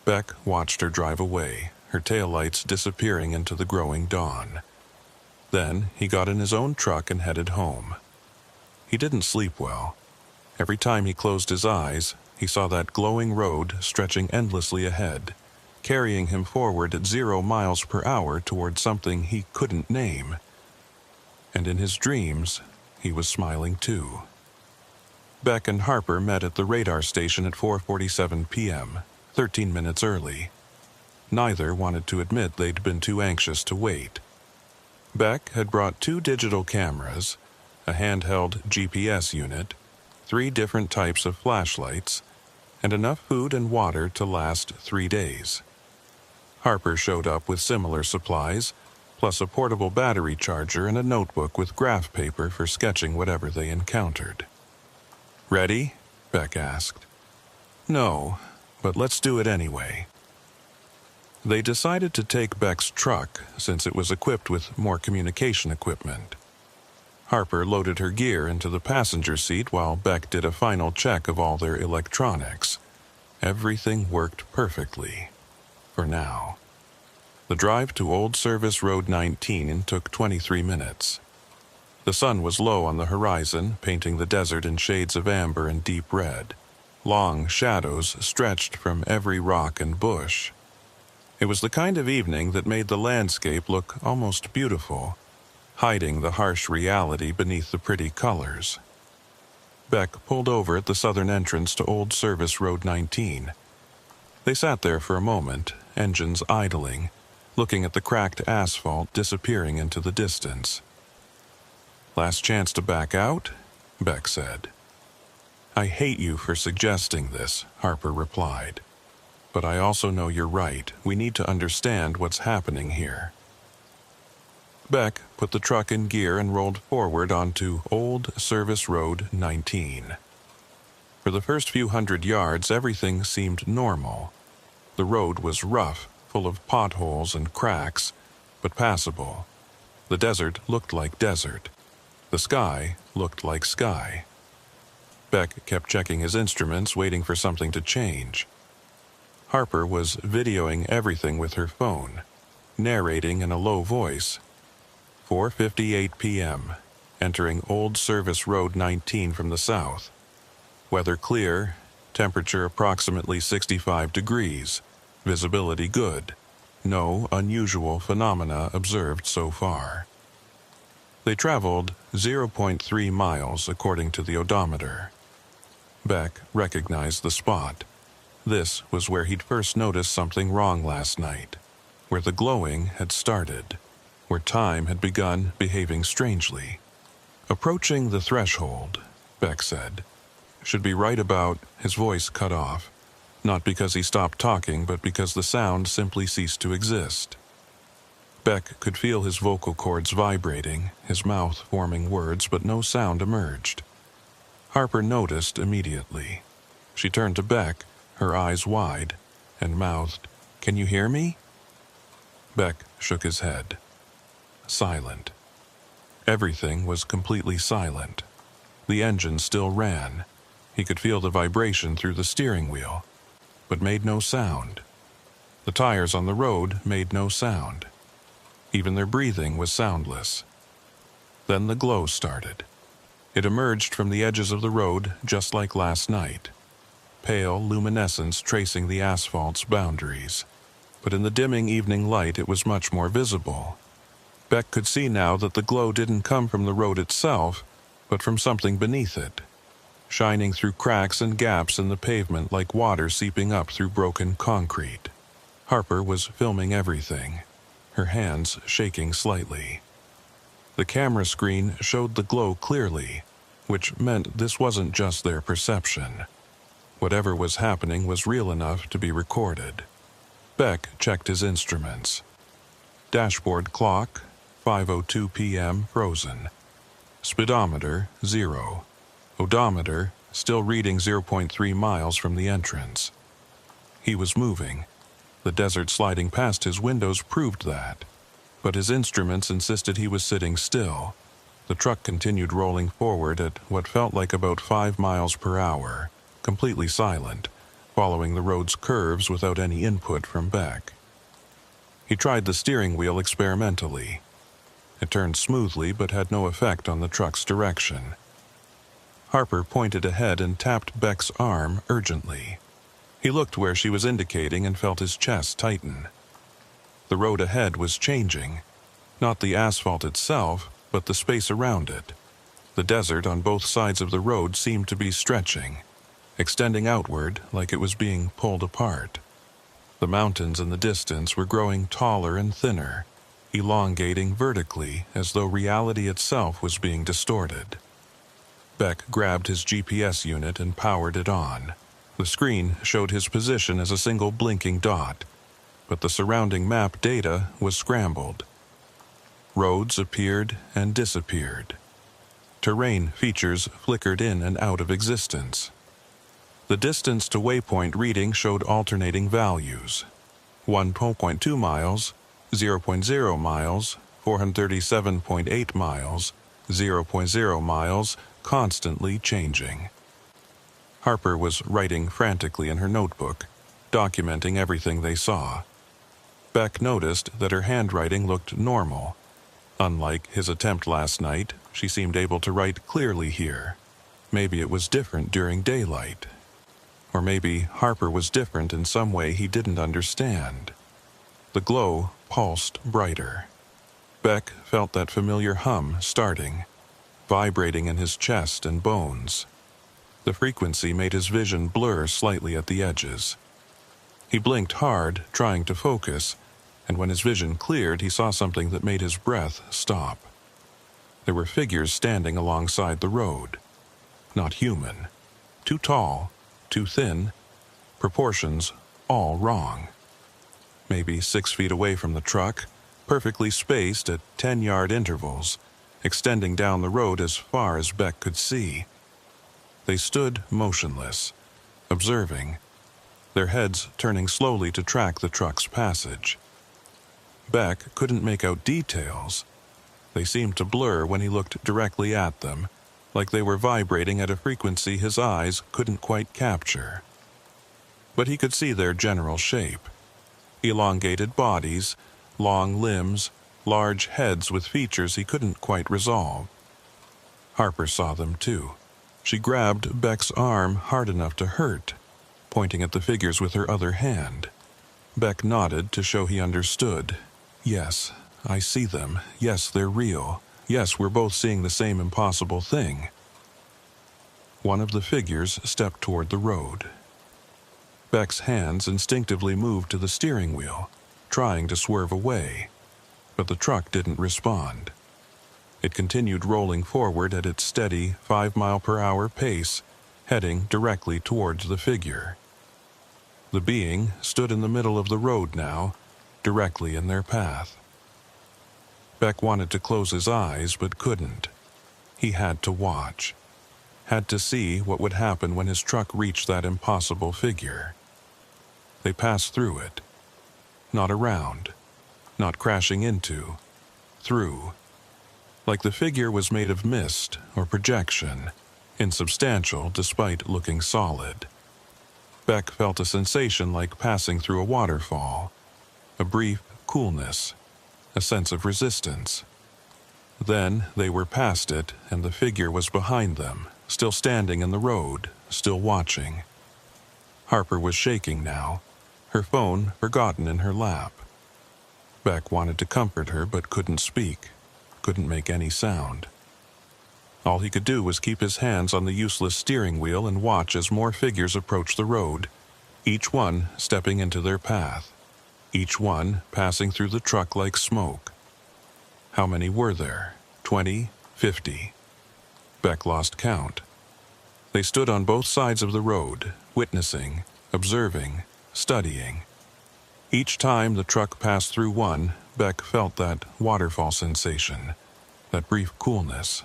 Beck watched her drive away, her taillights disappearing into the growing dawn. Then he got in his own truck and headed home. He didn't sleep well. Every time he closed his eyes, he saw that glowing road stretching endlessly ahead, carrying him forward at 0 miles per hour toward something he couldn't name. And in his dreams, he was smiling too. Beck and Harper met at the radar station at 4:47 p.m., 13 minutes early. Neither wanted to admit they'd been too anxious to wait. Beck had brought 2 digital cameras, a handheld GPS unit, 3 different types of flashlights, and enough food and water to last 3 days. Harper showed up with similar supplies, plus a portable battery charger and a notebook with graph paper for sketching whatever they encountered. "Ready?" Beck asked. "No, but let's do it anyway." They decided to take Beck's truck since it was equipped with more communication equipment. Harper loaded her gear into the passenger seat while Beck did a final check of all their electronics. Everything worked perfectly. For now. The drive to Old Service Road 19 took 23 minutes. The sun was low on the horizon, painting the desert in shades of amber and deep red. Long shadows stretched from every rock and bush. It was the kind of evening that made the landscape look almost beautiful, hiding the harsh reality beneath the pretty colors. Beck pulled over at the southern entrance to Old Service Road 19. They sat there for a moment, engines idling, looking at the cracked asphalt disappearing into the distance. "Last chance to back out?" Beck said. "I hate you for suggesting this," Harper replied. "But I also know you're right. We need to understand what's happening here." Beck put the truck in gear and rolled forward onto Old Service Road 19. For the first few hundred yards, everything seemed normal. The road was rough, full of potholes and cracks, but passable. The desert looked like desert. The sky looked like sky. Beck kept checking his instruments, waiting for something to change. Harper was videoing everything with her phone, narrating in a low voice. 4:58 p.m., entering Old Service Road 19 from the south. Weather clear, temperature approximately 65 degrees, visibility good. No unusual phenomena observed so far. They traveled 0.3 miles according to the odometer. Beck recognized the spot. This was where he'd first noticed something wrong last night, where the glowing had started, where time had begun behaving strangely. "Approaching the threshold," Beck said. "Should be right about—" His voice cut off, not because he stopped talking, but because the sound simply ceased to exist. Beck could feel his vocal cords vibrating, his mouth forming words, but no sound emerged. Harper noticed immediately. She turned to Beck, her eyes wide, and mouthed, "Can you hear me?" Beck shook his head. Silent. Everything was completely silent. The engine still ran. He could feel the vibration through the steering wheel, but made no sound. The tires on the road made no sound. Even their breathing was soundless. Then the glow started. It emerged from the edges of the road just like last night. Pale luminescence tracing the asphalt's boundaries. But in the dimming evening light it was much more visible. Beck could see now that the glow didn't come from the road itself, but from something beneath it, shining through cracks and gaps in the pavement like water seeping up through broken concrete. Harper was filming everything, her hands shaking slightly. The camera screen showed the glow clearly, which meant this wasn't just their perception. Whatever was happening was real enough to be recorded. Beck checked his instruments. Dashboard clock, 5:02 p.m., frozen. Speedometer, 0. Odometer, still reading 0.3 miles from the entrance. He was moving. The desert sliding past his windows proved that. But his instruments insisted he was sitting still. The truck continued rolling forward at what felt like about 5 miles per hour, completely silent, following the road's curves without any input from Beck. He tried the steering wheel experimentally. It turned smoothly but had no effect on the truck's direction. Harper pointed ahead and tapped Beck's arm urgently. He looked where she was indicating and felt his chest tighten. The road ahead was changing. Not the asphalt itself, but the space around it. The desert on both sides of the road seemed to be stretching, extending outward like it was being pulled apart. The mountains in the distance were growing taller and thinner, elongating vertically as though reality itself was being distorted. Beck grabbed his GPS unit and powered it on. The screen showed his position as a single blinking dot, but the surrounding map data was scrambled. Roads appeared and disappeared. Terrain features flickered in and out of existence. The distance to waypoint reading showed alternating values: 1.2 miles, 0.0 miles, 437.8 miles, 0.0 miles, constantly changing. Harper was writing frantically in her notebook, documenting everything they saw. Beck noticed that her handwriting looked normal. Unlike his attempt last night, she seemed able to write clearly here. Maybe it was different during daylight. Or maybe Harper was different in some way he didn't understand. The glow pulsed brighter. Beck felt that familiar hum starting, vibrating in his chest and bones. The frequency made his vision blur slightly at the edges. He blinked hard, trying to focus, and when his vision cleared, he saw something that made his breath stop. There were figures standing alongside the road. Not human. Too tall, too thin, proportions all wrong. Maybe 6 feet away from the truck, perfectly spaced at 10-yard intervals, extending down the road as far as Beck could see. They stood motionless, observing, their heads turning slowly to track the truck's passage. Beck couldn't make out details. They seemed to blur when he looked directly at them, like they were vibrating at a frequency his eyes couldn't quite capture. But he could see their general shape. Elongated bodies, long limbs, large heads with features he couldn't quite resolve. Harper saw them too. She grabbed Beck's arm hard enough to hurt, pointing at the figures with her other hand. Beck nodded to show he understood. Yes, I see them. Yes, they're real. Yes, we're both seeing the same impossible thing. One of the figures stepped toward the road. Beck's hands instinctively moved to the steering wheel, trying to swerve away, but the truck didn't respond. It continued rolling forward at its steady 5-mile-per-hour pace, heading directly towards the figure. The being stood in the middle of the road now, directly in their path. Beck wanted to close his eyes, but couldn't. He had to watch. Had to see what would happen when his truck reached that impossible figure. They passed through it. Not around. Not crashing into. Through. Like the figure was made of mist or projection, insubstantial despite looking solid. Beck felt a sensation like passing through a waterfall. A brief coolness. A sense of resistance. Then they were past it, and the figure was behind them, still standing in the road, still watching. Harper was shaking now, her phone forgotten in her lap. Beck wanted to comfort her but couldn't speak, couldn't make any sound. All he could do was keep his hands on the useless steering wheel and watch as more figures approached the road, each one stepping into their path. Each one passing through the truck like smoke. How many were there? 20? 50? Beck lost count. They stood on both sides of the road, witnessing, observing, studying. Each time the truck passed through one, Beck felt that waterfall sensation, that brief coolness.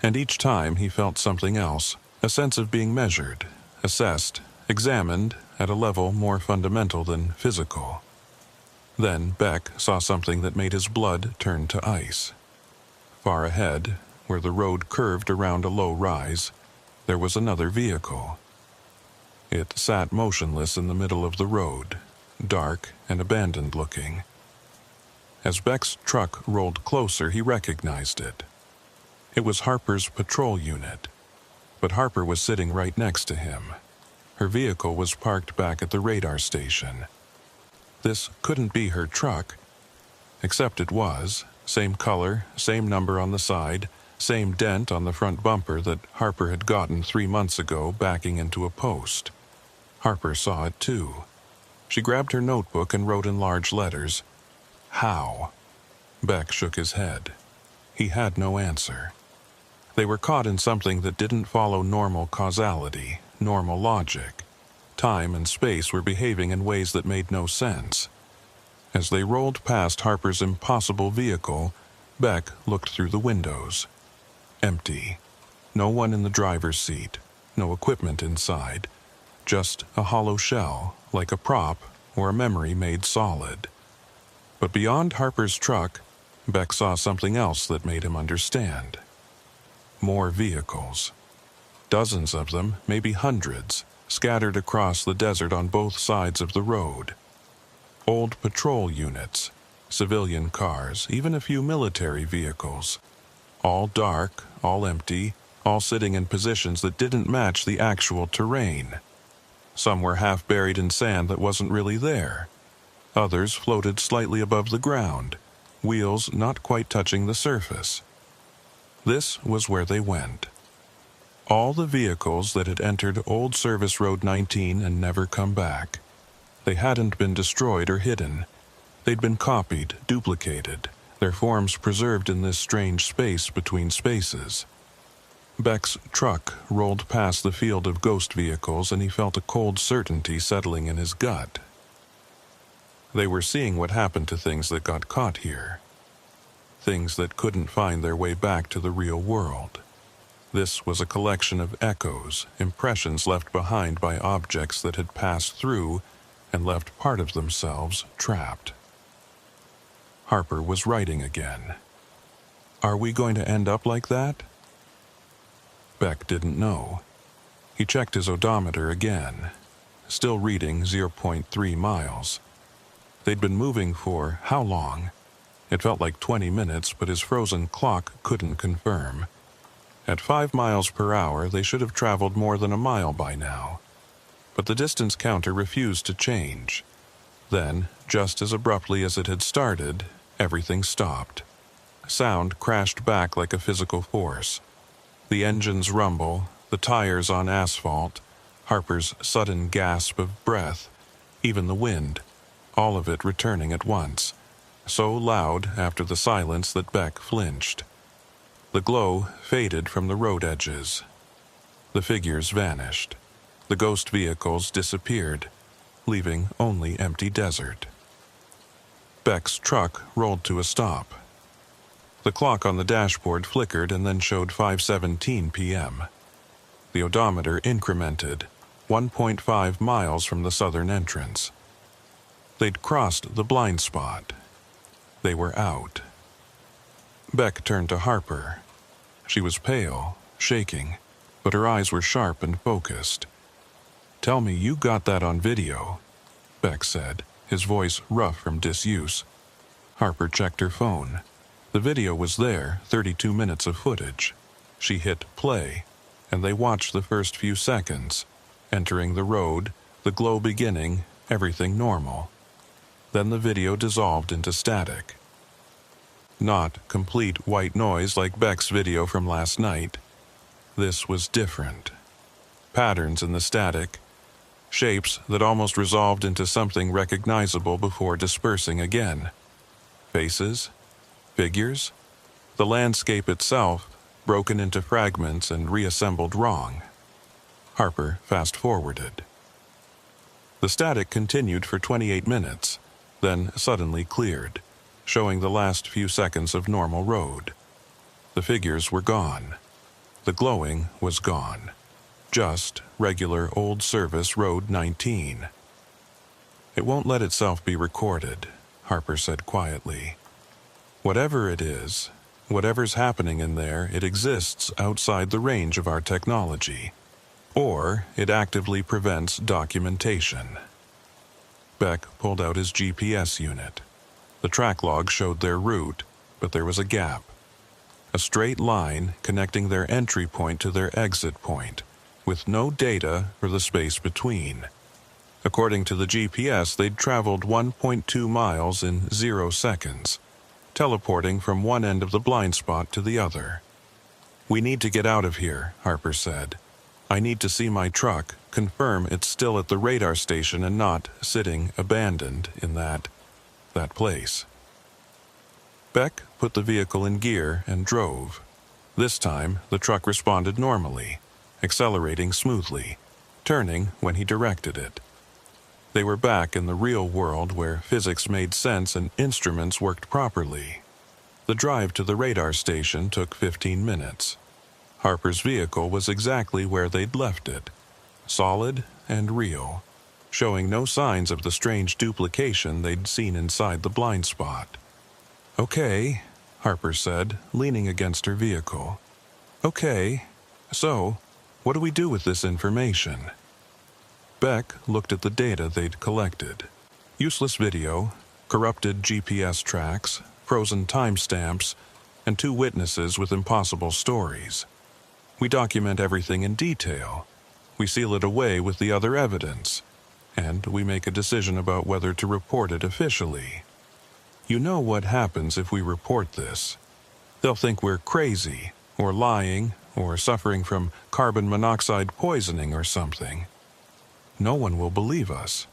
And each time he felt something else, a sense of being measured, assessed, examined at a level more fundamental than physical. Then Beck saw something that made his blood turn to ice. Far ahead, where the road curved around a low rise, there was another vehicle. It sat motionless in the middle of the road, dark and abandoned looking. As Beck's truck rolled closer, he recognized it. It was Harper's patrol unit, but Harper was sitting right next to him. Her vehicle was parked back at the radar station. This couldn't be her truck, except it was. Same color, same number on the side, same dent on the front bumper that Harper had gotten 3 months ago backing into a post. Harper saw it too. She grabbed her notebook and wrote in large letters, "How?" Beck shook his head. He had no answer. They were caught in something that didn't follow normal causality, normal logic. Time and space were behaving in ways that made no sense. As they rolled past Harper's impossible vehicle, Beck looked through the windows. Empty. No one in the driver's seat. No equipment inside. Just a hollow shell, like a prop or a memory made solid. But beyond Harper's truck, Beck saw something else that made him understand. More vehicles. Dozens of them, maybe hundreds, scattered across the desert on both sides of the road. Old patrol units, civilian cars, even a few military vehicles. All dark, all empty, all sitting in positions that didn't match the actual terrain. Some were half buried in sand that wasn't really there. Others floated slightly above the ground, wheels not quite touching the surface. This was where they went. All the vehicles that had entered Old Service Road 19 and never come back. They hadn't been destroyed or hidden. They'd been copied, duplicated, their forms preserved in this strange space between spaces. Beck's truck rolled past the field of ghost vehicles and he felt a cold certainty settling in his gut. They were seeing what happened to things that got caught here. Things that couldn't find their way back to the real world. This was a collection of echoes, impressions left behind by objects that had passed through and left part of themselves trapped. Harper was writing again. Are we going to end up like that? Beck didn't know. He checked his odometer again, still reading 0.3 miles. They'd been moving for how long? It felt like 20 minutes, but his frozen clock couldn't confirm. At 5 miles per hour, they should have traveled more than a mile by now. But the distance counter refused to change. Then, just as abruptly as it had started, everything stopped. Sound crashed back like a physical force. The engine's rumble, the tires on asphalt, Harper's sudden gasp of breath, even the wind, all of it returning at once. So loud after the silence that Beck flinched. The glow faded from the road edges. The figures vanished. The ghost vehicles disappeared, leaving only empty desert. Beck's truck rolled to a stop. The clock on the dashboard flickered and then showed 5:17 p.m. The odometer incremented, 1.5 miles from the southern entrance. They'd crossed the blind spot. They were out. Beck turned to Harper. She was pale, shaking, but her eyes were sharp and focused. "Tell me you got that on video," Beck said, his voice rough from disuse. Harper checked her phone. The video was there, 32 minutes of footage. She hit play, and they watched the first few seconds. Entering the road, the glow beginning, everything normal. Then the video dissolved into static. Not complete white noise like Beck's video from last night. This was different. Patterns in the static. Shapes that almost resolved into something recognizable before dispersing again. Faces? Figures? The landscape itself, broken into fragments and reassembled wrong. Harper fast-forwarded. The static continued for 28 minutes, then suddenly cleared, showing the last few seconds of normal road. The figures were gone. The glowing was gone. Just regular Old Service Road 19. "It won't let itself be recorded," Harper said quietly. "Whatever it is, whatever's happening in there, it exists outside the range of our technology. Or it actively prevents documentation." Beck pulled out his GPS unit. The track log showed their route, but there was a gap. A straight line connecting their entry point to their exit point, with no data for the space between. According to the GPS, they'd traveled 1.2 miles in 0 seconds, teleporting from one end of the blind spot to the other. "We need to get out of here," Harper said. "I need to see my truck, confirm it's still at the radar station and not sitting abandoned in that place." Beck put the vehicle in gear and drove. This time, the truck responded normally, accelerating smoothly, turning when he directed it. They were back in the real world where physics made sense and instruments worked properly. The drive to the radar station took 15 minutes. Harper's vehicle was exactly where they'd left it, solid and real, showing no signs of the strange duplication they'd seen inside the blind spot. "Okay," Harper said, leaning against her vehicle. "Okay, so what do we do with this information?" Beck looked at the data they'd collected. Useless video, corrupted GPS tracks, frozen timestamps, and 2 witnesses with impossible stories. "We document everything in detail. We seal it away with the other evidence, and we make a decision about whether to report it officially. You know what happens if we report this. They'll think we're crazy, or lying, or suffering from carbon monoxide poisoning or something. No one will believe us."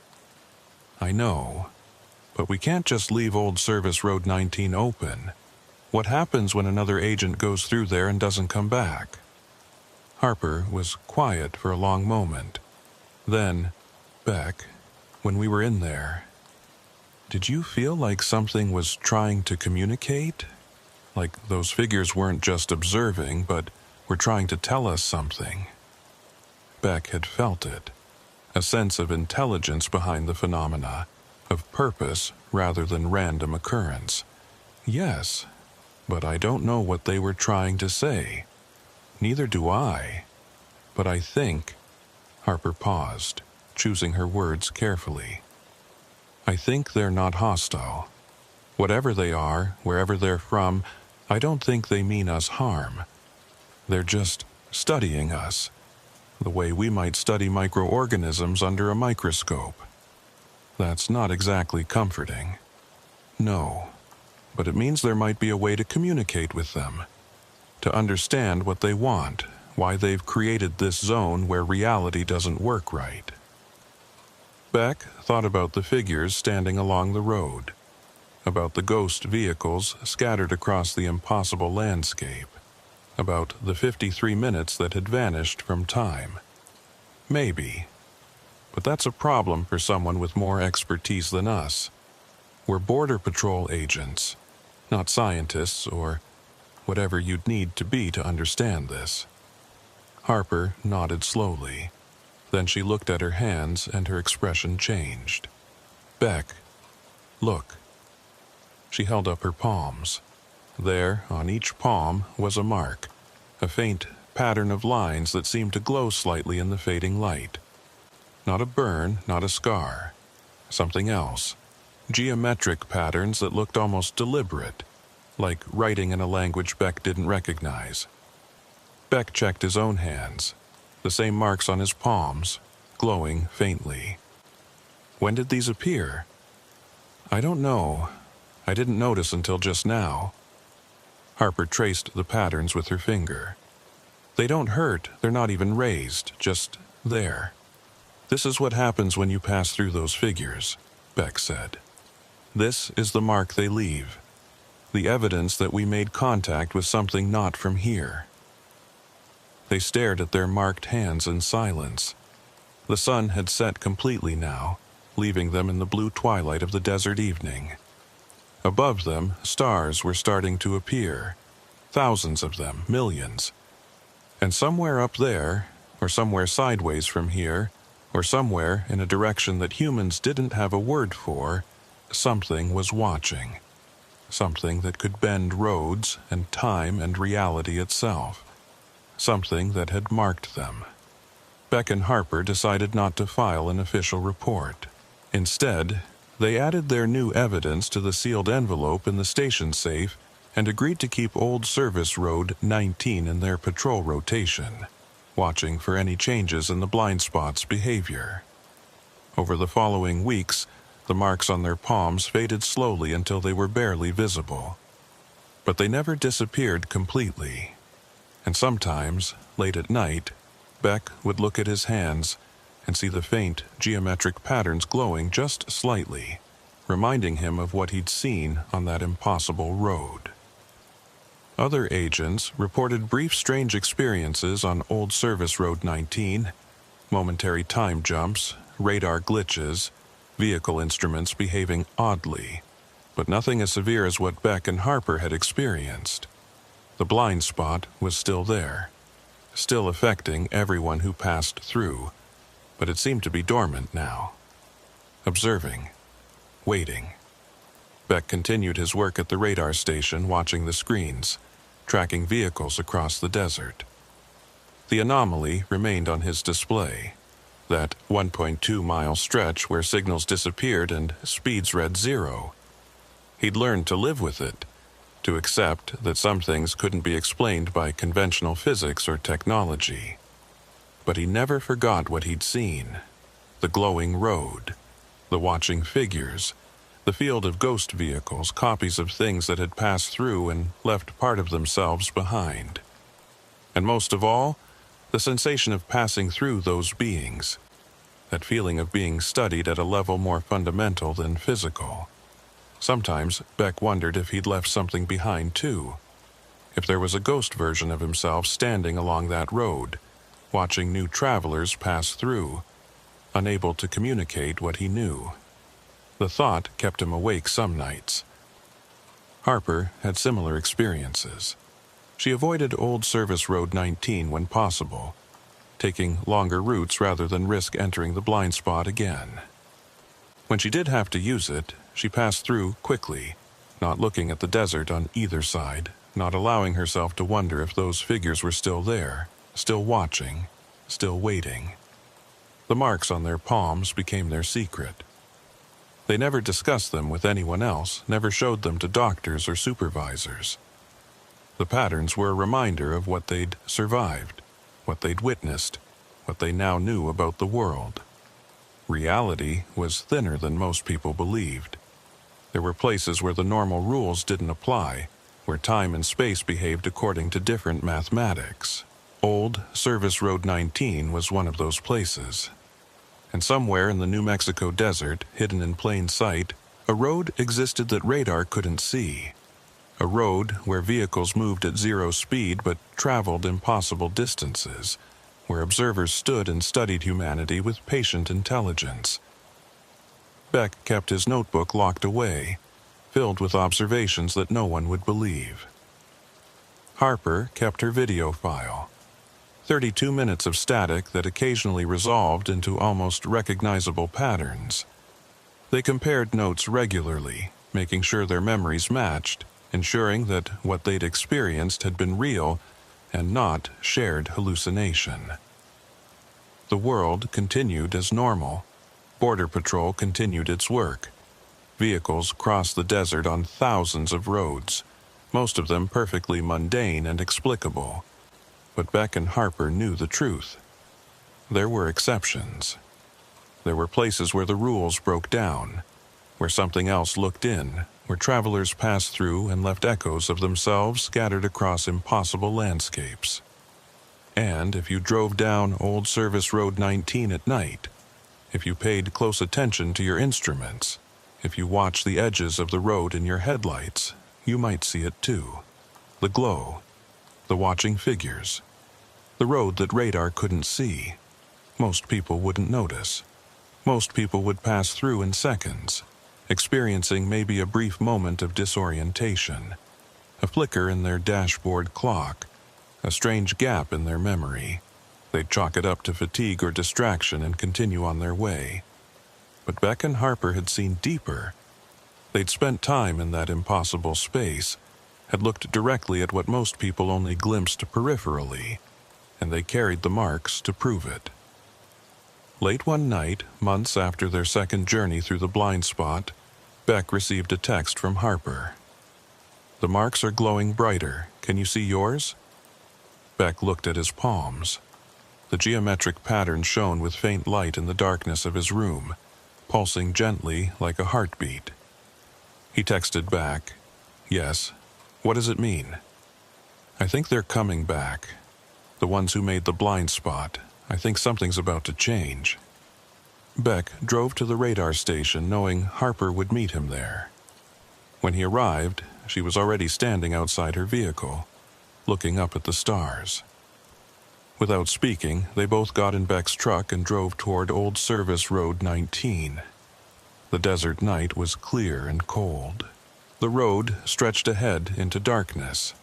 "I know, but we can't just leave Old Service Road 19 open. What happens when another agent goes through there and doesn't come back?" Harper was quiet for a long moment. Then, "Beck, when we were in there, did you feel like something was trying to communicate? Like those figures weren't just observing, but were trying to tell us something?" Beck had felt it. A sense of intelligence behind the phenomena, of purpose rather than random occurrence. "Yes, but I don't know what they were trying to say. Neither do I. But I think—" Harper paused, choosing her words carefully. "I think they're not hostile. Whatever they are, wherever they're from, I don't think they mean us harm. They're just studying us, the way we might study microorganisms under a microscope. That's not exactly comforting. No, but it means there might be a way to communicate with them, to understand what they want, why they've created this zone where reality doesn't work right." Beck thought about the figures standing along the road, about the ghost vehicles scattered across the impossible landscape, about the 53 minutes that had vanished from time. Maybe. But that's a problem for someone with more expertise than us. We're Border Patrol agents, not scientists or whatever you'd need to be to understand this. Harper nodded slowly. Then she looked at her hands and her expression changed. "Beck, look." She held up her palms. There, on each palm, was a mark, a faint pattern of lines that seemed to glow slightly in the fading light. Not a burn, not a scar. Something else. Geometric patterns that looked almost deliberate, like writing in a language Beck didn't recognize. Beck checked his own hands, the same marks on his palms, glowing faintly. "When did these appear?" "I don't know. I didn't notice until just now." Harper traced the patterns with her finger. "They don't hurt, they're not even raised, just there. This is what happens when you pass through those figures," Beck said. "This is the mark they leave, the evidence that we made contact with something not from here." They stared at their marked hands in silence. The sun had set completely now, leaving them in the blue twilight of the desert evening. Above them, stars were starting to appear, thousands of them, millions. And somewhere up there, or somewhere sideways from here, or somewhere in a direction that humans didn't have a word for, something was watching. Something that could bend roads and time and reality itself. Something that had marked them. Beck and Harper decided not to file an official report. Instead, they added their new evidence to the sealed envelope in the station safe and agreed to keep Old Service Road 19 in their patrol rotation. watching for any changes in the blind spot's behavior. Over the following weeks, the marks on their palms faded slowly until they were barely visible. But they never disappeared completely. And sometimes, late at night, Beck would look at his hands and see the faint geometric patterns glowing just slightly, reminding him of what he'd seen on that impossible road. Other agents reported brief strange experiences on Old Service Road 19, momentary time jumps, radar glitches, vehicle instruments behaving oddly, but nothing as severe as what Beck and Harper had experienced. The blind spot was still there, still affecting everyone who passed through, but it seemed to be dormant now. Observing, waiting. Beck continued his work at the radar station, watching the screens, tracking vehicles across the desert. The anomaly remained on his display, that 1.2-mile stretch where signals disappeared and speeds read 0. He'd learned to live with it, to accept that some things couldn't be explained by conventional physics or technology. But he never forgot what he'd seen: the glowing road, the watching figures, the field of ghost vehicles, copies of things that had passed through and left part of themselves behind. And most of all, the sensation of passing through those beings, that feeling of being studied at a level more fundamental than physical. Sometimes Beck wondered if he'd left something behind too, if there was a ghost version of himself standing along that road, watching new travelers pass through, unable to communicate what he knew. The thought kept him awake some nights. Harper had similar experiences. She avoided Old Service Road 19 when possible, taking longer routes rather than risk entering the blind spot again. When she did have to use it, she passed through quickly, not looking at the desert on either side, not allowing herself to wonder if those figures were still there, still watching, still waiting. The marks on their palms became their secret. They never discussed them with anyone else, never showed them to doctors or supervisors. The patterns were a reminder of what they'd survived, what they'd witnessed, what they now knew about the world. Reality was thinner than most people believed. There were places where the normal rules didn't apply, where time and space behaved according to different mathematics. Old Service Road 19 was one of those places. And somewhere in the New Mexico desert, hidden in plain sight, a road existed that radar couldn't see. A road where vehicles moved at 0 speed but traveled impossible distances, where observers stood and studied humanity with patient intelligence. Beck kept his notebook locked away, filled with observations that no one would believe. Harper kept her video file, 32 minutes of static that occasionally resolved into almost recognizable patterns. They compared notes regularly, making sure their memories matched, ensuring that what they'd experienced had been real and not shared hallucination. The world continued as normal. Border Patrol continued its work. Vehicles crossed the desert on thousands of roads, most of them perfectly mundane and explicable. But Beck and Harper knew the truth. There were exceptions. There were places where the rules broke down, where something else looked in, where travelers passed through and left echoes of themselves scattered across impossible landscapes. And if you drove down Old Service Road 19 at night, if you paid close attention to your instruments, if you watched the edges of the road in your headlights, you might see it too. The glow, the watching figures, the road that radar couldn't see. Most people wouldn't notice. Most people would pass through in seconds, experiencing maybe a brief moment of disorientation, a flicker in their dashboard clock, a strange gap in their memory. They'd chalk it up to fatigue or distraction and continue on their way. But Beck and Harper had seen deeper. They'd spent time in that impossible space, had looked directly at what most people only glimpsed peripherally, and they carried the marks to prove it. Late one night, months after their second journey through the blind spot, Beck received a text from Harper. "The marks are glowing brighter. Can you see yours?" Beck looked at his palms. The geometric pattern shone with faint light in the darkness of his room, pulsing gently like a heartbeat. He texted back, "Yes. What does it mean?" "I think they're coming back. The ones who made the blind spot. I think something's about to change." Beck drove to the radar station knowing Harper would meet him there. When he arrived, she was already standing outside her vehicle, looking up at the stars. Without speaking, they both got in Beck's truck and drove toward Old Service Road 19. The desert night was clear and cold. The road stretched ahead into darkness,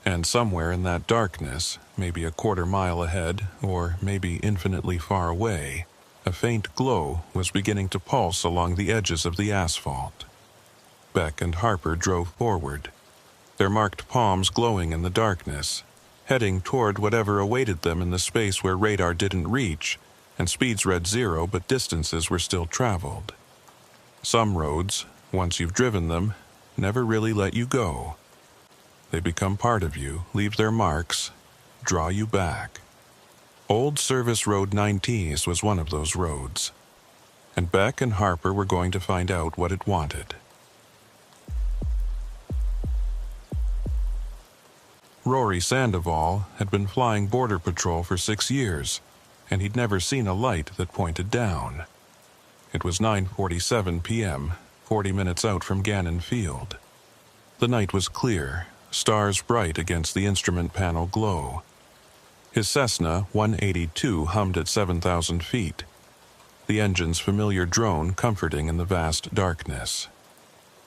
and somewhere in that darkness, maybe a quarter-mile ahead or maybe infinitely far away, a faint glow was beginning to pulse along the edges of the asphalt. Beck and Harper drove forward, their marked palms glowing in the darkness, heading toward whatever awaited them in the space where radar didn't reach and speeds read 0 but distances were still traveled. Some roads, once you've driven them, never really let you go. They become part of you, leave their marks, draw you back. Old Service Road 19 was one of those roads, and Beck and Harper were going to find out what it wanted. Rory Sandoval had been flying Border Patrol for 6 years, and he'd never seen a light that pointed down. It was 9:47 p.m., 40 minutes out from Gannon Field. The night was clear, stars bright against the instrument panel glow. His Cessna 182 hummed at 7,000 feet, the engine's familiar drone comforting in the vast darkness.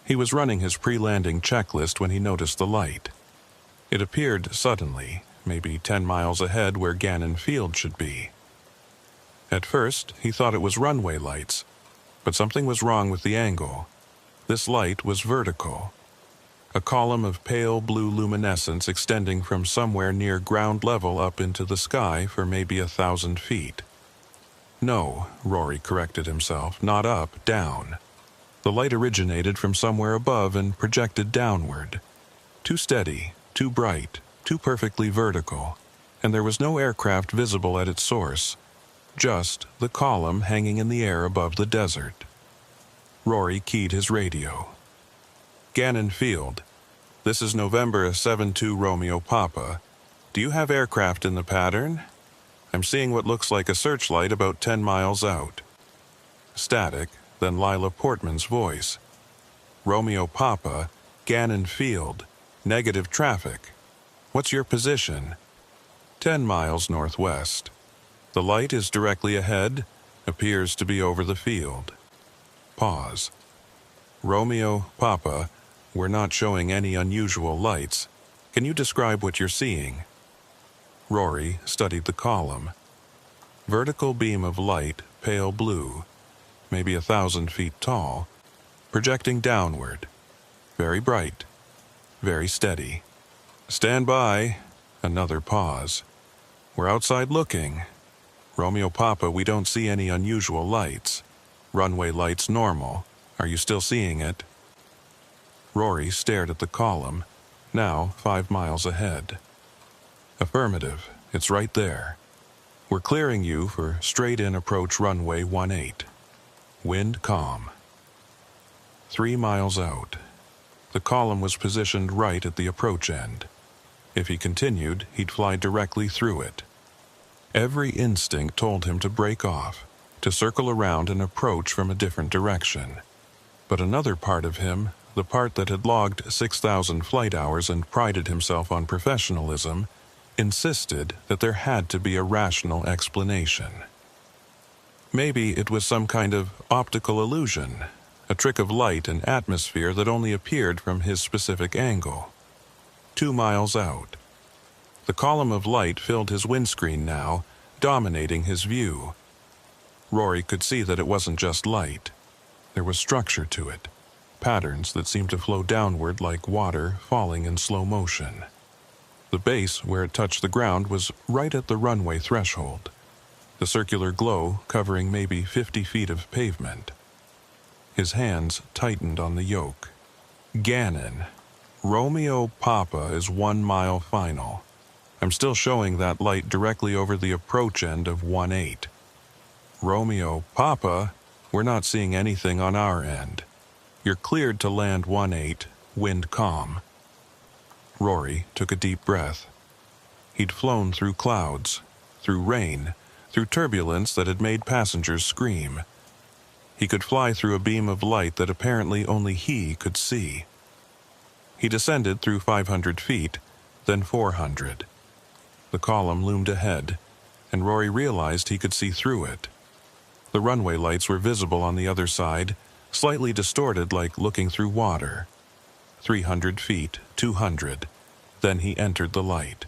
He was running his pre-landing checklist when he noticed the light. It appeared suddenly, maybe 10 miles ahead where Gannon Field should be. At first, he thought it was runway lights, but something was wrong with the angle. This light was vertical, a column of pale blue luminescence extending from somewhere near ground level up into the sky for maybe 1,000 feet. No, Rory corrected himself, not up, down. The light originated from somewhere above and projected downward. Too steady, too bright, too perfectly vertical, and there was no aircraft visible at its source, just the column hanging in the air above the desert. Rory keyed his radio. "Gannon Field, this is November 72 Romeo Papa. Do you have aircraft in the pattern? I'm seeing what looks like a searchlight about 10 miles out." Static, then Lila Portman's voice. "Romeo Papa, Gannon Field, negative traffic. What's your position?" 10 miles northwest. The light is directly ahead, appears to be over the field." Pause. "Romeo, Papa, we're not showing any unusual lights. Can you describe what you're seeing?" Rory studied the column. Vertical beam of light, pale blue, maybe 1,000 feet tall, projecting downward. Very bright. Very steady. "Stand by." Another pause. "We're outside looking. Romeo Papa, we don't see any unusual lights. Runway lights normal. Are you still seeing it?" Rory stared at the column, now 5 miles ahead. "Affirmative. It's right there. We're clearing you for straight-in approach runway 18. Wind calm." 3 miles out. The column was positioned right at the approach end. If he continued, he'd fly directly through it. Every instinct told him to break off, to circle around and approach from a different direction. But another part of him, the part that had logged 6,000 flight hours and prided himself on professionalism, insisted that there had to be a rational explanation. Maybe it was some kind of optical illusion, a trick of light and atmosphere that only appeared from his specific angle. 2 miles out. The column of light filled his windscreen now, dominating his view. Rory could see that it wasn't just light. There was structure to it, patterns that seemed to flow downward like water falling in slow motion. The base where it touched the ground was right at the runway threshold, the circular glow covering maybe 50 feet of pavement. His hands tightened on the yoke. "Gannon, Romeo Papa is 1 mile final. I'm I'm still showing that light directly over the approach end of 1-8. Romeo, Papa, we're not seeing anything on our end. You're cleared to land 1-8, wind calm. Rory took a deep breath. He'd flown through clouds, through rain, through turbulence that had made passengers scream. He could fly through a beam of light that apparently only he could see. He descended through 500 feet, then 400. The column loomed ahead, and Rory realized he could see through it. The runway lights were visible on the other side, slightly distorted like looking through water. 300 feet, 200. Then he entered the light.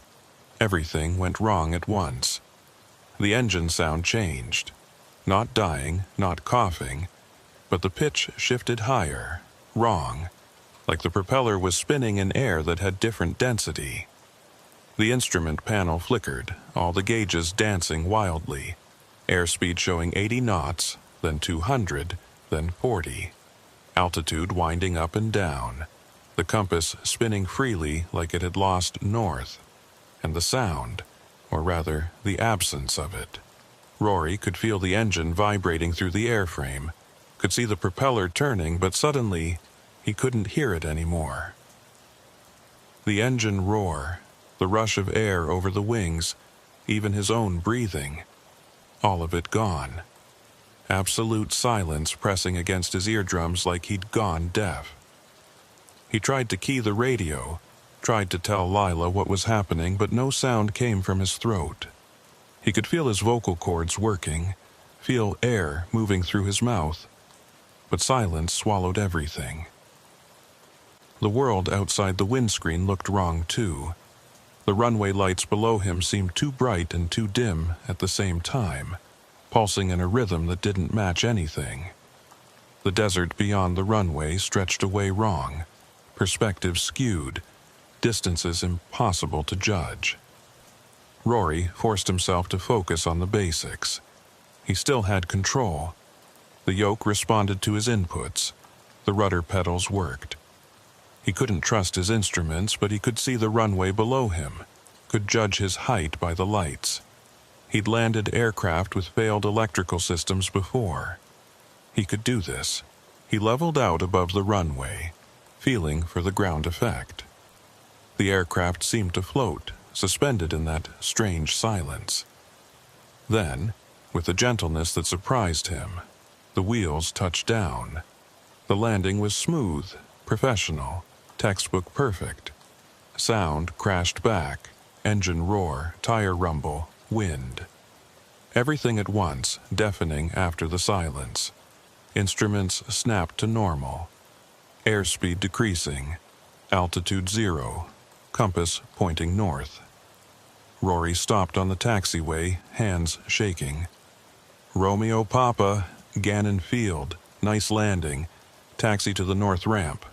Everything went wrong at once. The engine sound changed. Not dying, not coughing, but the pitch shifted higher, wrong, like the propeller was spinning in air that had different density. The instrument panel flickered, all the gauges dancing wildly. Airspeed showing 80 knots, then 200, then 40. Altitude winding up and down. The compass spinning freely like it had lost north. And the sound, or rather, the absence of it. Rory could feel the engine vibrating through the airframe, could see the propeller turning, but suddenly he couldn't hear it anymore. The engine roar, the rush of air over the wings, even his own breathing, all of it gone. Absolute silence pressing against his eardrums like he'd gone deaf. He tried to key the radio, tried to tell Lila what was happening, but no sound came from his throat. He could feel his vocal cords working, feel air moving through his mouth, but silence swallowed everything. The world outside the windscreen looked wrong too. The runway lights below him seemed too bright and too dim at the same time, pulsing in a rhythm that didn't match anything. The desert beyond the runway stretched away wrong, perspective skewed, distances impossible to judge. Rory forced himself to focus on the basics. He still had control. The yoke responded to his inputs. The rudder pedals worked. He couldn't trust his instruments, but he could see the runway below him, could judge his height by the lights. He'd landed aircraft with failed electrical systems before. He could do this. He leveled out above the runway, feeling for the ground effect. The aircraft seemed to float, suspended in that strange silence. Then, with a gentleness that surprised him, the wheels touched down. The landing was smooth, professional, textbook perfect. Sound crashed back, engine roar, tire rumble, wind. Everything at once, deafening after the silence. Instruments snapped to normal. Airspeed decreasing. Altitude 0. Compass pointing north. Rory stopped on the taxiway, hands shaking. Romeo Papa, Gannon Field, nice landing. Taxi to the north ramp.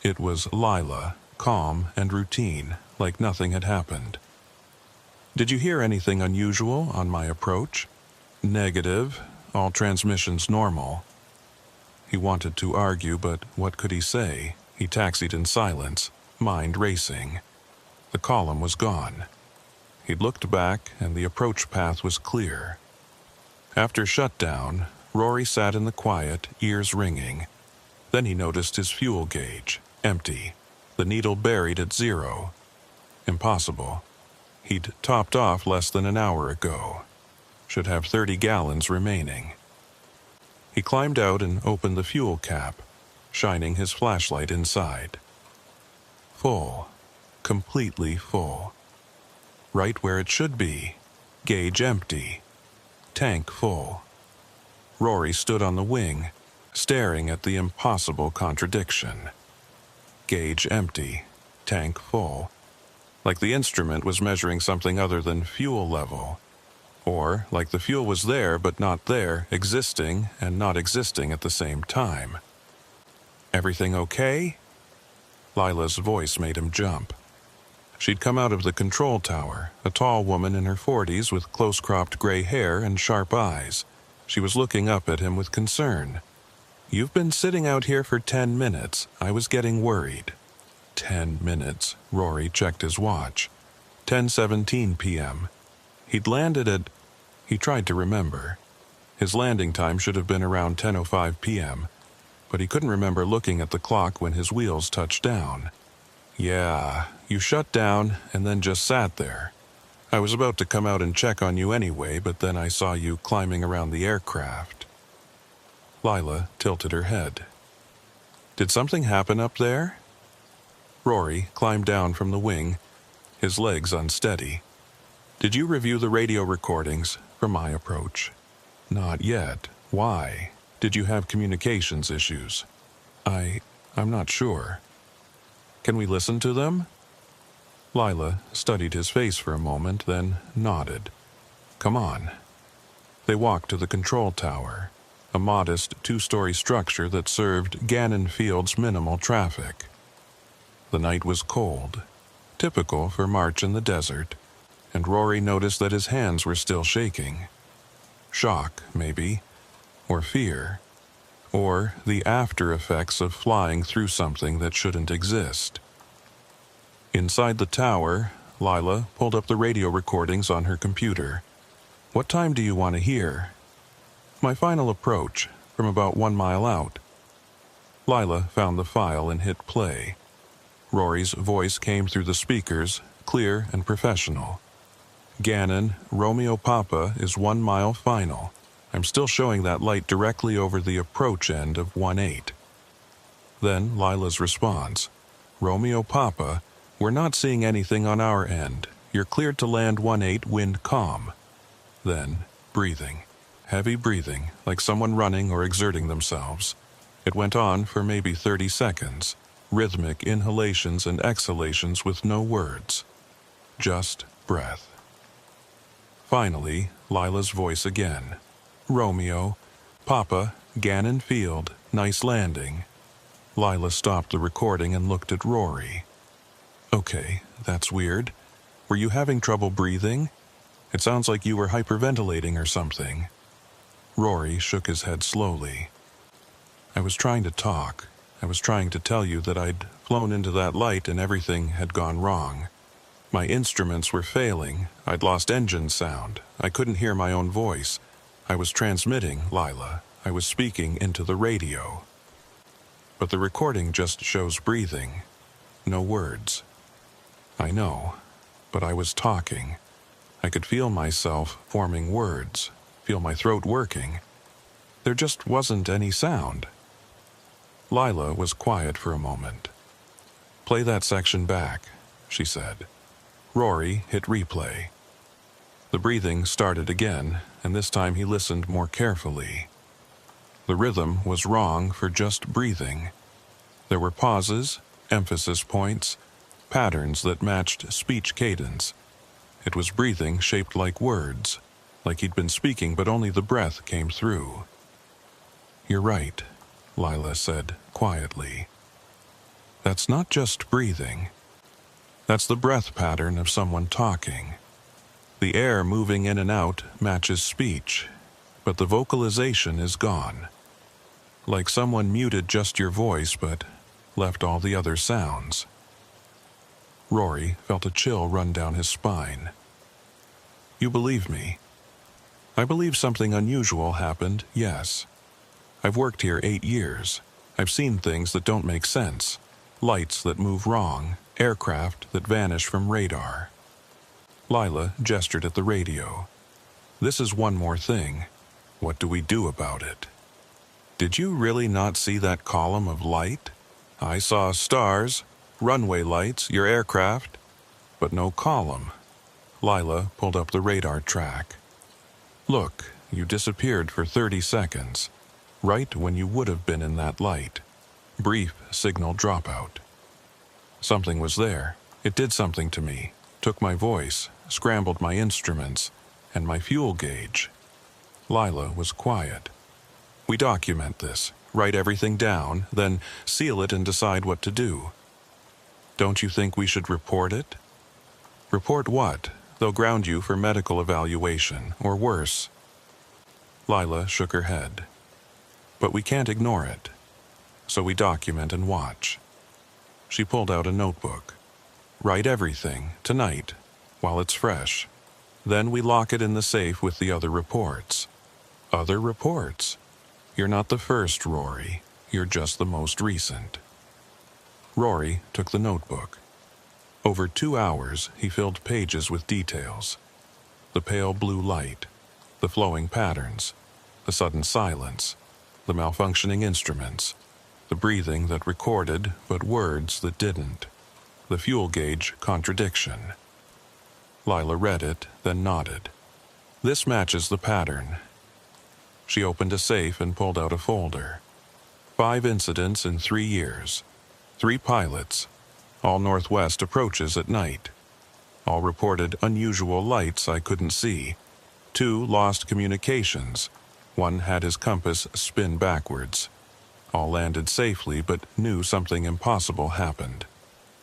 It was Lila, calm and routine, like nothing had happened. Did you hear anything unusual on my approach? Negative. All transmissions normal. He wanted to argue, but what could he say? He taxied in silence, mind racing. The column was gone. He'd looked back, and the approach path was clear. After shutdown, Rory sat in the quiet, ears ringing. Then he noticed his fuel gauge, empty, the needle buried at 0. Impossible. He'd topped off less than an hour ago. Should have 30 gallons remaining. He climbed out and opened the fuel cap, shining his flashlight inside. Full. Completely full. Right where it should be. Gauge empty. Tank full. Rory stood on the wing, staring at the impossible contradiction. Gauge empty. Tank full. Like the instrument was measuring something other than fuel level. Or like the fuel was there but not there, existing and not existing at the same time. Everything okay? Lila's voice made him jump. She'd come out of the control tower, a tall woman in her 40s with close-cropped gray hair and sharp eyes. She was looking up at him with concern. "You've been sitting out here for 10 minutes. I was getting worried." 10 minutes. Rory checked his watch. 10:17 p.m. He'd landed at... He tried to remember. His landing time should have been around 10:05 p.m., but he couldn't remember looking at the clock when his wheels touched down. Yeah, you shut down and then just sat there. I was about to come out and check on you anyway, but then I saw you climbing around the aircraft. Lila tilted her head. Did something happen up there? Rory climbed down from the wing, his legs unsteady. Did you review the radio recordings from my approach? Not yet. Why? Did you have communications issues? I'm not sure. Can we listen to them? Lila studied his face for a moment, then nodded. Come on. They walked to the control tower, a modest two-story structure that served Gannon Field's minimal traffic. The night was cold, typical for March in the desert, and Rory noticed that his hands were still shaking. Shock, maybe, or fear, or the after effects of flying through something that shouldn't exist. Inside the tower, Lila pulled up the radio recordings on her computer. What time do you want to hear? My final approach, from about 1 mile out. Lila found the file and hit play. Rory's voice came through the speakers, clear and professional. Gannon, Romeo Papa is 1 mile final. I'm still showing that light directly over the approach end of 18. Then Lila's response. Romeo Papa, we're not seeing anything on our end. You're cleared to land 18, wind calm. Then, breathing. Heavy breathing, like someone running or exerting themselves. It went on for maybe 30 seconds. Rhythmic inhalations and exhalations with no words. Just breath. Finally, Lila's voice again. Romeo, Papa, Gannon Field, nice landing. Lila stopped the recording and looked at Rory. Okay, that's weird. Were you having trouble breathing? It sounds like you were hyperventilating or something. Rory shook his head slowly. I was trying to talk. I was trying to tell you that I'd flown into that light and everything had gone wrong. My instruments were failing. I'd lost engine sound. I couldn't hear my own voice. I was transmitting, Lila. I was speaking into the radio. But the recording just shows breathing. No words. I know, but I was talking. I could feel myself forming words, feel my throat working. There just wasn't any sound. Lila was quiet for a moment. Play that section back, she said. Rory hit replay. The breathing started again, and this time he listened more carefully. The rhythm was wrong for just breathing. There were pauses, emphasis points, patterns that matched speech cadence. It was breathing shaped like words, like he'd been speaking but only the breath came through. You're right, Lila said quietly. That's not just breathing. That's the breath pattern of someone talking. The air moving in and out matches speech, but the vocalization is gone. Like someone muted just your voice but left all the other sounds. Rory felt a chill run down his spine. You believe me? I believe something unusual happened, yes. I've worked here 8 years. I've seen things that don't make sense. Lights that move wrong, aircraft that vanish from radar. Lila gestured at the radio. This is one more thing. What do we do about it? Did you really not see that column of light? I saw stars, runway lights, your aircraft, but no column. Lila pulled up the radar track. Look, you disappeared for 30 seconds, right when you would have been in that light. Brief signal dropout. Something was there. It did something to me, took my voice, scrambled my instruments, and my fuel gauge. Lila was quiet. We document this, write everything down, then seal it and decide what to do. Don't you think we should report it? Report what? They'll ground you for medical evaluation, or worse. Lila shook her head. But we can't ignore it. So we document and watch. She pulled out a notebook. Write everything, tonight. while it's fresh. Then we lock it in the safe with the other reports. Other reports? You're not the first, Rory. You're just the most recent. Rory took the notebook. Over 2 hours, he filled pages with details. The pale blue light, the flowing patterns, the sudden silence, the malfunctioning instruments, the breathing that recorded but words that didn't, the fuel gauge contradiction. Lila read it, then nodded. This matches the pattern. She opened a safe and pulled out a folder. 5 incidents in 3 years. 3 pilots. All northwest approaches at night. All reported unusual lights I couldn't see. 2 lost communications. 1 had his compass spin backwards. All landed safely, but knew something impossible happened.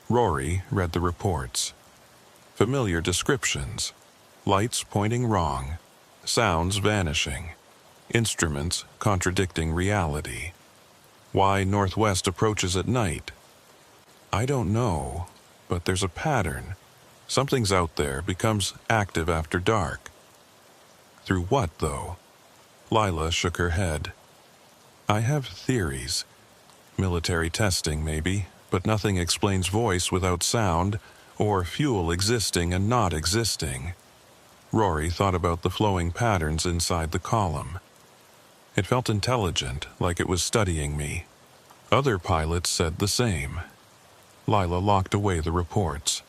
Rory read the reports. Familiar descriptions. Lights pointing wrong. Sounds vanishing. Instruments contradicting reality. Why northwest approaches at night? I don't know, but there's a pattern. Something's out there, becomes active after dark. Through what, though? Lila shook her head. I have theories. Military testing, maybe, but nothing explains voice without sound, or fuel existing and not existing. Rory thought about the flowing patterns inside the column. It felt intelligent, like it was studying me. Other pilots said the same. Lila locked away the reports.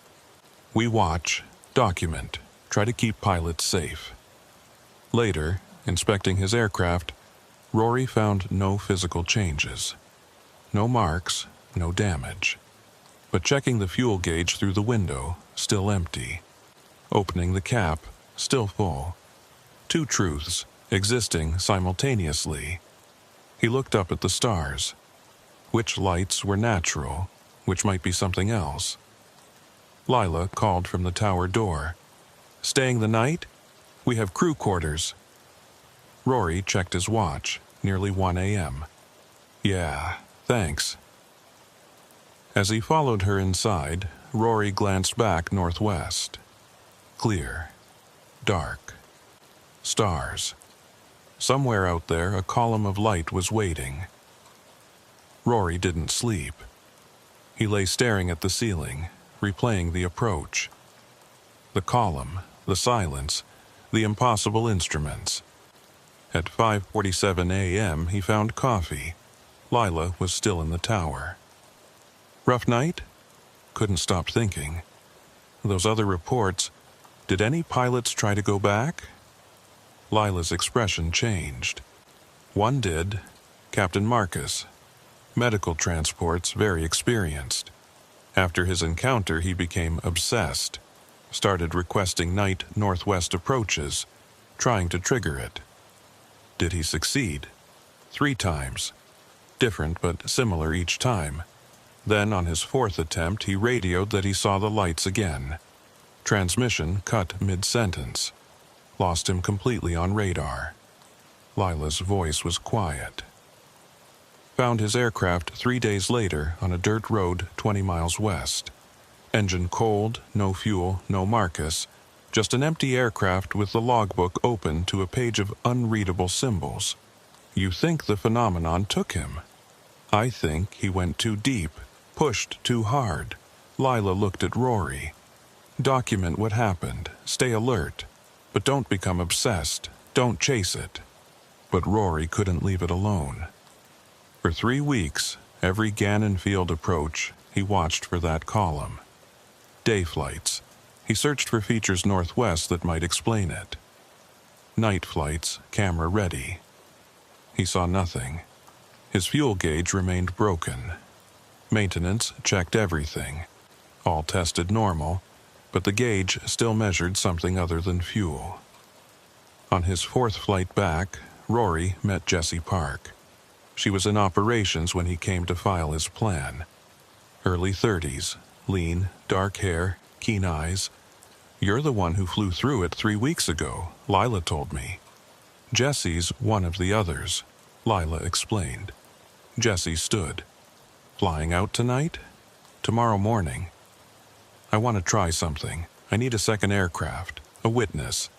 We watch, document, try to keep pilots safe. Later, inspecting his aircraft, Rory found no physical changes. No marks, no damage. But checking the fuel gauge through the window, still empty. Opening the cap, still full. 2 truths, existing simultaneously. He looked up at the stars. Which lights were natural, which might be something else? Lila called from the tower door. Staying the night? We have crew quarters. Rory checked his watch, nearly 1 a.m. Yeah, thanks. As he followed her inside, Rory glanced back northwest. Clear. Dark. Stars. Somewhere out there, a column of light was waiting. Rory didn't sleep. He lay staring at the ceiling, replaying the approach. The column, the silence, the impossible instruments. At 5:47 a.m., he found coffee. Lila was still in the tower. Rough night? Couldn't stop thinking. Those other reports, did any pilots try to go back? Lila's expression changed. One did, Captain Marcus. Medical transports, very experienced. After his encounter, he became obsessed. Started requesting night northwest approaches, trying to trigger it. Did he succeed? 3 times. Different but similar each time. Then, on his 4th attempt, he radioed that he saw the lights again. Transmission cut mid-sentence. Lost him completely on radar. Lila's voice was quiet. Found his aircraft 3 days later on a dirt road 20 miles west. Engine cold, no fuel, no Marcus. Just an empty aircraft with the logbook open to a page of unreadable symbols. You think the phenomenon took him. I think he went too deep, pushed too hard. Lila looked at Rory. Document what happened, stay alert, but don't become obsessed, don't chase it. But Rory couldn't leave it alone. For 3 weeks, every Gannon Field approach, he watched for that column. Day flights. He searched for features northwest that might explain it. Night flights, camera ready. He saw nothing. His fuel gauge remained broken. Maintenance checked everything. All tested normal, but the gauge still measured something other than fuel. On his 4th flight back, Rory met Jessie Park. She was in operations when he came to file his plan. Early 30s, lean, dark hair, keen eyes. You're the one who flew through it 3 weeks ago, Lila told me. Jessie's one of the others, Lila explained. Jessie stood. Flying out tonight? Tomorrow morning. I want to try something. I need a second aircraft, a witness.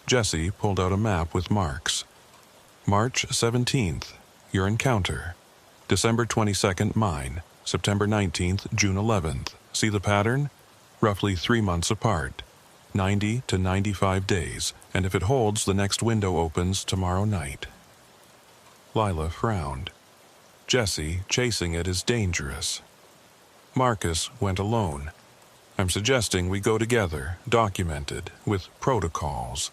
Jesse pulled out a map with marks. March 17th, your encounter. December 22nd, mine. September 19th, June 11th. See the pattern? Roughly 3 months apart. 90 to 95 days, and if it holds, the next window opens tomorrow night. Lila frowned. Jesse, chasing it is dangerous. Marcus went alone. I'm suggesting we go together, documented, with protocols.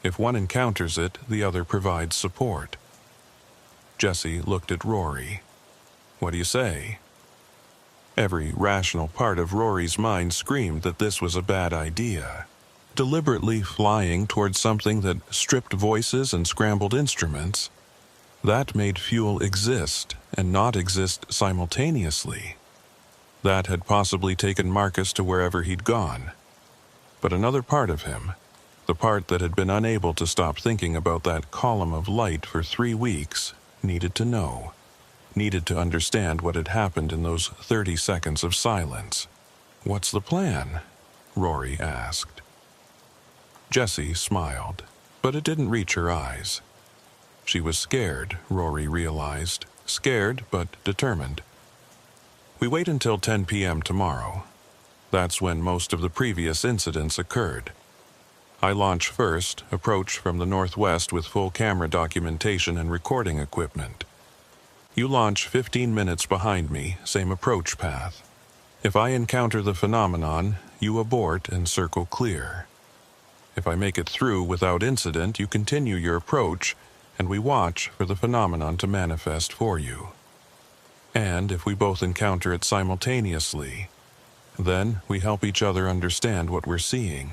If one encounters it, the other provides support. Jesse looked at Rory. What do you say? Every rational part of Rory's mind screamed that this was a bad idea. Deliberately flying towards something that stripped voices and scrambled instruments, that made fuel exist and not exist simultaneously. That had possibly taken Marcus to wherever he'd gone. But another part of him, the part that had been unable to stop thinking about that column of light for 3 weeks, needed to know. Needed to understand what had happened in those 30 seconds of silence. What's the plan? Rory asked. Jessie smiled, but it didn't reach her eyes. She was scared, Rory realized. Scared, but determined. We wait until 10 p.m. tomorrow. That's when most of the previous incidents occurred. I launch first, approach from the northwest with full camera documentation and recording equipment. You launch 15 minutes behind me, same approach path. If I encounter the phenomenon, you abort and circle clear. If I make it through without incident, you continue your approach, and we watch for the phenomenon to manifest for you. And if we both encounter it simultaneously, then we help each other understand what we're seeing.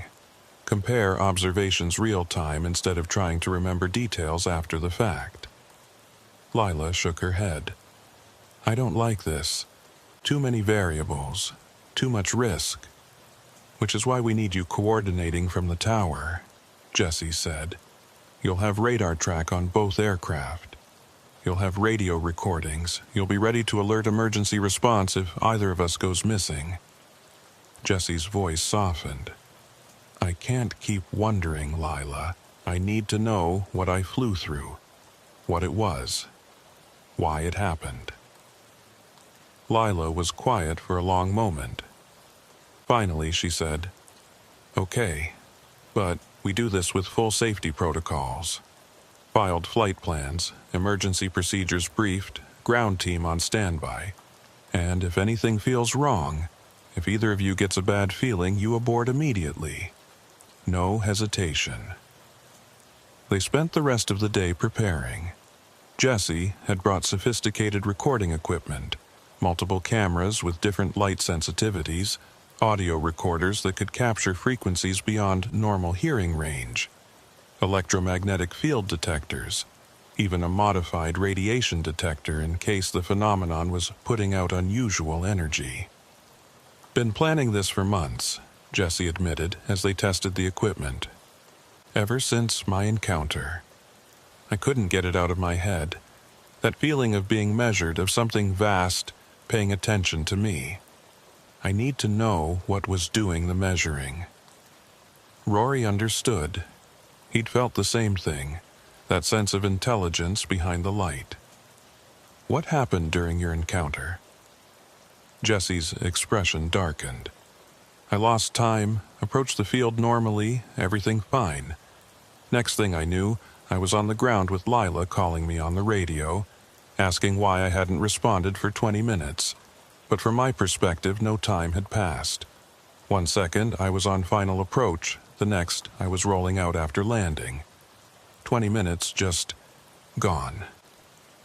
Compare observations real time instead of trying to remember details after the fact. Lila shook her head. I don't like this. Too many variables. Too much risk. Which is why we need you coordinating from the tower, Jessie said. You'll have radar track on both aircraft. You'll have radio recordings. You'll be ready to alert emergency response if either of us goes missing. Jessie's voice softened. I can't keep wondering, Lila. I need to know what I flew through. What it was. Why it happened. Lila was quiet for a long moment. Finally, she said, Okay, but we do this with full safety protocols. Filed flight plans, emergency procedures briefed, ground team on standby. And if anything feels wrong, if either of you gets a bad feeling, you abort immediately. No hesitation. They spent the rest of the day preparing. Jessie had brought sophisticated recording equipment, multiple cameras with different light sensitivities, audio recorders that could capture frequencies beyond normal hearing range, electromagnetic field detectors, even a modified radiation detector in case the phenomenon was putting out unusual energy. Been planning this for months, Jessie admitted as they tested the equipment. Ever since my encounter. I couldn't get it out of my head. That feeling of being measured, of something vast paying attention to me. I need to know what was doing the measuring. Rory understood. He'd felt the same thing, that sense of intelligence behind the light. What happened during your encounter? Jessie's expression darkened. I lost time, approached the field normally, everything fine. Next thing I knew, I was on the ground with Lila calling me on the radio, asking why I hadn't responded for 20 minutes. But from my perspective, no time had passed. 1 second, I was on final approach. The next, I was rolling out after landing. 20 minutes just gone.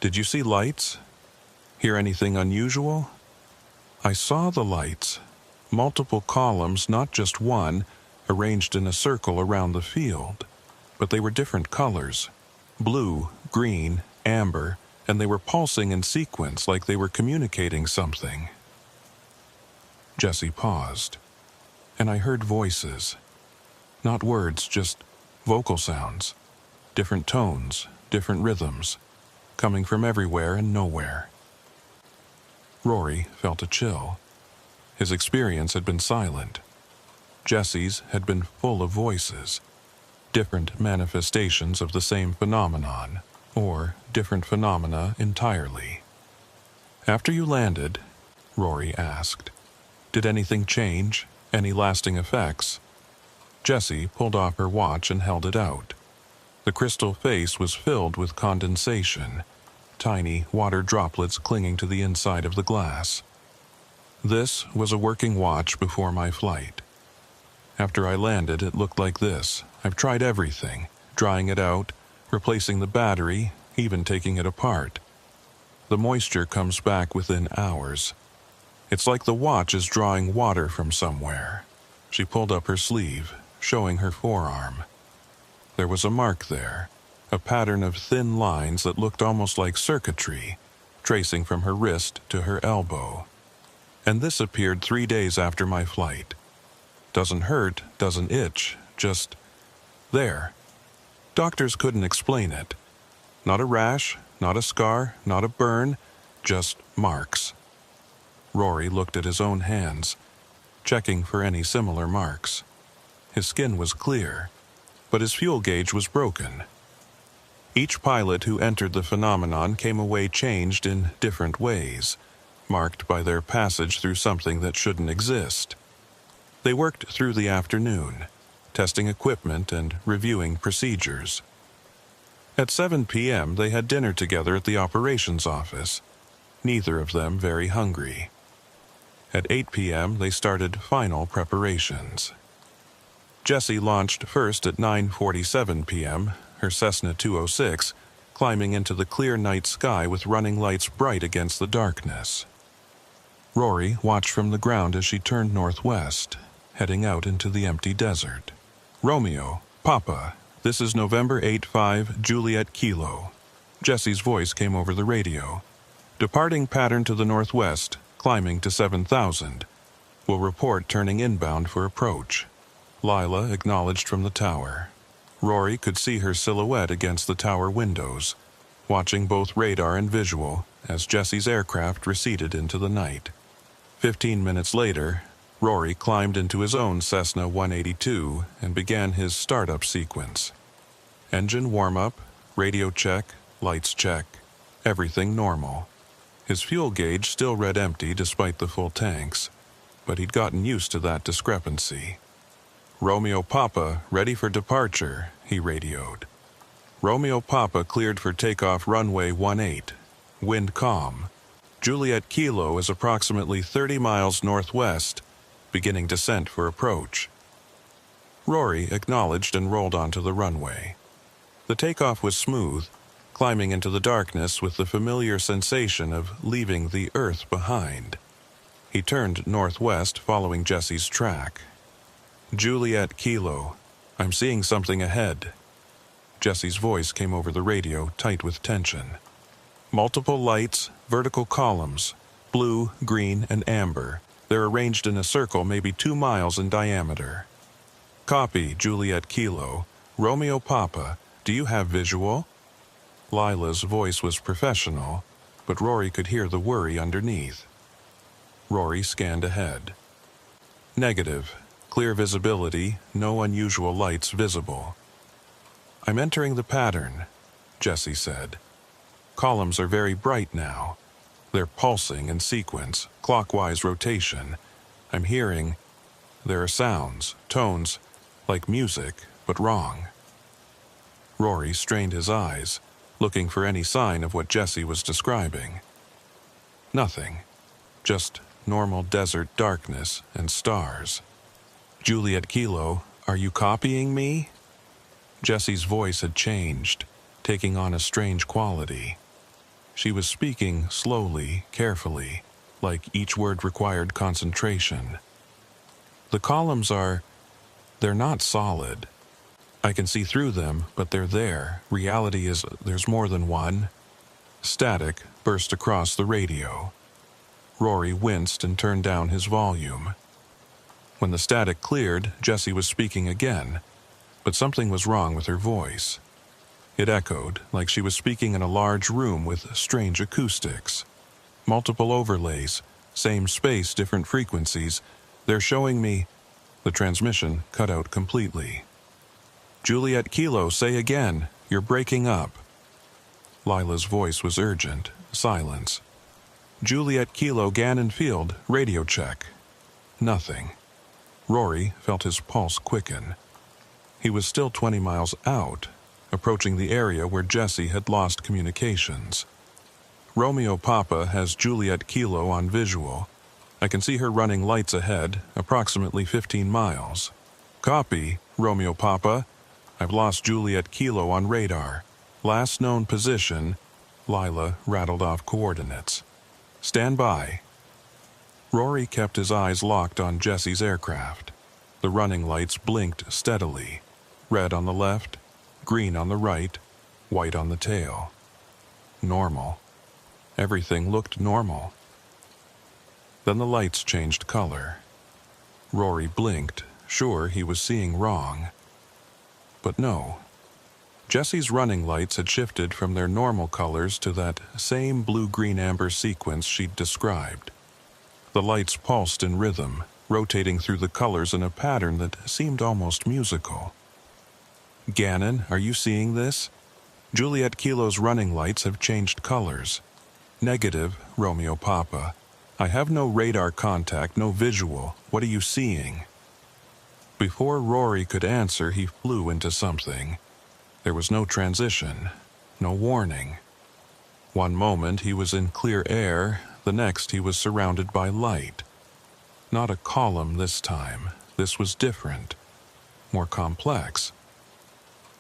Did you see lights? Hear anything unusual? I saw the lights. Multiple columns, not just one, arranged in a circle around the field. But they were different colors. Blue, green, amber, and they were pulsing in sequence like they were communicating something. Jessie paused, and I heard voices. Not words, just vocal sounds. Different tones, different rhythms, coming from everywhere and nowhere. Rory felt a chill. His experience had been silent. Jesse's had been full of voices, different manifestations of the same phenomenon, or different phenomena entirely. "After you landed," Rory asked, "did anything change? Any lasting effects?" Jessie pulled off her watch and held it out. The crystal face was filled with condensation, tiny water droplets clinging to the inside of the glass. "This was a working watch before my flight. After I landed, it looked like this. I've tried everything, drying it out, replacing the battery, even taking it apart. The moisture comes back within hours. It's like the watch is drawing water from somewhere." She pulled up her sleeve, showing her forearm. There was a mark there, a pattern of thin lines that looked almost like circuitry, tracing from her wrist to her elbow. "And this appeared 3 days after my flight. Doesn't hurt, doesn't itch, just there. Doctors couldn't explain it. Not a rash, not a scar, not a burn, just marks." Rory looked at his own hands, checking for any similar marks. His skin was clear, but his fuel gauge was broken. Each pilot who entered the phenomenon came away changed in different ways, marked by their passage through something that shouldn't exist. They worked through the afternoon, testing equipment and reviewing procedures. At 7 p.m., they had dinner together at the operations office, neither of them very hungry. At 8 p.m., they started final preparations. Jessie launched first at 9:47 p.m., her Cessna 206, climbing into the clear night sky with running lights bright against the darkness. Rory watched from the ground as she turned northwest, heading out into the empty desert. "Romeo, Papa, this is November 85, Juliet Kilo." Jessie's voice came over the radio. "Departing pattern to the northwest, climbing to 7,000. Will report turning inbound for approach." Lila acknowledged from the tower. Rory could see her silhouette against the tower windows, watching both radar and visual as Jessie's aircraft receded into the night. 15 minutes later, Rory climbed into his own Cessna 182 and began his startup sequence. Engine warm-up, radio check, lights check, everything normal. His fuel gauge still read empty despite the full tanks, but he'd gotten used to that discrepancy. "Romeo Papa, ready for departure," he radioed. "Romeo Papa cleared for takeoff runway 18. Wind calm. Juliet Kilo is approximately 30 miles northwest, beginning descent for approach." Rory acknowledged and rolled onto the runway. The takeoff was smooth, climbing into the darkness with the familiar sensation of leaving the earth behind. He turned northwest, following Jessie's track. "Juliet Kilo, I'm seeing something ahead." Jessie's voice came over the radio, tight with tension. "Multiple lights, vertical columns, blue, green, and amber. They're arranged in a circle maybe 2 miles in diameter." "Copy, Juliet Kilo. Romeo Papa, do you have visual?" Lila's voice was professional, but Rory could hear the worry underneath. Rory scanned ahead. "Negative. Clear visibility, no unusual lights visible." "I'm entering the pattern," Jessie said. "Columns are very bright now. They're pulsing in sequence, clockwise rotation. I'm hearing... There are sounds, tones, like music, but wrong." Rory strained his eyes, looking for any sign of what Jessie was describing. Nothing. Just normal desert darkness and stars. "Juliet Kilo, are you copying me?" Jessie's voice had changed, taking on a strange quality. She was speaking slowly, carefully, like each word required concentration. "The columns they're not solid. I can see through them, but they're there. Reality is there's more than one." Static burst across the radio. Rory winced and turned down his volume. When the static cleared, Jessie was speaking again, but something was wrong with her voice. It echoed, like she was speaking in a large room with strange acoustics. "Multiple overlays, same space, different frequencies. They're showing me..." The transmission cut out completely. "Juliet Kilo, say again. You're breaking up." Lila's voice was urgent. Silence. "Juliet Kilo, Gannon Field. Radio check." Nothing. Rory felt his pulse quicken. He was still 20 miles out, approaching the area where Jessie had lost communications. "Romeo Papa has Juliet Kilo on visual. I can see her running lights ahead, approximately 15 miles. Copy, Romeo Papa. I've lost Juliet Kilo on radar. Last known position." Lila rattled off coordinates. "Stand by." Rory kept his eyes locked on Jessie's aircraft. The running lights blinked steadily. Red on the left, green on the right, white on the tail. Normal. Everything looked normal. Then the lights changed color. Rory blinked, sure he was seeing wrong. But no. Jessie's running lights had shifted from their normal colors to that same blue-green-amber sequence she'd described. The lights pulsed in rhythm, rotating through the colors in a pattern that seemed almost musical. "Gannon, are you seeing this? Juliet Kilo's running lights have changed colors. Negative, Romeo Papa. I have no radar contact, no visual. What are you seeing?" Before Rory could answer, he flew into something. There was no transition, no warning. One moment he was in clear air, the next he was surrounded by light. Not a column this time. This was different, more complex.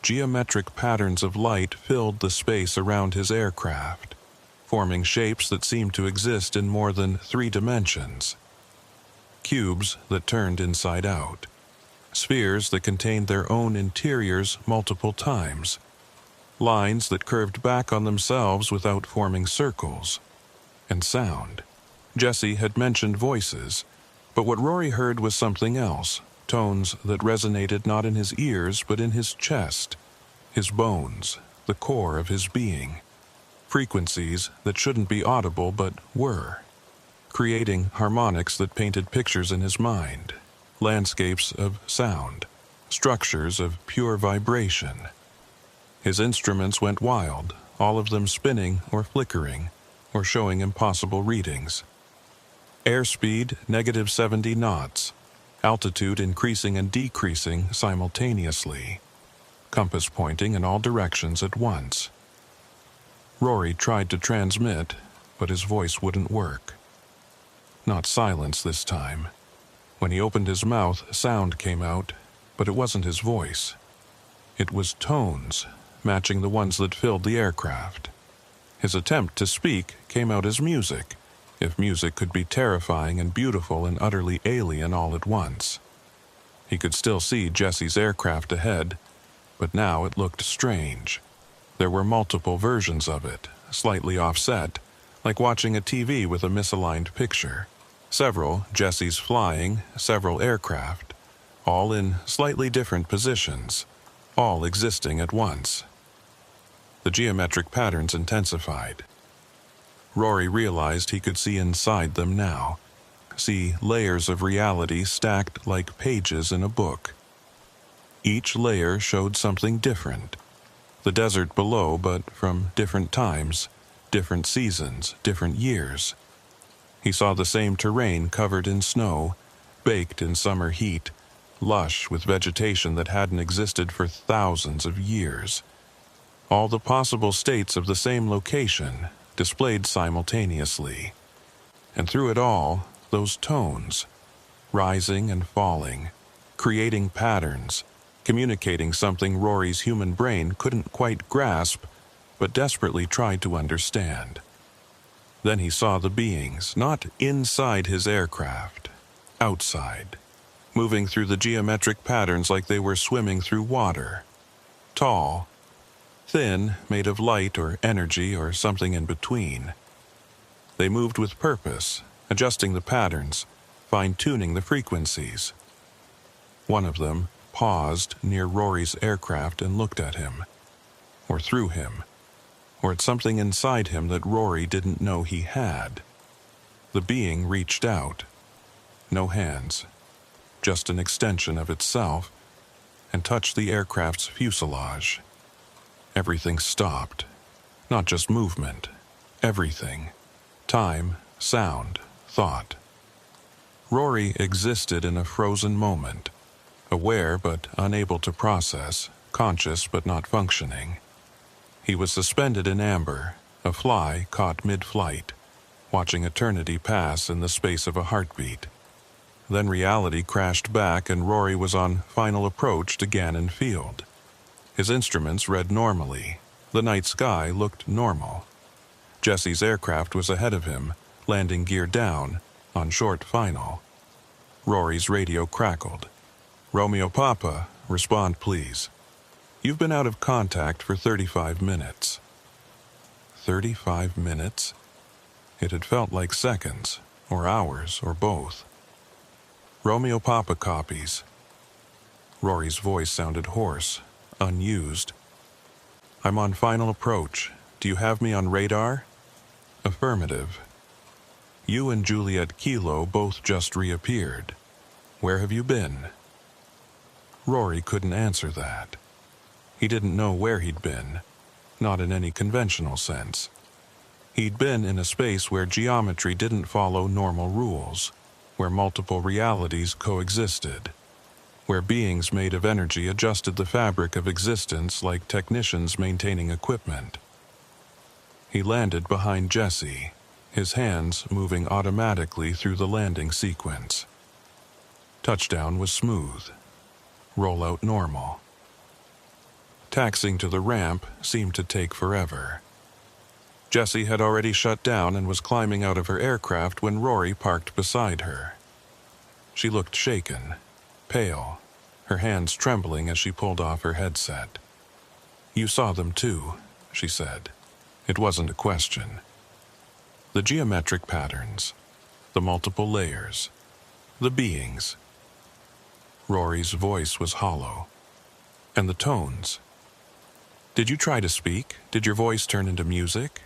Geometric patterns of light filled the space around his aircraft, forming shapes that seemed to exist in more than 3 dimensions. Cubes that turned inside out. Spheres that contained their own interiors multiple times. Lines that curved back on themselves without forming circles. And sound. Jessie had mentioned voices, but what Rory heard was something else. Tones that resonated not in his ears but in his chest, his bones, the core of his being. Frequencies that shouldn't be audible but were, creating harmonics that painted pictures in his mind, landscapes of sound, structures of pure vibration. His instruments went wild, all of them spinning or flickering, or showing impossible readings. Airspeed -70 knots, altitude increasing and decreasing simultaneously, compass pointing in all directions at once. Rory tried to transmit, but his voice wouldn't work. Not silence this time. When he opened his mouth, sound came out, but it wasn't his voice. It was tones, matching the ones that filled the aircraft. His attempt to speak came out as music, if music could be terrifying and beautiful and utterly alien all at once. He could still see Jessie's aircraft ahead, but now it looked strange. There were multiple versions of it, slightly offset, like watching a TV with a misaligned picture. Several Jessies flying, several aircraft, all in slightly different positions, all existing at once. The geometric patterns intensified. Rory realized he could see inside them now, see layers of reality stacked like pages in a book. Each layer showed something different. The desert below, but from different times, different seasons, different years. He saw the same terrain covered in snow, baked in summer heat, lush with vegetation that hadn't existed for thousands of years. All the possible states of the same location, displayed simultaneously. And through it all, those tones, rising and falling, creating patterns, communicating something Rory's human brain couldn't quite grasp, but desperately tried to understand. Then he saw the beings, not inside his aircraft, outside, moving through the geometric patterns like they were swimming through water. Tall, thin, made of light or energy or something in between. They moved with purpose, adjusting the patterns, fine-tuning the frequencies. One of them paused near Rory's aircraft and looked at him, or through him, or at something inside him that Rory didn't know he had. The being reached out. No hands, just an extension of itself, and touched the aircraft's fuselage. Everything stopped. Not just movement. Everything. Time, sound, thought. Rory existed in a frozen moment, aware but unable to process, conscious but not functioning. He was suspended in amber, a fly caught mid-flight, watching eternity pass in the space of a heartbeat. Then reality crashed back and Rory was on final approach to Gannon Field. His instruments read normally. The night sky looked normal. Jesse's aircraft was ahead of him, landing gear down, on short final. Rory's radio crackled. "Romeo Papa, respond please. You've been out of contact for 35 minutes. 35 minutes? It had felt like seconds, or hours, or both. Romeo Papa copies. Rory's voice sounded hoarse, unused. I'm on final approach. Do you have me on radar? Affirmative. You and Juliet Kilo both just reappeared. Where have you been? Rory couldn't answer that. He didn't know where he'd been, not in any conventional sense. He'd been in a space where geometry didn't follow normal rules, where multiple realities coexisted, where beings made of energy adjusted the fabric of existence like technicians maintaining equipment. He landed behind Jesse, his hands moving automatically through the landing sequence. Touchdown was smooth. Rollout normal. Taxiing to the ramp seemed to take forever. Jessie had already shut down and was climbing out of her aircraft when Rory parked beside her. She looked shaken, pale, her hands trembling as she pulled off her headset. You saw them too, she said. It wasn't a question. The geometric patterns, the multiple layers, the beings. Rory's voice was hollow. And the tones. Did you try to speak? Did your voice turn into music?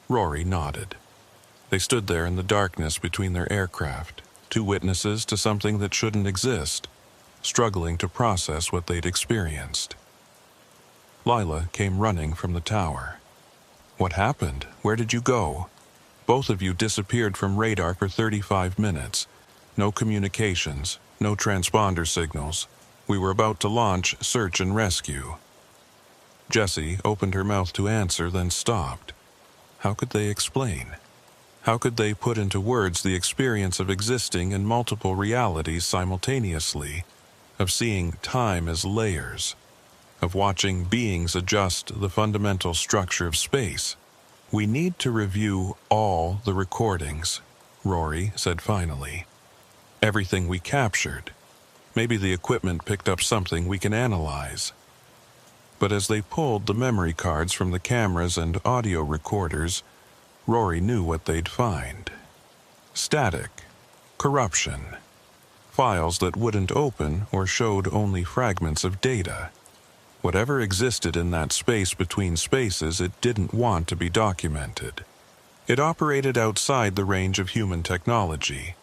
Rory nodded. They stood there in the darkness between their aircraft, two witnesses to something that shouldn't exist, struggling to process what they'd experienced. Lila came running from the tower. What happened? Where did you go? Both of you disappeared from radar for 35 minutes. No communications, no transponder signals. We were about to launch search and rescue. Jessie opened her mouth to answer, then stopped. How could they explain? How could they put into words the experience of existing in multiple realities simultaneously, of seeing time as layers, of watching beings adjust the fundamental structure of space? We need to review all the recordings, Rory said finally. Everything we captured. Maybe the equipment picked up something we can analyze. But as they pulled the memory cards from the cameras and audio recorders, Rory knew what they'd find. Static. Corruption. Files that wouldn't open or showed only fragments of data. Whatever existed in that space between spaces, it didn't want to be documented. It operated outside the range of human technology,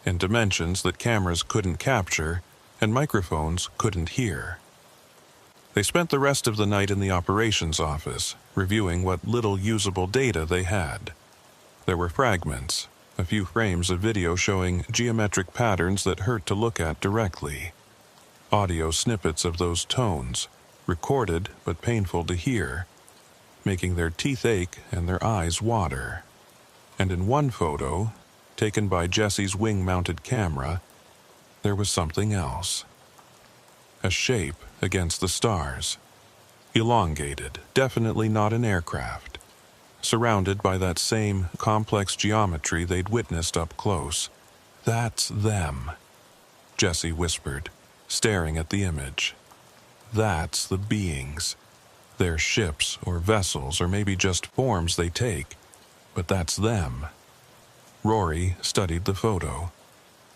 in dimensions that cameras couldn't capture and microphones couldn't hear. They spent the rest of the night in the operations office, reviewing what little usable data they had. There were fragments, a few frames of video showing geometric patterns that hurt to look at directly. Audio snippets of those tones, recorded but painful to hear, making their teeth ache and their eyes water. And in one photo, taken by Jessie's wing-mounted camera, there was something else. A shape against the stars. Elongated, definitely not an aircraft. Surrounded by that same complex geometry they'd witnessed up close. That's them, Jessie whispered, staring at the image. That's the beings. They're ships or vessels or maybe just forms they take, but that's them. Rory studied the photo.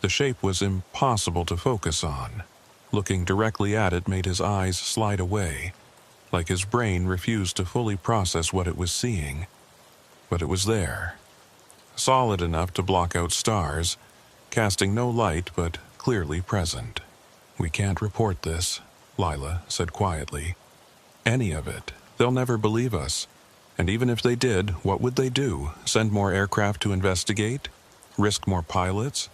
The shape was impossible to focus on. Looking directly at it made his eyes slide away, like his brain refused to fully process what it was seeing. But it was there. Solid enough to block out stars, casting no light but clearly present. "We can't report this," Lila said quietly. "Any of it. They'll never believe us. And even if they did, what would they do? Send more aircraft to investigate? Risk more pilots?"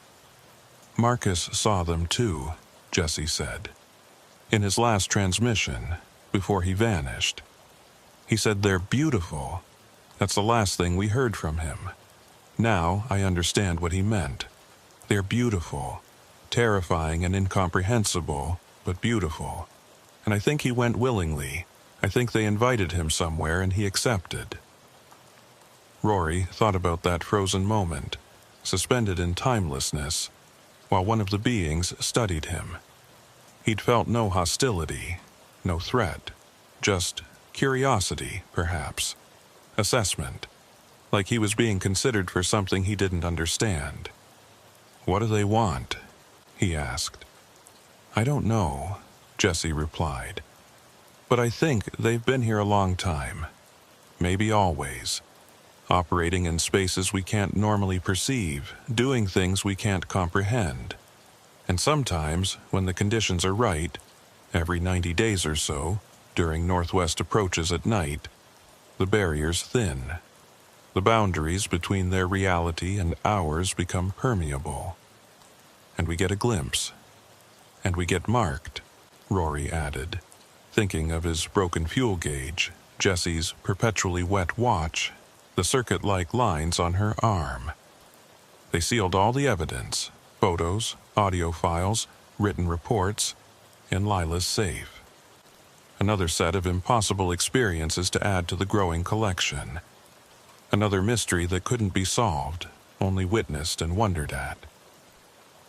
"Marcus saw them too," Jesse said. "In his last transmission, before he vanished. He said they're beautiful. That's the last thing we heard from him. Now I understand what he meant. They're beautiful. Terrifying and incomprehensible, but beautiful. And I think he went willingly. I think they invited him somewhere and he accepted." Rory thought about that frozen moment, suspended in timelessness, while one of the beings studied him. He'd felt no hostility, no threat, just curiosity, perhaps. Assessment, like he was being considered for something he didn't understand. "What do they want?" he asked. "I don't know," Jesse replied. "But I think they've been here a long time. Maybe always. Operating in spaces we can't normally perceive, doing things we can't comprehend. And sometimes, when the conditions are right, every 90 days or so, during northwest approaches at night, the barriers thin. The boundaries between their reality and ours become permeable. And we get a glimpse. And we get marked," Rory added, thinking of his broken fuel gauge, Jesse's perpetually wet watch, the circuit-like lines on her arm. They sealed all the evidence, photos, audio files, written reports, in Lila's safe. Another set of impossible experiences to add to the growing collection. Another mystery that couldn't be solved, only witnessed and wondered at.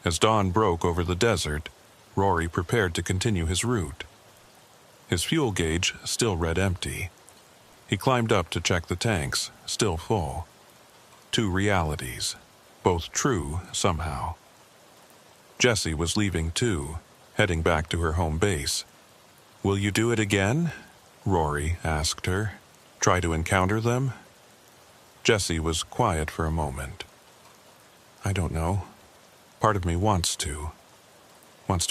As dawn broke over the desert, Rory prepared to continue his route. His fuel gauge still read empty. He climbed up to check the tanks, still full. 2 realities, both true somehow. Jessie was leaving too, heading back to her home base. "Will you do it again?" Rory asked her. "Try to encounter them?" Jessie was quiet for a moment. "I don't know. Part of me wants to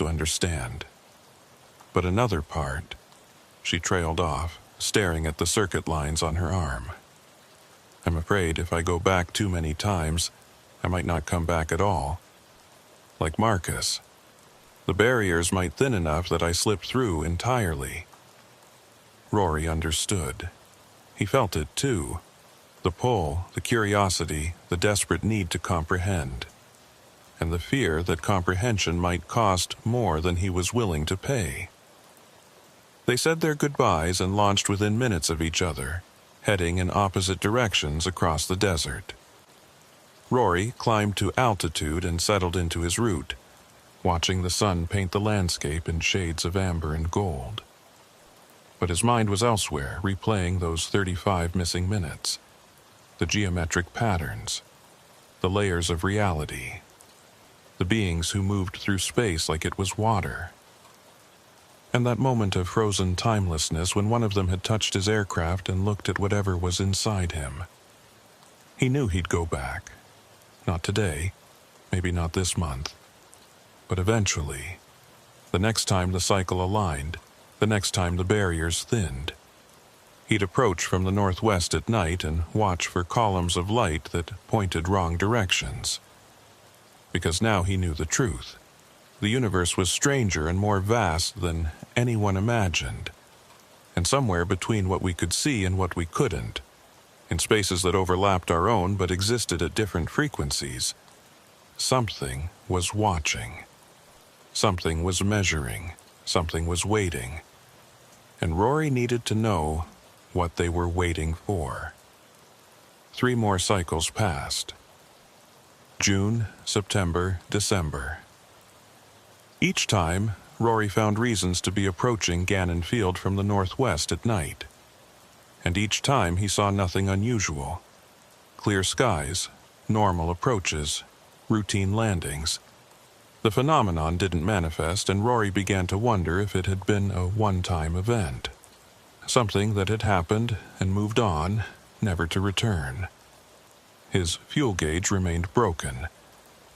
understand. But another part," she trailed off, staring at the circuit lines on her arm. "I'm afraid if I go back too many times, I might not come back at all. Like Marcus. The barriers might thin enough that I slip through entirely." Rory understood. He felt it too. The pull, the curiosity, the desperate need to comprehend. And the fear that comprehension might cost more than he was willing to pay. They said their goodbyes and launched within minutes of each other, heading in opposite directions across the desert. Rory climbed to altitude and settled into his route, watching the sun paint the landscape in shades of amber and gold. But his mind was elsewhere, replaying those 35 missing minutes. The geometric patterns, the layers of reality, the beings who moved through space like it was water. And that moment of frozen timelessness when one of them had touched his aircraft and looked at whatever was inside him. He knew he'd go back. Not today, maybe not this month. But eventually, the next time the cycle aligned, the next time the barriers thinned. He'd approach from the northwest at night and watch for columns of light that pointed wrong directions. Because now he knew the truth. The universe was stranger and more vast than anyone imagined. And somewhere between what we could see and what we couldn't, in spaces that overlapped our own but existed at different frequencies, something was watching. Something was measuring. Something was waiting. And Rory needed to know what they were waiting for. 3 more cycles passed. June, September, December. Each time, Rory found reasons to be approaching Gannon Field from the northwest at night. And each time he saw nothing unusual. Clear skies, normal approaches, routine landings. The phenomenon didn't manifest, and Rory began to wonder if it had been a one-time event. Something that had happened and moved on, never to return. His fuel gauge remained broken.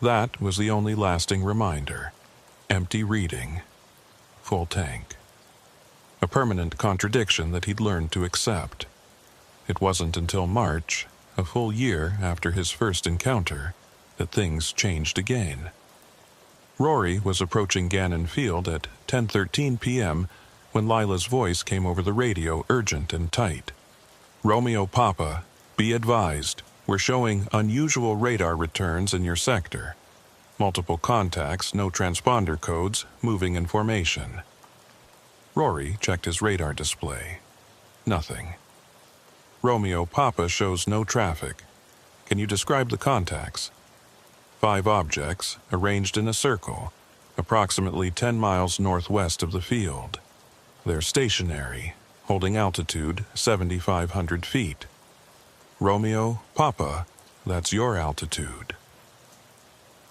That was the only lasting reminder. Empty reading. Full tank. A permanent contradiction that he'd learned to accept. It wasn't until March, a full year after his first encounter, that things changed again. Rory was approaching Gannon Field at 10:13 p.m. when Lila's voice came over the radio, urgent and tight. "Romeo Papa, be advised, we're showing unusual radar returns in your sector. Multiple contacts, no transponder codes, moving in formation." Rory checked his radar display. Nothing. "Romeo Papa shows no traffic. Can you describe the contacts?" 5 objects, arranged in a circle, approximately 10 miles northwest of the field. They're stationary, holding altitude 7,500 feet. "Romeo, Papa, that's your altitude."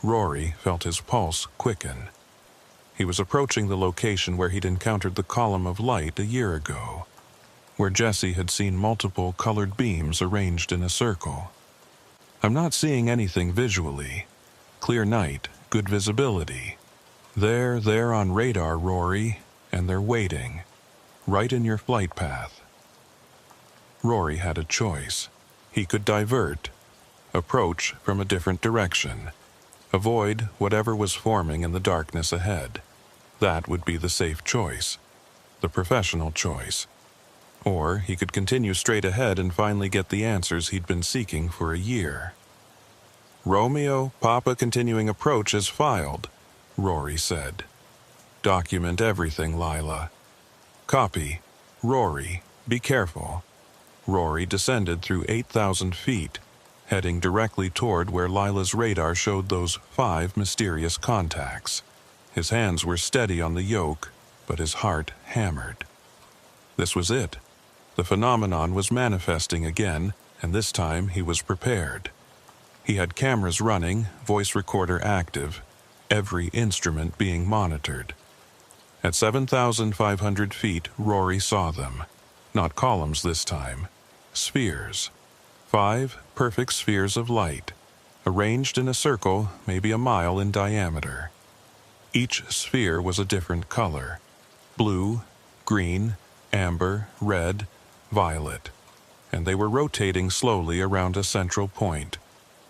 Rory felt his pulse quicken. He was approaching the location where he'd encountered the column of light a year ago, where Jesse had seen multiple colored beams arranged in a circle. "I'm not seeing anything visually. Clear night, good visibility. They're on radar, Rory, and they're waiting, right in your flight path." Rory had a choice. He could divert, approach from a different direction, avoid whatever was forming in the darkness ahead. That would be the safe choice, the professional choice. Or he could continue straight ahead and finally get the answers he'd been seeking for a year. "Romeo, Papa continuing approach is filed," Rory said. "Document everything, Lila." "Copy. Rory, be careful." Rory descended through 8,000 feet, heading directly toward where Lila's radar showed those 5 mysterious contacts. His hands were steady on the yoke, but his heart hammered. This was it. The phenomenon was manifesting again, and this time he was prepared. He had cameras running, voice recorder active, every instrument being monitored. At 7,500 feet, Rory saw them. Not columns this time. Spheres. 5 perfect spheres of light, arranged in a circle maybe a mile in diameter. Each sphere was a different color: blue, green, amber, red, violet. And they were rotating slowly around a central point,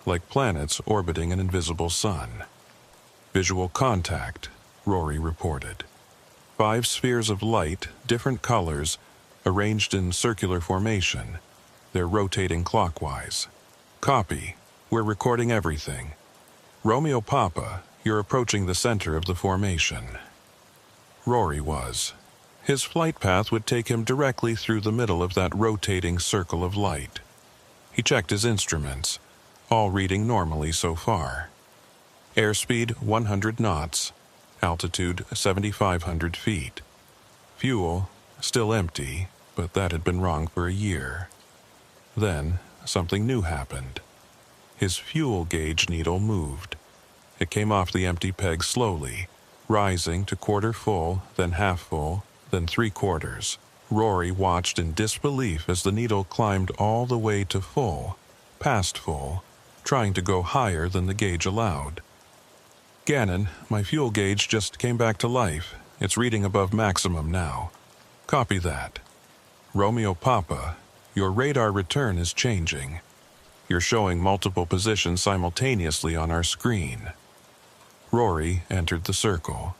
like planets orbiting an invisible sun. "Visual contact," Rory reported. 5 spheres of light, different colors, arranged in circular formation. They're rotating clockwise. "Copy. We're recording everything. Romeo Papa, you're approaching the center of the formation." Rory was. His flight path would take him directly through the middle of that rotating circle of light. He checked his instruments, all reading normally so far. Airspeed 100 knots, altitude 7,500 feet. Fuel still empty, but that had been wrong for a year. Then something new happened. His fuel gauge needle moved. It came off the empty peg slowly, rising to quarter full, then half full, then 3/4. Rory watched in disbelief as the needle climbed all the way to full, past full, trying to go higher than the gauge allowed. "Gannon, my fuel gauge just came back to life. It's reading above maximum now." "Copy that." "Romeo Papa, your radar return is changing. You're showing multiple positions simultaneously on our screen." Rory entered the circle.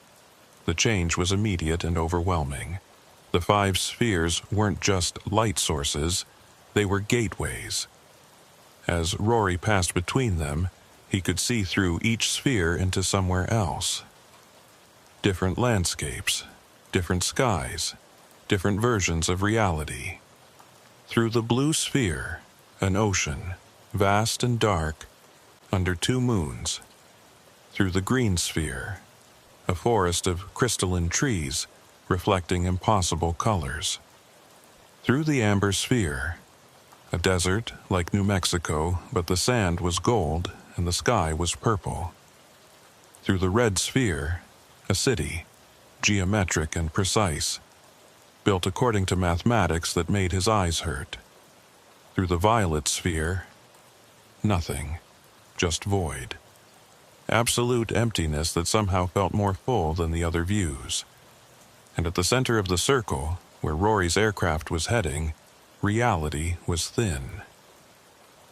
The change was immediate and overwhelming. The 5 spheres weren't just light sources, they were gateways. As Rory passed between them, he could see through each sphere into somewhere else. Different landscapes, different skies, different versions of reality. Through the blue sphere, an ocean, vast and dark, under 2 moons. Through the green sphere, a forest of crystalline trees reflecting impossible colors. Through the amber sphere, a desert like New Mexico, but the sand was gold and the sky was purple. Through the red sphere, a city, geometric and precise, built according to mathematics that made his eyes hurt. Through the violet sphere, nothing, just void. absolute emptiness that somehow felt more full than the other views. And at the center of the circle, where Rory's aircraft was heading, reality was thin.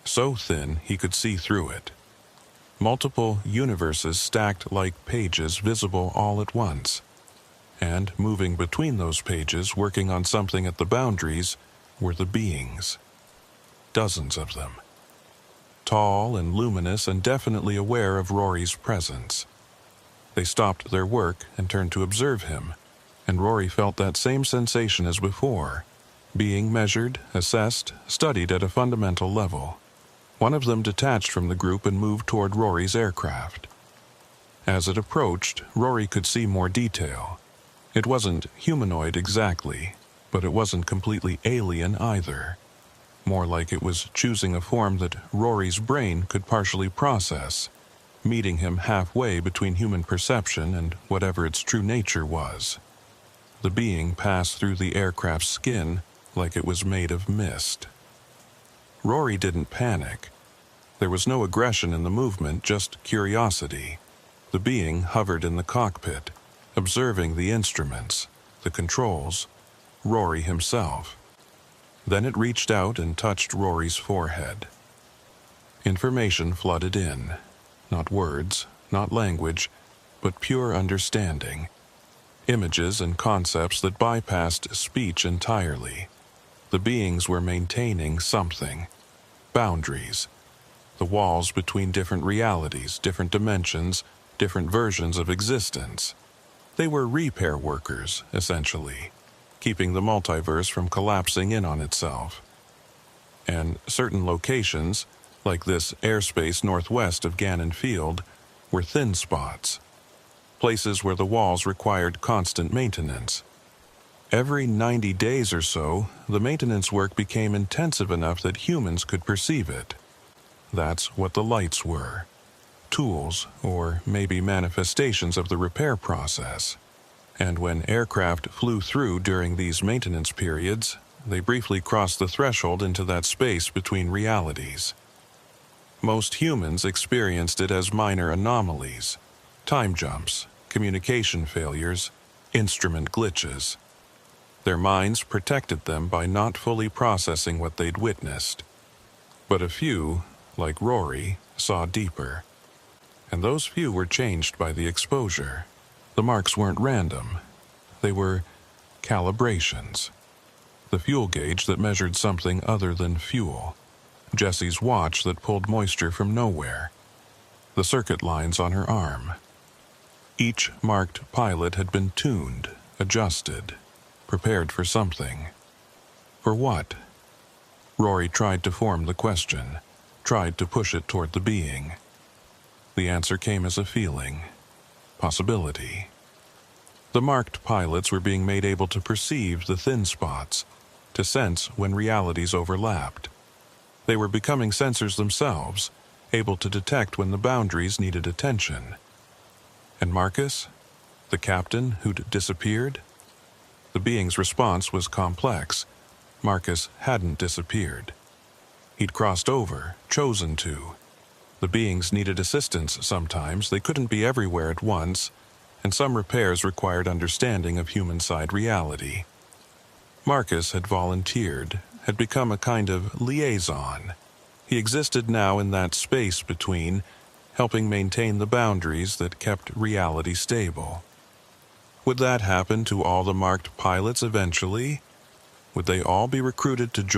So thin he could see through it. Multiple universes stacked like pages visible all at once. And moving between those pages, working on something at the boundaries, were the beings. Dozens of them. Tall and luminous and definitely aware of Rory's presence. They stopped their work and turned to observe him, and Rory felt that same sensation as before, being measured, assessed, studied at a fundamental level. One of them detached from the group and moved toward Rory's aircraft. As it approached, Rory could see more detail. It wasn't humanoid exactly, but it wasn't completely alien either. More like it was choosing a form that Rory's brain could partially process, meeting him halfway between human perception and whatever its true nature was. The being passed through the aircraft's skin like it was made of mist. Rory didn't panic. There was no aggression in the movement, just curiosity. The being hovered in the cockpit, observing the instruments, the controls, Rory himself. Then it reached out and touched Rory's forehead. Information flooded in. Not words, not language, but pure understanding. Images and concepts that bypassed speech entirely. The beings were maintaining something. Boundaries. The walls between different realities, different dimensions, different versions of existence. They were repair workers, essentially, keeping the multiverse from collapsing in on itself. And certain locations, like this airspace northwest of Gannon Field, were thin spots. Places where the walls required constant maintenance. Every 90 days or so, the maintenance work became intensive enough that humans could perceive it. That's what the lights were. Tools, or maybe manifestations of the repair process. And when aircraft flew through during these maintenance periods, they briefly crossed the threshold into that space between realities. Most humans experienced it as minor anomalies, time jumps, communication failures, instrument glitches. Their minds protected them by not fully processing what they'd witnessed. But a few, like Rory, saw deeper. And those few were changed by the exposure. The marks weren't random. They were calibrations. The fuel gauge that measured something other than fuel. Jessie's watch that pulled moisture from nowhere. The circuit lines on her arm. Each marked pilot had been tuned, adjusted, prepared for something. For what? Rory tried to form the question, tried to push it toward the being. The answer came as a feeling, possibility. The marked pilots were being made able to perceive the thin spots, to sense when realities overlapped. They were becoming sensors themselves, able to detect when the boundaries needed attention. And Marcus, the captain who'd disappeared? The being's response was complex. Marcus hadn't disappeared. He'd crossed over, chosen to. The beings needed assistance sometimes. They couldn't be everywhere at once, and some repairs required understanding of human-side reality. Marcus had volunteered, had become a kind of liaison. He existed now in that space between, helping maintain the boundaries that kept reality stable. Would that happen to all the marked pilots eventually? Would they all be recruited to join